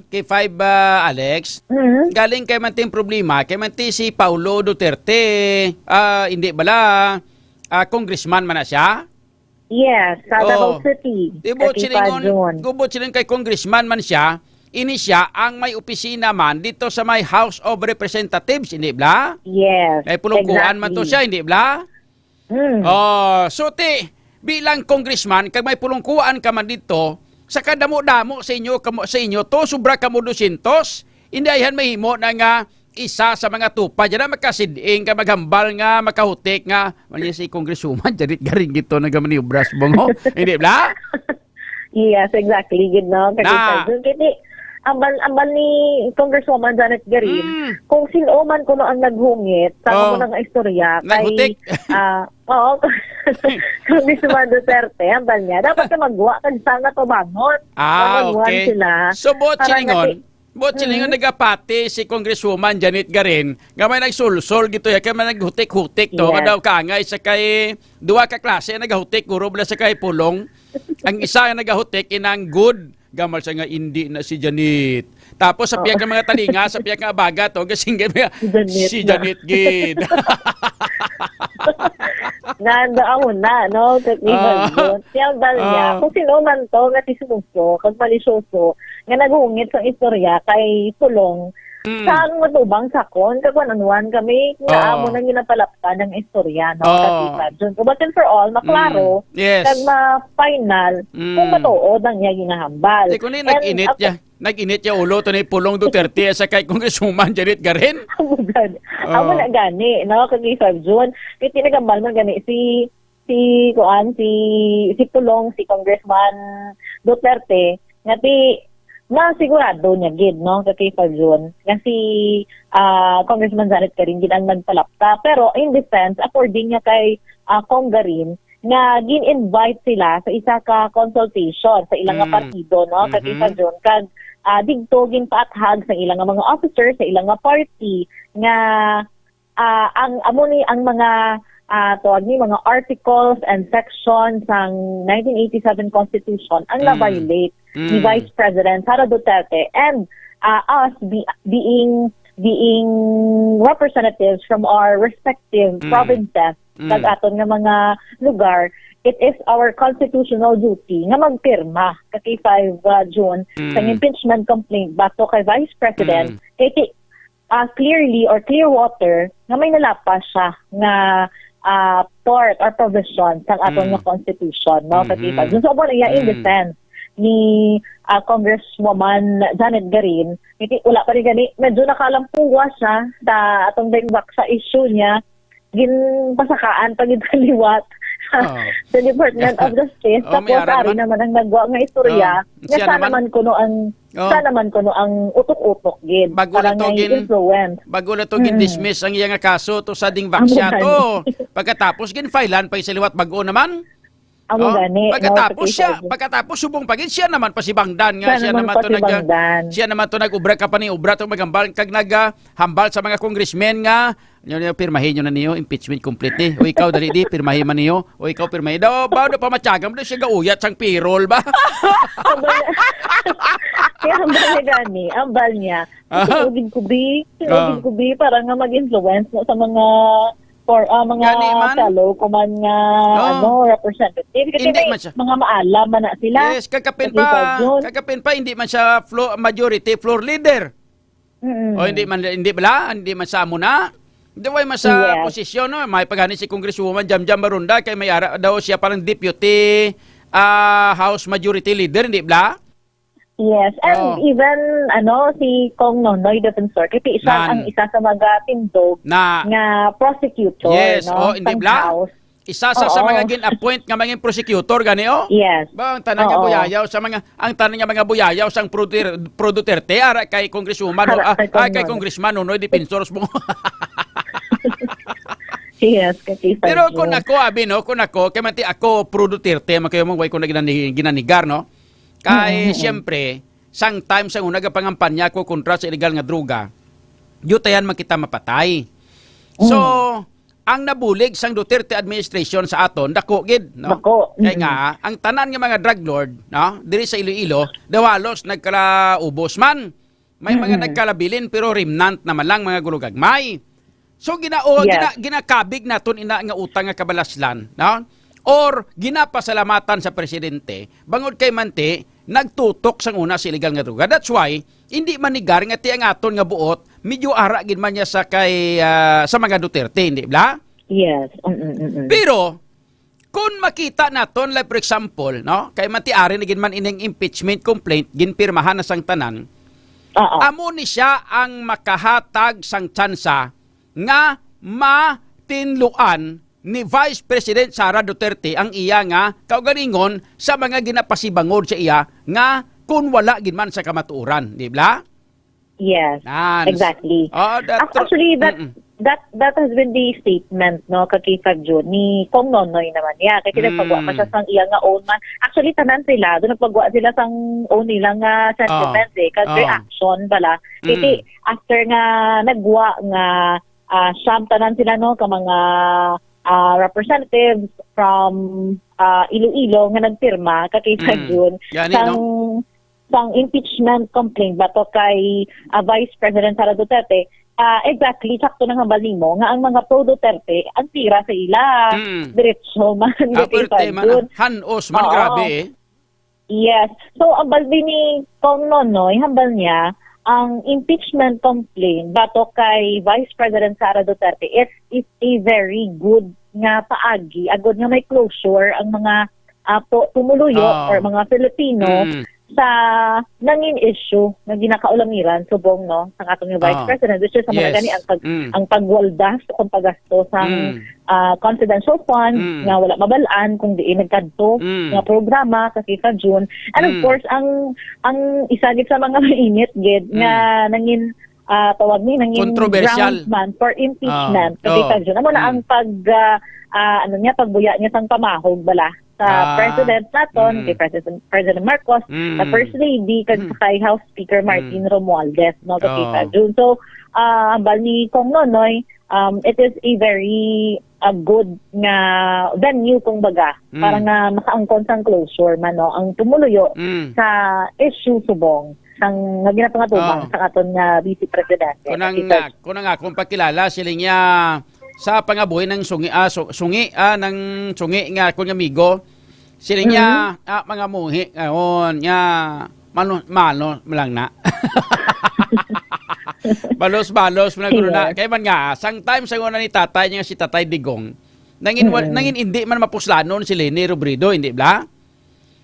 kay 5 Alex. Galing kay manting problema, kay manti si Paulo Duterte. Hindi bala congressman man na siya? Yes, sa Davao City. Gubot silingon kay congressman man siya. Ini siya ang may opisina man dito sa may House of Representatives, hindi bla? Yes, ay pulungkuan man to siya, hindi bla? So bilang congressman, kag may pulungkuan ka man dito, sa kadamo-damo sa inyo to, sobra ka mo 200, hindi ayhan mahimo na nga isa sa mga tupa, dyan na magkasiding ka maghambal nga, makahutik nga, mali si congresswoman, Janet Garin gito na gaman yung brush bongo, hindi bla? Yes, exactly, good no? Ambal ni Congresswoman Janet Garin, kung sino man kuno ang naghungit sa mga istorya kay Congresswoman Duterte, ambal niya dapat ka magwa kag sana tumangot. Okay. Sila, so bot silingon nagapati si Congresswoman Janet Garin nga may nagsulsol gito ya kay may naghutik-hutik to nga daw kaangay sa kay duwa ka klase nagahutik guro bala sa kay pulong. Ang isa nga nagahutik inang good gamal sa nga hindi na si Janet. Tapos sa piyag ng mga talinga, sa piyag ng abaga to, kasi si Janet gid. Nanda ako na, no? Siyang dal niya. Kung sino man to, nga tisuso, kag malisyoso, nga naghungit sa istorya kay Pulong, saan matubang sakon, kagwanan kami, nga amo nang ginapalapta ng istorya, no? But then for all, maklaro, kag ma-final, kung matuod ang niya ginahambal. Kung nag-init niya ulo to ni Pulong Duterte sa kay Congresswoman Janet Garin. Amo na gani, no? Kag 5 June, kaya tinagambal man gani si Pulong, si Congressman Duterte, nga na sigurado niya gid, no, kay 5 June nga si Congressman Janet Garin gid ang nagpalapta, pero in defense according niya kay Cong Garin nga gin-invite sila sa isa ka consultation sa ilang partido, no, kay 5 June kag digto ginpaathag sa ilang mga officers sa ilang party nga ang mga tawag ni mga articles and sections ng 1987 Constitution ang na-violate ni Vice President Sara Duterte and us being representatives from our respective provinces kag aton nga mga lugar, it is our constitutional duty nga magpirma kay 5 June sa impeachment complaint bato kay Vice President kay clearly or clear water nga may nalapas siya nga part or provision sa aton nga constitution, no, katipa. So mo na in defense ni Congresswoman Janet Garin, wala pa rin gani, medyo nakalampuwa siya sa atong dingbak sa issue niya, ginpasakaan pag italiwat sa Department of Justice. Tapos ari naman ang nagwa nga istorya nga sana man kuno ang utok-utok gid para nga influence. Bago na to gin-dismiss ang iya nga kaso to sa dingbak siya to. Pagkatapos gin-filean pa sa liwat bago naman. Pagkatapos subong pagin siya naman pasibangdan nga siya naman to nag-ubra ka pa ni ubra to magambal kag naghambal sa mga congressmen nga pirmahin nyo na niyo impeachment complete ni o ikaw dali di pirmahin man niyo o ikaw pirmahin daw ba do pa matyagang do siya gauyat sang pirol ba kaya ambal niya tinugin ko bi para nga mag-influence sa mga for mga Gani man? fellow kuman nga representative kasi Hindi may man siya. mga maalam man na sila. Yes, kakapin pa hindi man siya majority floor leader. O hindi man sa muna. Hindi man sa posisyon, no? May pagani si Congresswoman Jamjam Barunda kay may ara daw siya parang deputy House Majority Leader, hindi ba? Yes, and even si Kong Nonoy Defensor kasi ang isa sa mga tindog nga prosecutor, yes, no? hindi ba? Isa sa mga gin-appoint nga mga prosecutor gani Yes. Ba ang tanan nga buyayaw sa mga buyayaw sang pro Duterte ara kay Congresswoman kay Congressman Nonoy Defensor mo. Yes, kasi pero kung ako kay mati ako pro Duterte makayo mo way ko na ginanigar, no? Kay siyempre sang time sang una pangampanya ko kontra sa illegal nga droga. Yutayan man kita mapatay. So ang nabulig sang Duterte administration sa aton dako gid, no? Kay nga ang tanan nga mga drug lord, no, diri sa Iloilo dawalos nagkalaubos man. May mga nagkalabilin pero remnant naman lang mga gulugagmay. So ginakabig naton ina nga utang nga kabalaslan, no? Or ginapasalamatan sa presidente bangod kay manti nagtutok sang una sa illegal nga droga. That's why hindi manigar nga ti ang aton nga buot medyo ara gid man niya sa kay sa mga Duterte, hindi ba? Yes. Pero kung makita naton like for example, no, kay manti ari na gid man ining impeachment complaint ginpirmahan na sang tanan. Amo ni siya ang makahatag sang tsansa nga matinluan ni Vice President Sara Duterte ang iya nga kaugalingon sa mga ginapasibangod sa iya nga kung wala gid man sa kamatuoran, di ba? Yes. Exactly. Actually that has been the statement, no, kakifag June ni Kong Nonoy naman niya kasi nagpagwa pa siya sang iya nga own man. Actually tanan sila do nagpagwa sila sang own nila nga sentiments kasi reaction bala kasi after nga nagwa nga siyam tanan sila, no, ka mga representatives from Iloilo nga nagpirma kakifag June sang impeachment complaint bato kay Vice President Sara Duterte. Exactly, sakto nang hambal nimo nga ang mga pro Duterte ang tira sa ila. Diretso man hanos man grabe. Yes. So ang balbi ni Kong Nonoy hambal niya ang impeachment complaint bato kay Vice President Sara Duterte is a very good nga paagi agud nga may closure ang mga pumuluyo or mga Filipino sa nangin issue nga ginakaulamiran subong, no, sang atong Vice President which is sa mga gani ang pagwaldas kung paggasto sang confidential fund nga wala mabalaan kung diin nagkadto nga programa sa FIFA June. And of course ang isa gid sa mga mainit gid nga nangin tawag ni nangin groundsman for impeachment sa FIFA June. Amo na ang pagbuya niya sang pamahog bala sa President naton, kay President Marcos, sa First Lady, kay House Speaker Martin Romualdez, no, sa June. So, hambal ni Kong Nonoy, it is a very good nga venue kung baga para nga makaangkon sang closure man, no, ang tumuluyo sa issue subong sang nga ginapangatubang sa aton nga Vice Presidente. Kunang nga kung pakilala sila niya sa pangabuhi ng sungi nga kun amigo sila niya mga muhi ngayon niya malo lang na balos na kay man nga sang time sa una ni tatay niya si Tatay Digong nangin hindi man mapuslanon si Leni Robredo, hindi ba?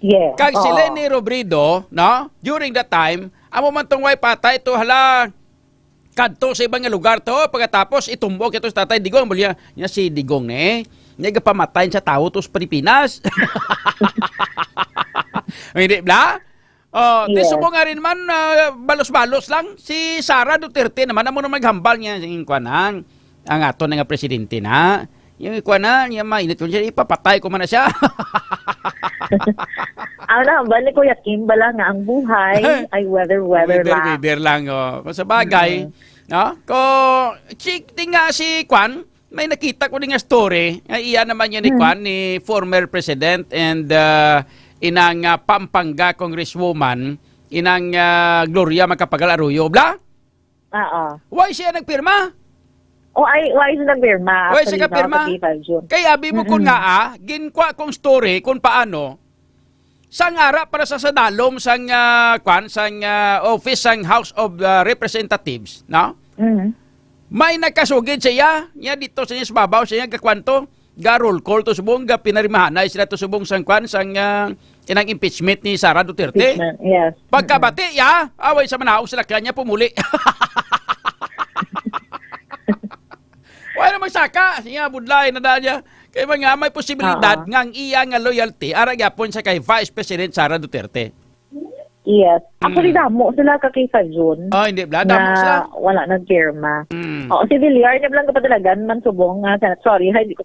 Yeah. Kag si Leni Robredo, no, during that time amo man tong way patay to hala kadto sa ibang lugar to pagkatapos itumbok ito sa Tatay Digong bulya niya si Digong niya pamatay sa tao to sa Pilipinas. Hindi ba? Tisubo nga rin man balos-balos lang si Sara Duterte naman amo na maghambal niya ang kuanan ang ato nga presidente na yung kuanan niya mainit ko siya ipapatay ko man na siya. Balik ko yakin bala nga ang buhay ay weather lang. Sa bagay, no? Ko nga si Kwan, may nakita ko din nga story. Iya naman yan ni Kwan, ni former president and inang Pampanga congresswoman, inang Gloria Macapagal Arroyo, bla? Why siya nagpirma? why is nagpirma? Why siya kapirma? Kaya abi mo kun nga ginkwa kong story kung paano sang ara para sa sadalom sang office sang House of Representatives, no? May nagkasugid siya, niya dito sa niya babaw siya kakwanto, ga roll call to subong ga pinarimahanay sila to subong sang inang impeachment ni Sara Duterte. Yes. Pagkabati away sa manaog sila kanya pumuli. Wala magsaka, siya budlay na danya. Kaya mga may posibilidad ngang iya nga loyalty ara gyapon sa kay Vice President Sara Duterte. Yes. Actually, damo sila ka kay June. Hindi bla, damo sila. Wala nagpirma. Si Villar, niya lang kapatalagan man subong sorry, hindi ko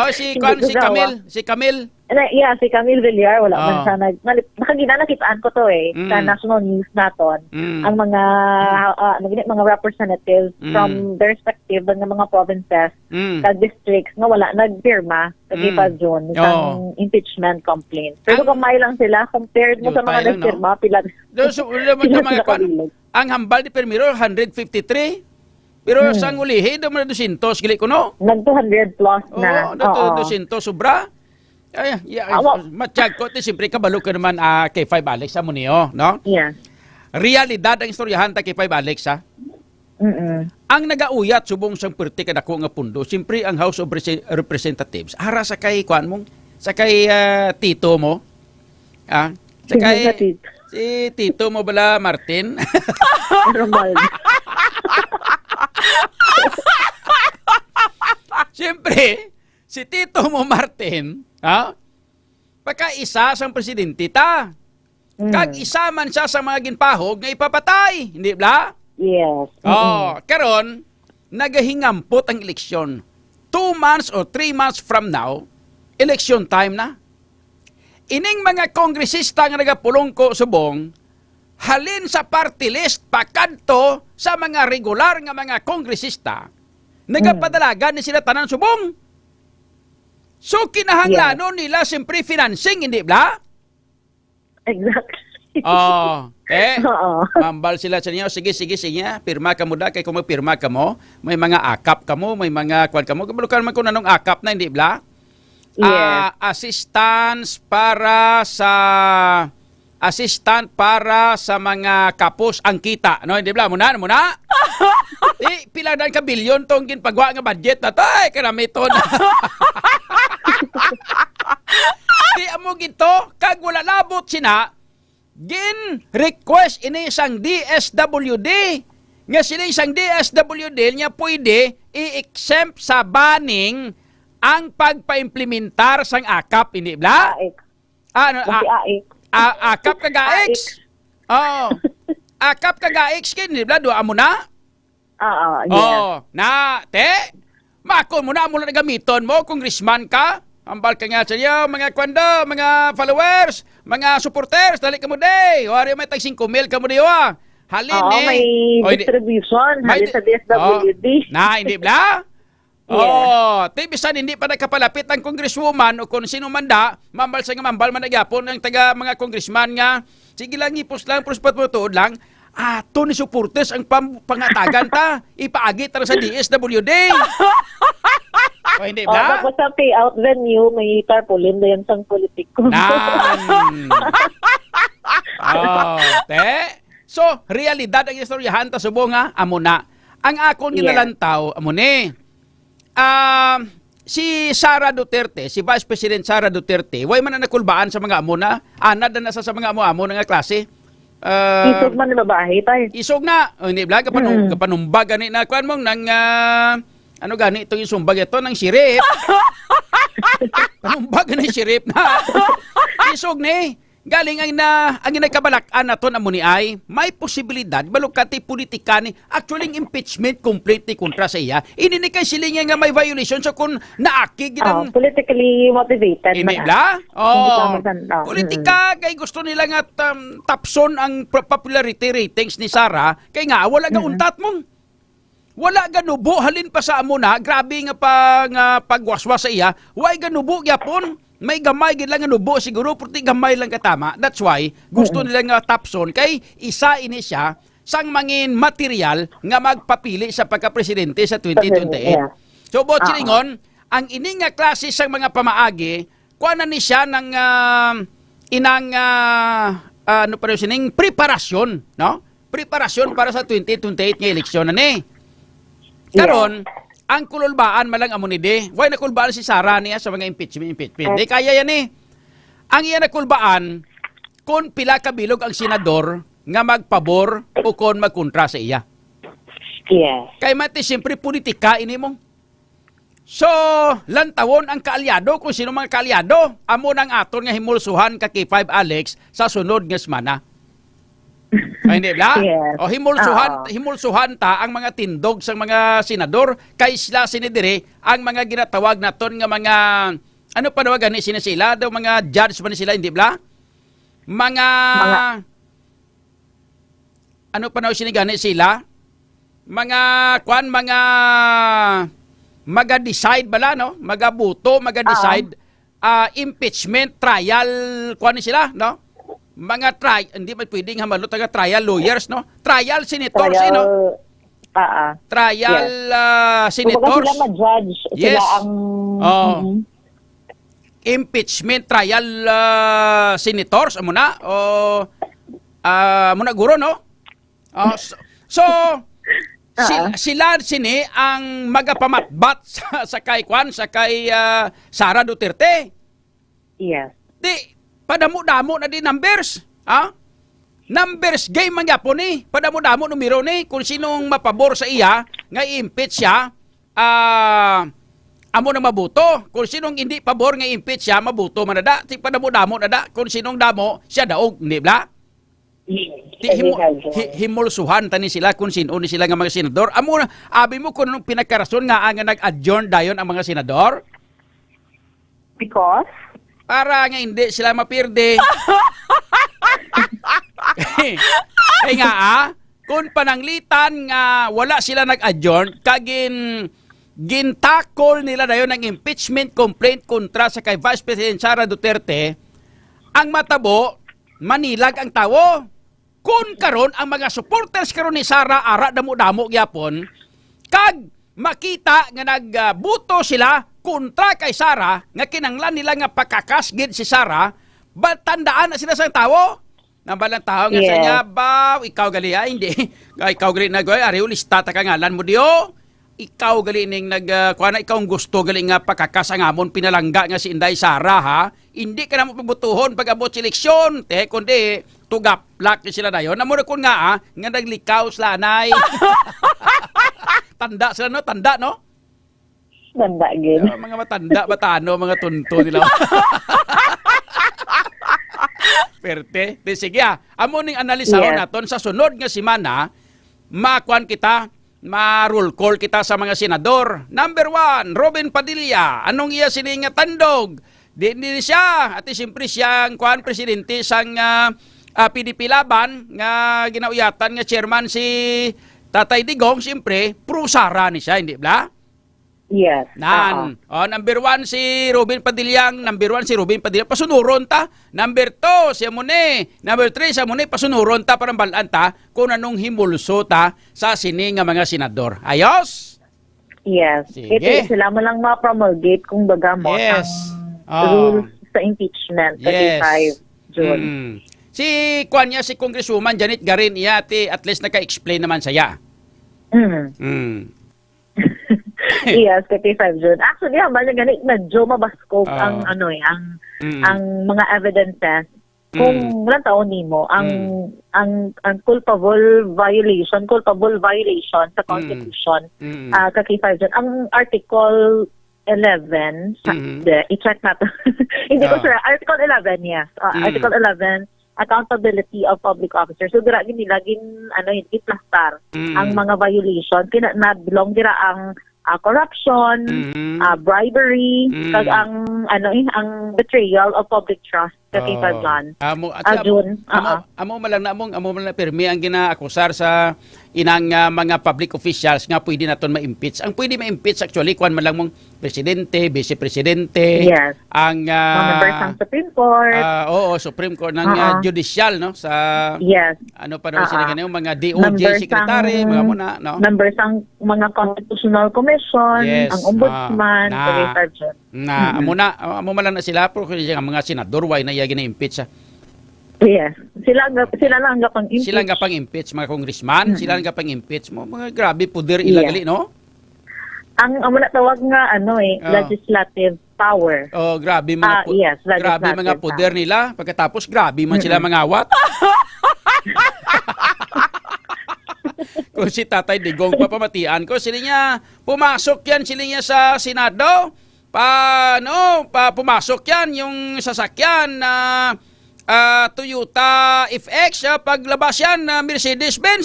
si Camille. Yeah, si Camille Villar, wala man siya nakitaan ko to sa national news naton. Ang mga mga representatives from their respective ng mga provinces, districts nga wala nagpirma sa June isang impeachment complaint. Pero kamay lang sila compared mo sa mga nagpirma pila. Ang hambal ni Permiro 153. Pero sang ulihi do man 200 gili ko no. Nag 200 plus na. 200 sobra. Matiyag ko, siyempre kabalo ka naman kay 5 Alex mo niyo, no? Yeah. Realidad ang istoryahan ta kay 5 Alex, Ang nagauyat subong sang perti kadako nga pundo, siyempre ang House of Representatives, ara sa kay kuan mong, sa kay tito mo, sa kay si tito mo bala Martin. Siyempre, si tito mo Martin, pagka isa sang presidente ta. Kag isa man siya sa mga ginpahog nga ipapatay, hindi ba? Yes. Karon nagahingampot ang eleksyon. 2 months or 3 months from now, election time na. Ining mga kongresista nga nagapulong ko subong, halin sa party list pakadto sa mga regular nga mga kongresista, nagapadalagan ni sila tanan subong. So, kinahanglanon nila siyempre financing, hindi ba? Exactly. Mambal sila sa niyo, sige, pirma ka mo da, kaya kung magpirma ka mo, may mga akap ka mo, may mga kwan ka mo, kabalukan man kung anong akap na, hindi ba? Yes. Assistant para sa mga kapos ang kita, no? Hindi ba? Muna? Pila dan ka bilyon tong ginpagwa nga budget na to, karamiton. Di amo gito, kag wala labot sina, request ini isang DSWD, nga sila isang DSWD niya pwede i-exempt sa banning ang pagpa-implementar sang AKAP, hindi ba? AKAP kaga X? AKAP kaga X kin, hindi ba? Doa mo na? Makon mo na mula na gamiton mo, congressman ka. Ambal ka nga sa iyo, mga kwando, mga followers, mga supporters, dali ka mo day. Wari may tag 5,000 ka mo day, Halin may distribution, halin sa DSWD. Hindi ba? Tibisan hindi pa nagkapalapit ang congresswoman o kung sino manda, mambal sa nga mambal managyapon ang taga mga congressman nga. Sige lang, ipos lang, prospat mo tuod lang. Ato ni supporters ang pangatagan ta. Ipaagit na sa DSWD. Hindi ba? Tapos sa payout venue, may tarpaulin na yan sang politiko. So, realidad ang istoryahan ta subong amo na. Ang akon ginalantaw, amo ni. Si Sara Duterte, si Vice President Sara Duterte, way man na nakulbaan sa mga amo na, anad na nasa sa mga amo na nga klase. Isog man ni babae tayo. Isog na. Hindi bla kapanumbag gani na kuan mong nang ano gani itong isumbag ito ng sirip. Panumbag gani sirip na. Isog ni. Galing ang nagkabalakan nato na muni ay may posibilidad balukati politika ni actually impeachment complete ni kontra sa iya. Ini ni kay silingan nga may violation so kung naaki ginang politically motivated. Hindi bla? Politika kay gusto nila nga tapson ang popularity ratings ni Sara kay nga wala ga untat mong. Wala ganubo halin pa sa amo na grabe nga pagwaswas sa iya. Way ganubo gyapon. May gamay gid lang nga nubo siguro perti gamay lang katama. That's why gusto nila nga tapson kay isa ini siya sang mangin material nga magpapili sa pagka-presidente sa 2028. So, Bochilingon, ang ini nga klase sang mga pamaagi, kuha na ni siya ng inang ano pa rin sining preparasyon, no? Preparasyon para sa 2028 nga eleksyon na ni. Karon, ang kululbaan malang amo ni de. Why nakulbaan si Sara niya sa mga impeachment. Di kaya yan eh. Ang iya nakulbaan kung pila kabilog ang senador nga magpabor o kung magkontra sa iya. Yes. Kaya mati siyempre politika ini mo. So, lantawon ang kaalyado kung sino mga kaalyado. Amo nang aton nga himulsuhan ka K5 Alex sa sunod nga semana. Ay, hindi ba? Yes. O himulsuhan ta ang mga tindog sa mga senador kay sila sinidire ang mga ginatawag naton nga mga ano pa daw gani sila daw mga judge man sila hindi ba? Mga ano pa daw sinigani sila? Mga maga-decide bala no? Magabuto, maga-decide impeachment trial kuan sila no? Mga hindi pa pwedeng hamalo taga trial lawyers no? Trial senators no? Trial senators. Sila ma-judge. Yes. Sila ang impeachment trial senators amo na o muna guro no? Sila sini ang magapamatbat sa kay Kwan, sa kay Sara Duterte. Yes. Di, padamo-damo na di numbers. Numbers game man yapon ni. Padamo-damo numero ni. Kung sinong mapabor sa iya, nga i-impeach siya, amo na mabuto. Kung sinong hindi pabor nga i-impeach siya, mabuto man na da. Di padamo-damo na da. Kung sinong damo, siya daog. Hindi ba? Himulsuhan tani sila kung sino ni sila nga mga senador. Amo na abi mo kung anong pinakarason nga ang nag-adjourn dayon ang mga senador? Because para nga hindi sila mapirde. Ay nga kung pananglitan nga wala sila nag-adjourn gintakol nila dayon ang impeachment complaint kontra sa kay Vice President Sara Duterte, ang matabo manilag ang tawo. Kung karon ang mga supporters karon ni Sara ara damo-damo gyapon kag makita nga nagbuto sila kontra kay Sara nga kinanglan nila nga pakakasgid si Sara, tandaan na sila sa tawo. Nambalang tao nga sa niya, ikaw gali hindi. Ikaw gali ari lista ta ka ngalan mo diyo. Ikaw gali ning ikaw ang gusto gali nga pakakasangamon pinalangga nga si Inday Sara ha. Hindi ka na mo pagbutuhon pag abot si eleksyon. Kundi tugaplak sila dayon. Namo na kun nga naglikaw sila anay. Tanda sila no, tanda no? Tanda gid. Mga matanda, batano, mga tunto nila. Perte. Sige amo ning analisahon naton sa sunod nga semana, makuan kita, ma-roll call kita sa mga senador. Number 1, Robin Padilla. Anong iya sining tandog? Di siya. At siyempre siyang kuan presidente sang PDP Laban nga ginauyatan nga chairman si Tatay Digong, siyempre pro Sara ni siya, hindi ba? Yes. Number 1 si Robin Padilla, number 1 si Robin Padilla, pasunuron ta. Number 2 si Amune, number 3 si Amune, pasunuron ta para balaan ta kung anong himulso ta sa sini nga mga senador. Ayos? Yes. Ito sila mo lang ma-promulgate kung baga mo rules sa impeachment sa 5 June. Si si Congresswoman Janet Garin, at least naka-explain naman saya. Yes, kay 5 June. Actually, habang ganit medyo mabaskog ang ang mga evidences kung ilang taon nimo ang culpable violation sa Constitution kay 5 June. Ang Article 11 i-check natin. Hindi ko sure. Article 11, yes. Article 11, accountability of public officers. So dira gini laging i-plastar ang mga violation belong dira ang corruption, bribery, kag ang betrayal of public trust sa K5 Amo malang na pirmi ang ginaakusar sa inang mga public officials nga pwede naton ma-impeach. Ang pwede ma-impeach actually kuan man lang mong presidente, vice presidente, Yes. ang Mga members ng Supreme Court. oo, Supreme Court ng judicial no sa Yes. ano pa daw sila kanyo mga DOJ secretary, mga muna no. Members ng mga Constitutional Commission, Yes. ang Ombudsman, amo man lang na sila pero ang mga senador why na iya gina-impeach. Yes. Sila lang ang gapang-impeach. Sila nga pang-impeach, mga congressman, sila nga pang-impeach mo. Mga grabe, poder ilagali, no? Ang amo na tawag nga legislative power. Oh, grabe mga yes, grabe mga poder nila. Pagkatapos grabe man sila mangawat. Kung si Tatay Digong papamatian ko, sila niya pumasok yan sila niya sa Senado. Pumasok yan yung sasakyan na Toyota FX, paglabas yan na Mercedes-Benz.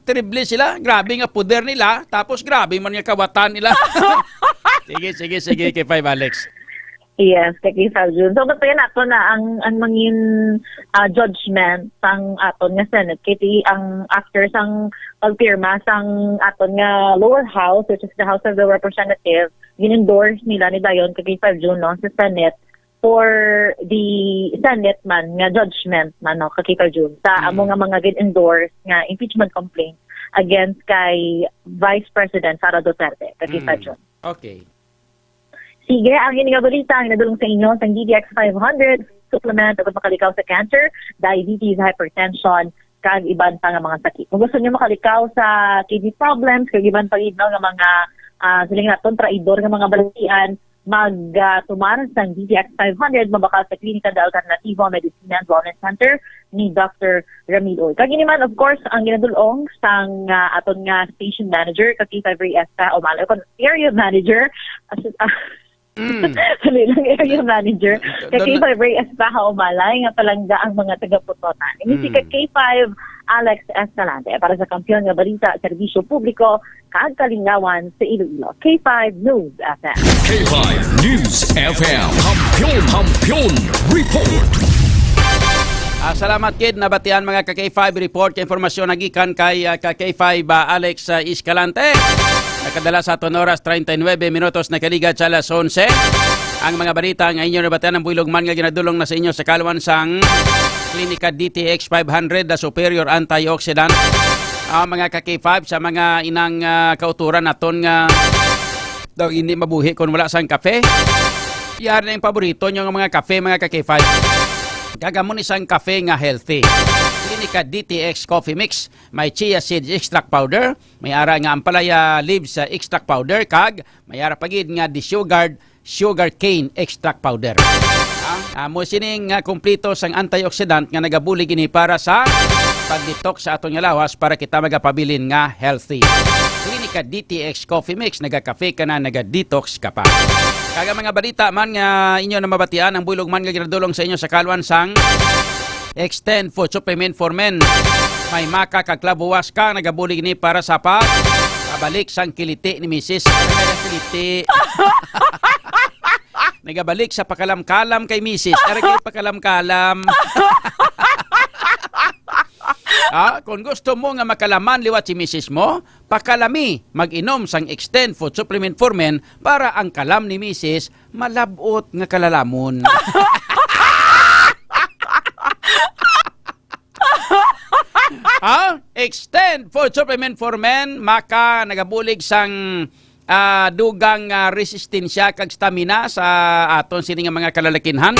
Terrible sila. Grabe nga poder nila. Tapos grabe man nga kawatan nila. Sige, kay 5 Alex. Yes, kay June. So, matayin ato na ang mangin judgment sang aton nga Senate. Kiti ang after sang pagpirma sang aton nga lower house, which is the House of the Representatives, gin-endorse nila ni Dayon kay 5 June no, sa Senate for the Senate man nga judgment man no, kay 5 June. Sa amo nga mga gin-endorse nga impeachment complaint against kay Vice President Sara Duterte kay 5 June. Okay. Sige, ang inyong balita ang nadulong sa inyo sa DDX 500 supplement at makalikaw sa cancer, diabetes, hypertension, kag iban pa nga mga sakit. Kung gusto niyo makalikaw sa kidney problems, kag iban pa gid nga mga siling naton traidor nga mga balatian, tumaran sa DDX 500 mabakal sa Klinika de Alternativo Medicina and Wellness Center ni Dr. Ramil. Kag man of course ang ginadulong sang aton nga station manager kag K5 Esta o malo kon area manager Kanilang area manager. Kay K5 Ray Espaha Umalay nga palangga ang mga taga-putotan. Ini si K5 Alex Escalante para sa kampiyon nga balita, serbisyo publiko, kag kalingawan sa Iloilo. K5 News FM. K5 News FM. Kampiyon Report. Salamat kid nabatian mga ka-K5 report kay informasyon nagikan kay ka-K5 Alex Escalante. Nakadala sa aton oras 39 minutos na kaligad sa alas 11. Ang mga balita nga inyo nabatian ng builog man nga ginadulong na sa inyo sa kaluan sang Klinika DTX 500 the superior antioxidant. Mga ka-K5 sa mga inang kauturan naton nga daw hindi mabuhi kung wala sang kape. Yan na yung paborito nyo ng mga kape mga ka-K5. Gagamon isang kape nga healthy. Klinika DTX Coffee Mix. May chia seeds extract powder. May ara nga ampalaya leaves extract powder. Kag may ara pagid nga desugared sugar cane extract powder. Mo sining kompleto sang antioxidant nga nagabulig ini para sa pag-detox sa atong lawas para kita magapabilin nga healthy. Klinika DTX Coffee Mix. Nagakafe ka na, naga-detox ka pa. Kaga mga balita man nga inyo na mabatian ang builog man nga ginadulong sa inyo sa kaluan sang Extend Food Supplement for Men. May maka kaglabuwas ka nagabulig ni para sa pabalik sang kiliti ni Mrs. Kaya kiliti. Nagabalik sa pakalam-kalam kay Mrs. Kaya pakalam-kalam. Kung gusto mo nga makalaman liwat si Mrs. mo, pakalami, mag-inom sang Extend Food Supplement for Men para ang kalam ni Mrs. malabot nga kalalamon. Extend Food Supplement for Men, maka nagabulig sang dugang resistensya kag stamina sa aton sini nga mga kalalakinhan.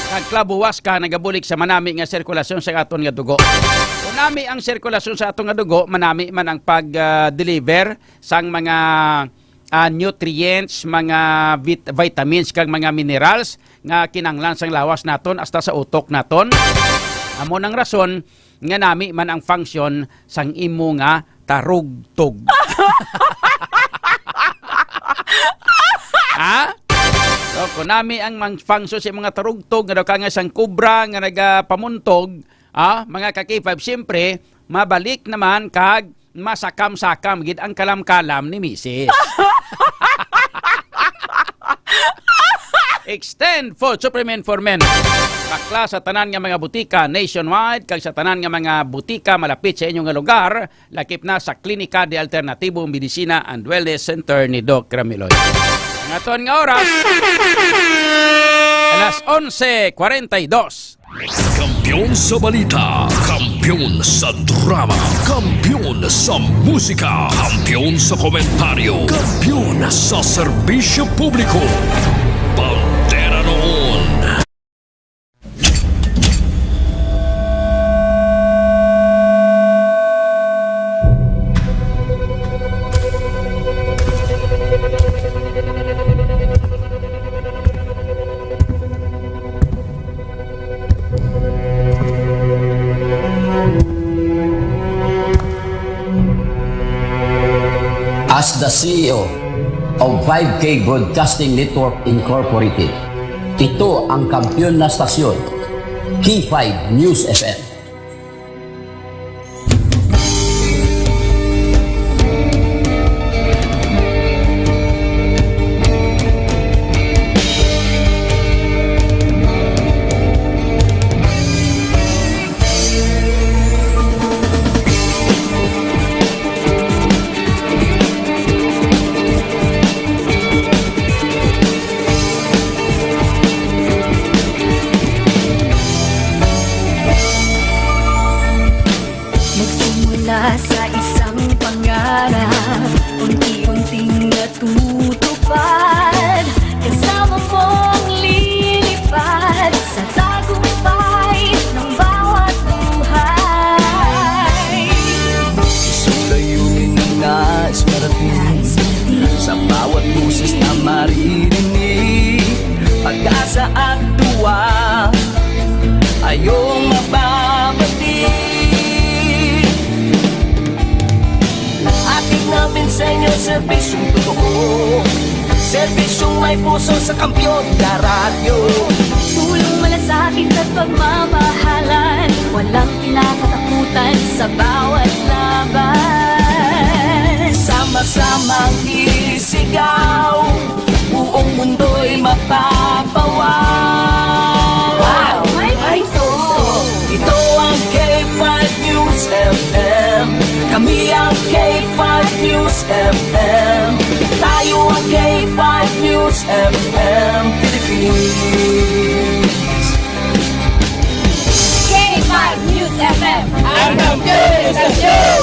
Kag klabuwas ka nagabulig sa manami nga sirkulasyon sa aton nga dugo. Kung nami ang sirkulasyon sa aton nga dugo, manami man ang pag-deliver sang mga nutrients, mga vitamins kag mga minerals nga kinanglan sang lawas naton hasta sa utok naton. Amo nang rason nga nami man ang function sang imo nga tarugtog. So, kung nami ang function sa mga tarugtog nga daw ka nga sang kubra nga nagapamuntog, mga ka-K5, siyempre, mabalik naman kag masakam-sakam gid ang kalam-kalam ni Mrs. Extend Food Supplement for Men. Bakla sa tanan nga mga butika nationwide kag sa tanan nga mga butika malapit sa inyong lugar, lakip na sa Klinika de Alternatibo Medicina and Wellness Center ni Doc Ramiloy. Ang aton nga oras, alas 11:42. Kampiyon sa balita, kampiyon sa drama, kampiyon sa musika, kampiyon sa komentaryo, kampiyon sa serbisyo publiko. Bandera noon. As the CEO of 5K Broadcasting Network Incorporated, ito ang kampiyon na stasyon, K5 News FM. Sa isang pangarap, unti-unting natutupad, kasama mong lilipad sa tagumpay ng bawat buhay. Isang layunin ng nais marating sa bawat busis na maririnig, pag-asa at tuwa ayong mababatid. Ating namin sa inyo serbisyong totoo, serbisyong may puso sa kampiyon na radyo. Tulong malasakit at pagmamahalan, walang kinakatakutan sa bawat laban. Sama-samang isigaw, buong mundo'y mapapawaw. Wow! May puso! Ito ang K5 News FM. Kami ang K5 News FM. Tayo ang K5 News FM Philippines. K5 News FM, ang kampiyon sa show!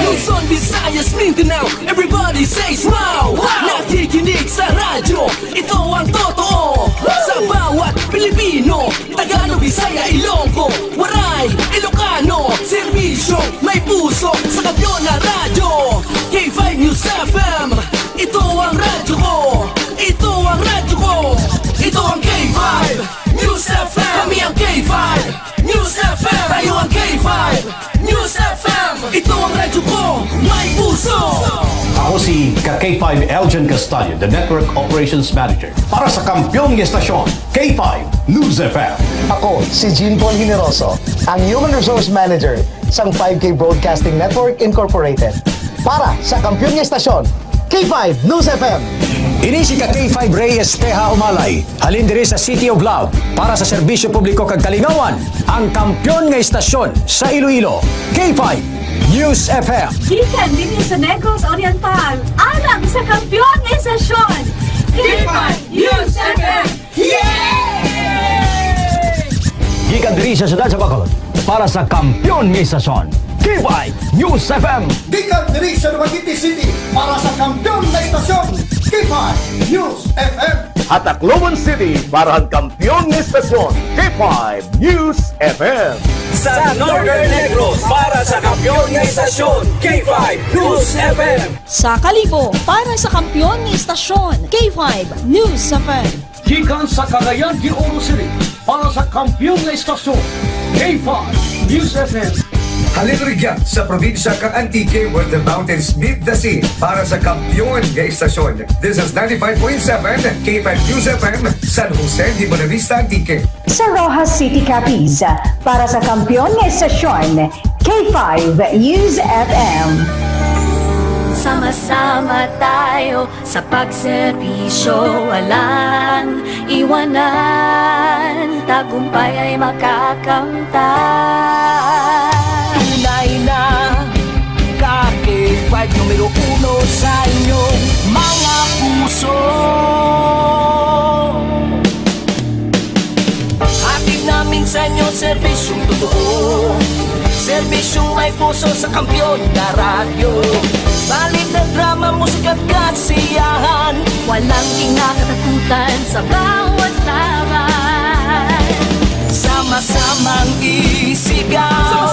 Luzon, Visayas, Mindanao, everybody says wow! Nakikinig sa radyo, ito ang totoo. Sa bawat Pilipino, Tagalog, Bisaya, Ilonggo, Waray, Ilocano, serbisyo, may puso sa kampiyon na radyo. K5 News FM, ito ang radyo ko, ito ang radyo ko, ito ang K5 News FM. Kami ang K5 News FM, tayo ang K5 News FM. Ito ang radyo ko, may puso. Ako si K5 Elgin Castaño, the Network Operations Manager para sa kampyong estasyon, K5 News FM. Ako si Jean Paul Generoso, ang Human Resource Manager sa 5K Broadcasting Network Incorporated para sa kampyong estasyon, K5 News FM. Ini si K5 Reyes Teja Umalay, halin diri sa City of Love para sa serbisyo publiko kag kalingawan, ang kampyon nga estasyon sa Iloilo, K5 News FM. Gikan din sa Negros Oriental, alam sa kampiyon ng estasyon, K5 News FM. Gikan diri sa siyudad sa Bacolod para sa kampyon nga estasyon, K5 News FM. Gikan diri sa Dumaguete City para sa kampyon na istasyon, K5 News FM. At Tacloban City para ang kampyon ng estasyon, K5 News FM. Sa Northern Negros para sa kampyon ng estasyon, K5 News FM. Sa Kalibo para sa kampyon ng estasyon, K5 News FM. Gikan sa Cagayan de Oro City para sa kampyon ng estasyon, K5 News FM. Halin rigyan sa probinsya kang Antique where the mountains meet the sea para sa kampyon nga istasyon. This is 95.7 K5 News FM, San Jose de Buenavista, Antique. Sa Rojas City, Capiz para sa kampyon nga istasyon, K5 News FM. Sama-sama tayo sa pagserbisyo, walang iwanan, tagumpay ay makakamtan. Tunay na K5 numero 1 sa inyong mga puso. Hatid namin sa inyo serbisyong totoo, serbisyong may puso sa Kampiyon na radyo. Balit na drama, musika at kasiyahan, Walang kinakatakutan sa bawat laban. sama-samang isigaw,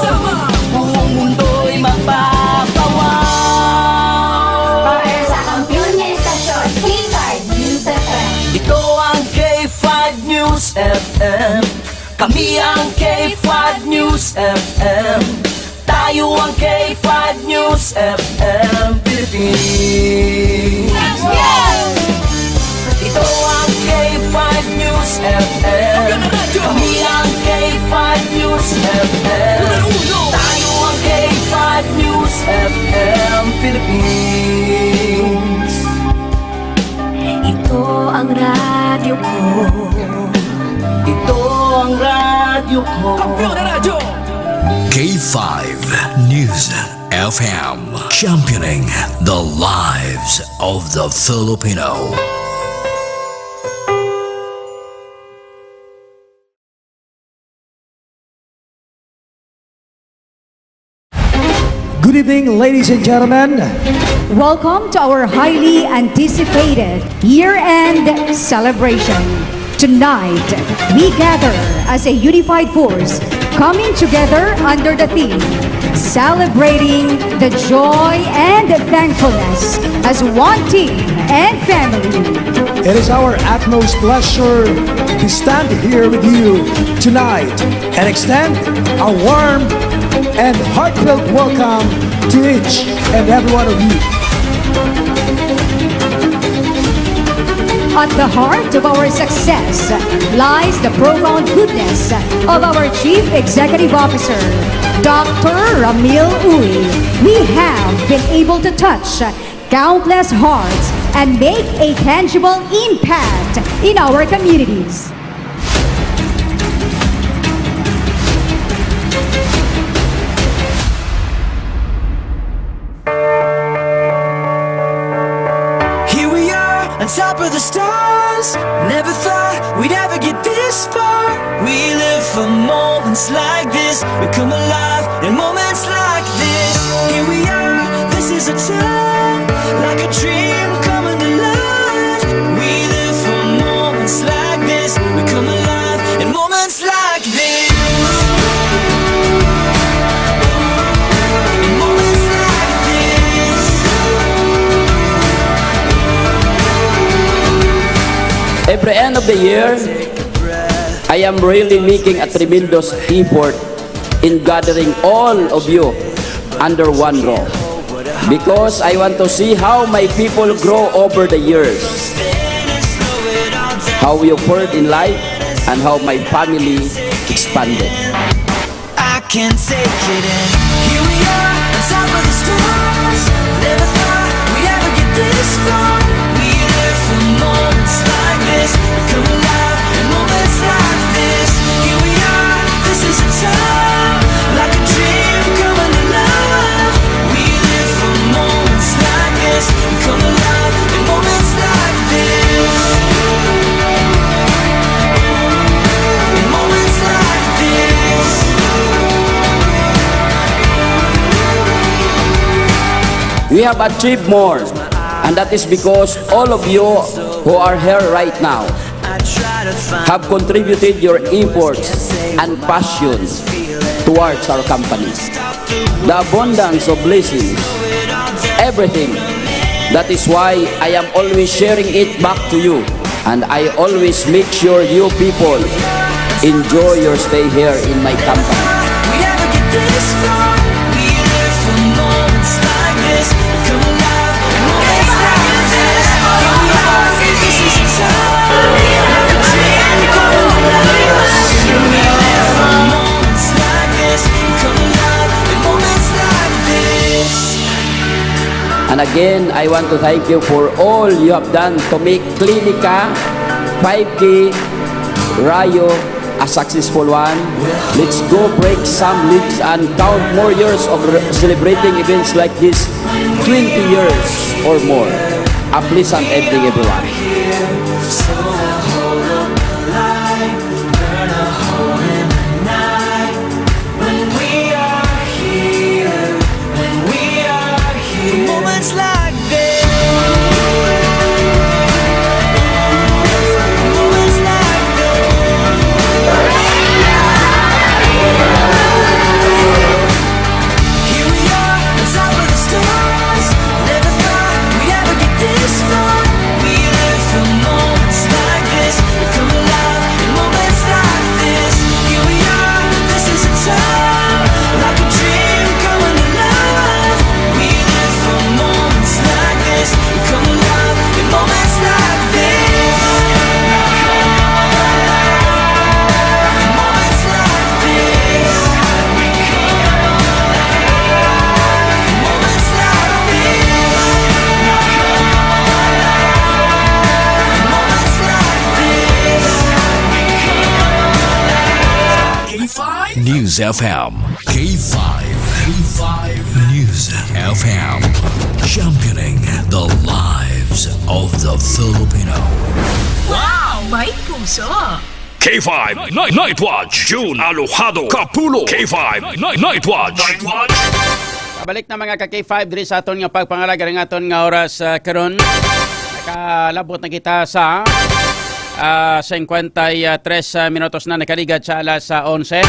buong mundo'y mapapawaw. Para sa Kampiyon na Istasyon, K5 News FM. Ito ang K5 News FM. Kami ang K5 News FM. Tayo ang K5 News FM Philippines. Ito ang K5 News FM. Kami ang K5 News FM. Tayo ang K5 News FM Philippines. Ito ang radyo ko. Ito ang radyo ko. Kampiyon na radyo! K5 News FM, championing the lives of the Filipino. Good evening, ladies and gentlemen. Welcome to our highly anticipated year-end celebration. Tonight, we gather as a unified force, coming together under the theme, celebrating the joy and thankfulness as one team and family. It is our utmost pleasure to stand here with you tonight and extend a warm and heartfelt welcome to each and every one of you. At the heart of our success lies the profound goodness of our Chief Executive Officer, Dr. Ramil Uy. We have been able to touch countless hearts and make a tangible impact in our communities. Here we are on top of the stars. Never thought we'd ever get this far. We live for moments like this. We come alive in moments like this. Here we are, this is a time, like a dream coming to life. We live for moments like this. We come alive in moments like this. In moments like this. Every end of the year, I am really making a tremendous effort in gathering all of you under one roof, because I want to see how my people grow over the years, how we fared in life, and how my family expanded. I can't take it in. Here we are, on top of the stars. Never thought we'd ever get this far. We live for moments like this. We come alive in moments like this. Here we are, this is a time, like a dream coming to life. We live for moments like this. We come alive in moments like this. In moments like this. We have achieved more, and that is because all of you who are here right now have contributed your efforts and passion towards our company. The abundance of blessings, everything. That is why I am always sharing it back to you, and I always make sure you people enjoy your stay here in my company. We never get this far. We live for moments like this. We come alive in moments like this. Here we are, this is a time, like a dream coming to life. We live for moments like this. We come alive in moments like this. And Again, I want to thank you for all you have done to make Clinica 5K Rayo a successful one. Let's go break some leagues and count more years of celebrating events like this, 20 years or more. A pleasant ending, everyone. Moments like News FM. K5. News FM. Championing the lives of the Filipino. Wow! May puso! K5 Night Watch. June Alojado Kapulo. K5 Night Watch. Pabalik na mga ka-K5 diri sa aton nga pagpangalaga ng aton nga oras karon. Nakalabot na kita sa 53 minutos na nakaligat sa alas 11.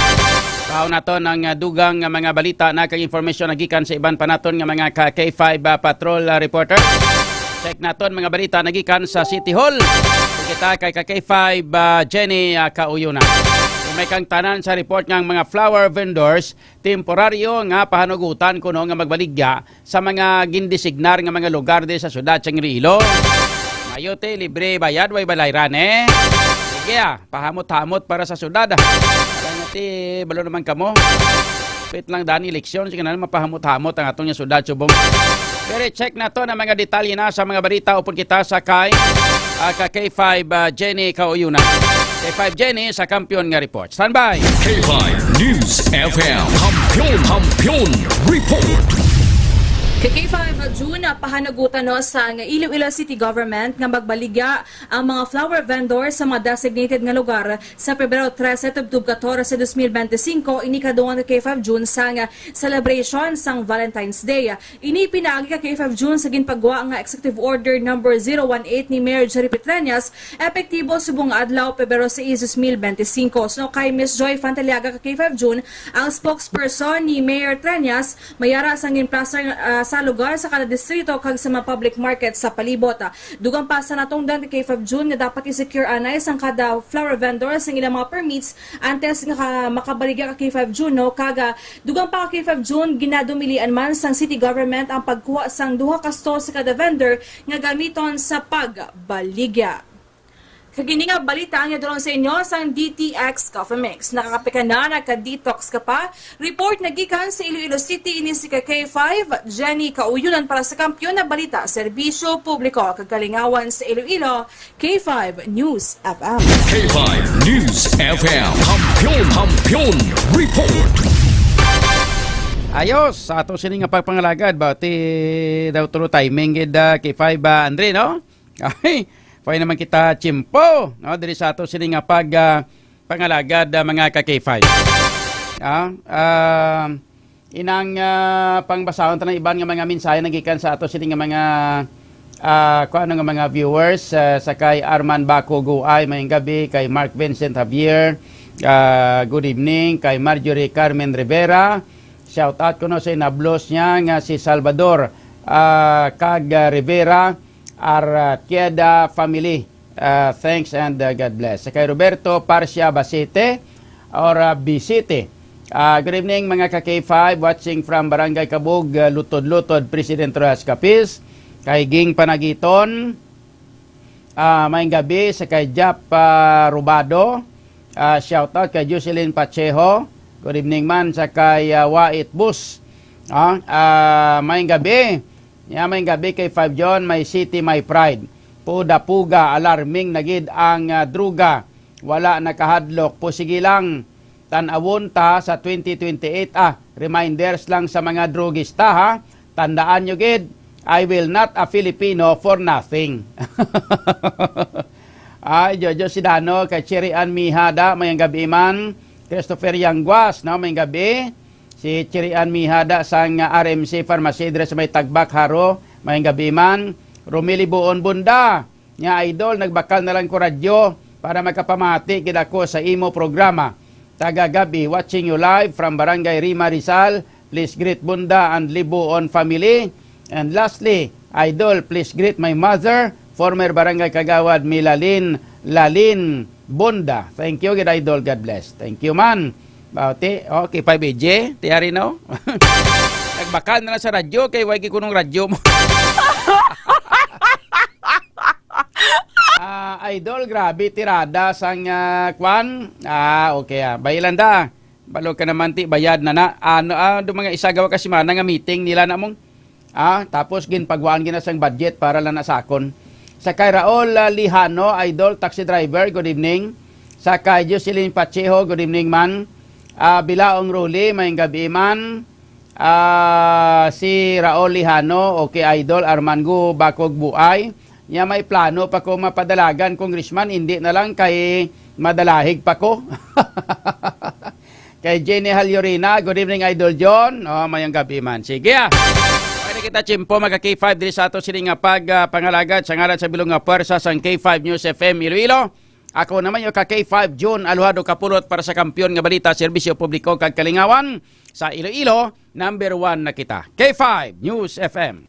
Pao naton ang dugang mga balita na kag informasyon nagikan sa iban pa naton nga mga K5 patrol reporter. Check naton mga balita nagikan sa City Hall. Kita kay K5 Jenny Kauyuna. May kang tanan sa report ng mga flower vendors, temporaryo nga pahanugutan kuno nga magbaligya sa mga gindesignar nga mga lugar di sa syudad sa Iloilo. Mayote libre bayad way balayran Sige pahamot-hamot para sa syudad. Ti balo naman kamo. Pit lang dani eleksyon sige na mapahamot-hamot ang atong syudad subong. Pero check na to na mga detalye na sa mga balita upon kita sa kay K5 Jenny Kauyuna. K5 Jenny sa Kampiyon nga report. Standby. K5 News FM. Kampiyon report. K5 June, pahanagutan sa Iloilo City Government nga magbaligya ang mga flower vendor sa mga designated nga lugar sa Pebrero 13 ug 14 2025 ini kadungan kay K5 June sa celebration sang Valentine's Day. Ini pinaagi ka K5 June sa ginpagwa nga Executive Order number 018 ni Mayor Jerry Petrañas epektibo subong adlaw Pebrero 6, 2025. So kay Miss Joy Fantaliaga ka K5 June, ang spokesperson ni Mayor Petrañas mayara sang ginplaster sa lugar sa kada distrito kag sa mga public market sa palibot. Dugang pa sa natong dan kay K5 June nga dapat i-secure anay sang kada flower vendor sa ilang mga permits antes nga makabaligya ka K5 June no kaga dugang pa ka K5 June ginadumilian man sang city government ang pagkuha sang duha ka store sa kada vendor nga gamiton sa pagbaligya. Kagini nga balita ang yadulong sa inyo sang DTX Coffee Mix. Nakakapika na, nagka-detox ka pa. Report nagikan sa Iloilo City, ini si K5, Jenny Kauyunan para sa Kampiyon na Balita, Serbisyo Publiko, Kagalingawan sa Iloilo, K5 News FM. K5 News FM. Kampiyon report. Ayos, sa ato sini nga pagpangalagad ba ti daw tulo timing gid K5 Andre no? Ay. Pwede naman kita chimpo, no? Diri sa ato sini nga pangalagad mga ka-K5. Inang pangbasahon ta ng iban nga mga mensahe nagikan sa ato sini nga mga kuano nga mga viewers sa kay Arman Baco Guay mayong gabi, kay Mark Vincent Javier, good evening, kay Marjorie Carmen Rivera. Shout out ko no sa inablos niya nga si Salvador kag Rivera. Arqueda family. Thanks and God bless. Kay Roberto Parcia Basite or Bisite. Good evening mga ka-K5 watching from Barangay Kabug, Lutod-Lutod, President Rojas Capiz. Kay Ging Panagiton. Mayong gabi sa kay Jap Rubado. Shout out kay Jocelyn Pacheco. Good evening man sa kay Wait Bus. Mayong gabi Nya may gabi kay 5 John, may city, my pride. Puda-puga, alarming nagid ang druga. Wala nakahadlok. Sige lang, tanawon ta sa 2028. Reminders lang sa mga drugista ha. Tandaan nyo gid, I will not a Filipino for nothing. Ay, Jojo Sidano, kay Chirian Mihada, mayang gabi man. Christopher Yangguas, no, mayang gabi. Si Chirian Mihada sang RMC Pharmacy, sa may Tagbak Haro, mayang gabi man. Romili Buon Bunda, nya idol, nagbakal na lang ko radyo para magkapamati kita ko sa imo programa. Taga-gabi, watching you live from Barangay Rima Rizal. Please greet Bunda and Libuon family. And lastly, idol, please greet my mother, former Barangay Kagawad Milalin Lalin Bunda. Thank you, good idol. God bless. Thank you, man. Bauti, okay, 5BJ, tiyari no? Nagbakal na lang sa radyo, kay wagi ko nung radyo mo. Idol, grabe, tirada sang kwan. Okay, bailanda. Balo ka naman ti, bayad na na. Mga isagawa kasi man nga meeting nila na mong. Tapos ginpagwaan gina sang budget para lang nasakon. Sa kay Raul Lihano, idol, taxi driver, good evening. Sa kay Jocelyn Pacheco, good evening man. Bilaong Ruli, may gabi man. Si Raul Lihano, okay idol, Armango Bakog Buay. Nya may plano pa ko mapadalagan, congressman, hindi na lang kay madalahig pa ko. Kay Jenny Halyorina, good evening idol John. Mayang gabi man. Sige pwede kita chimpo, magka K5 diri sa ato sini nga pangalagat sa ngalan sa bilong nga pwersa sang K5 News FM Iloilo. Ako naman yung ka K5 June Alwado Kapulot para sa kampiyon nga balita, serbisyo publiko kag kalingawan sa Iloilo. Number 1 na kita. K5 News FM.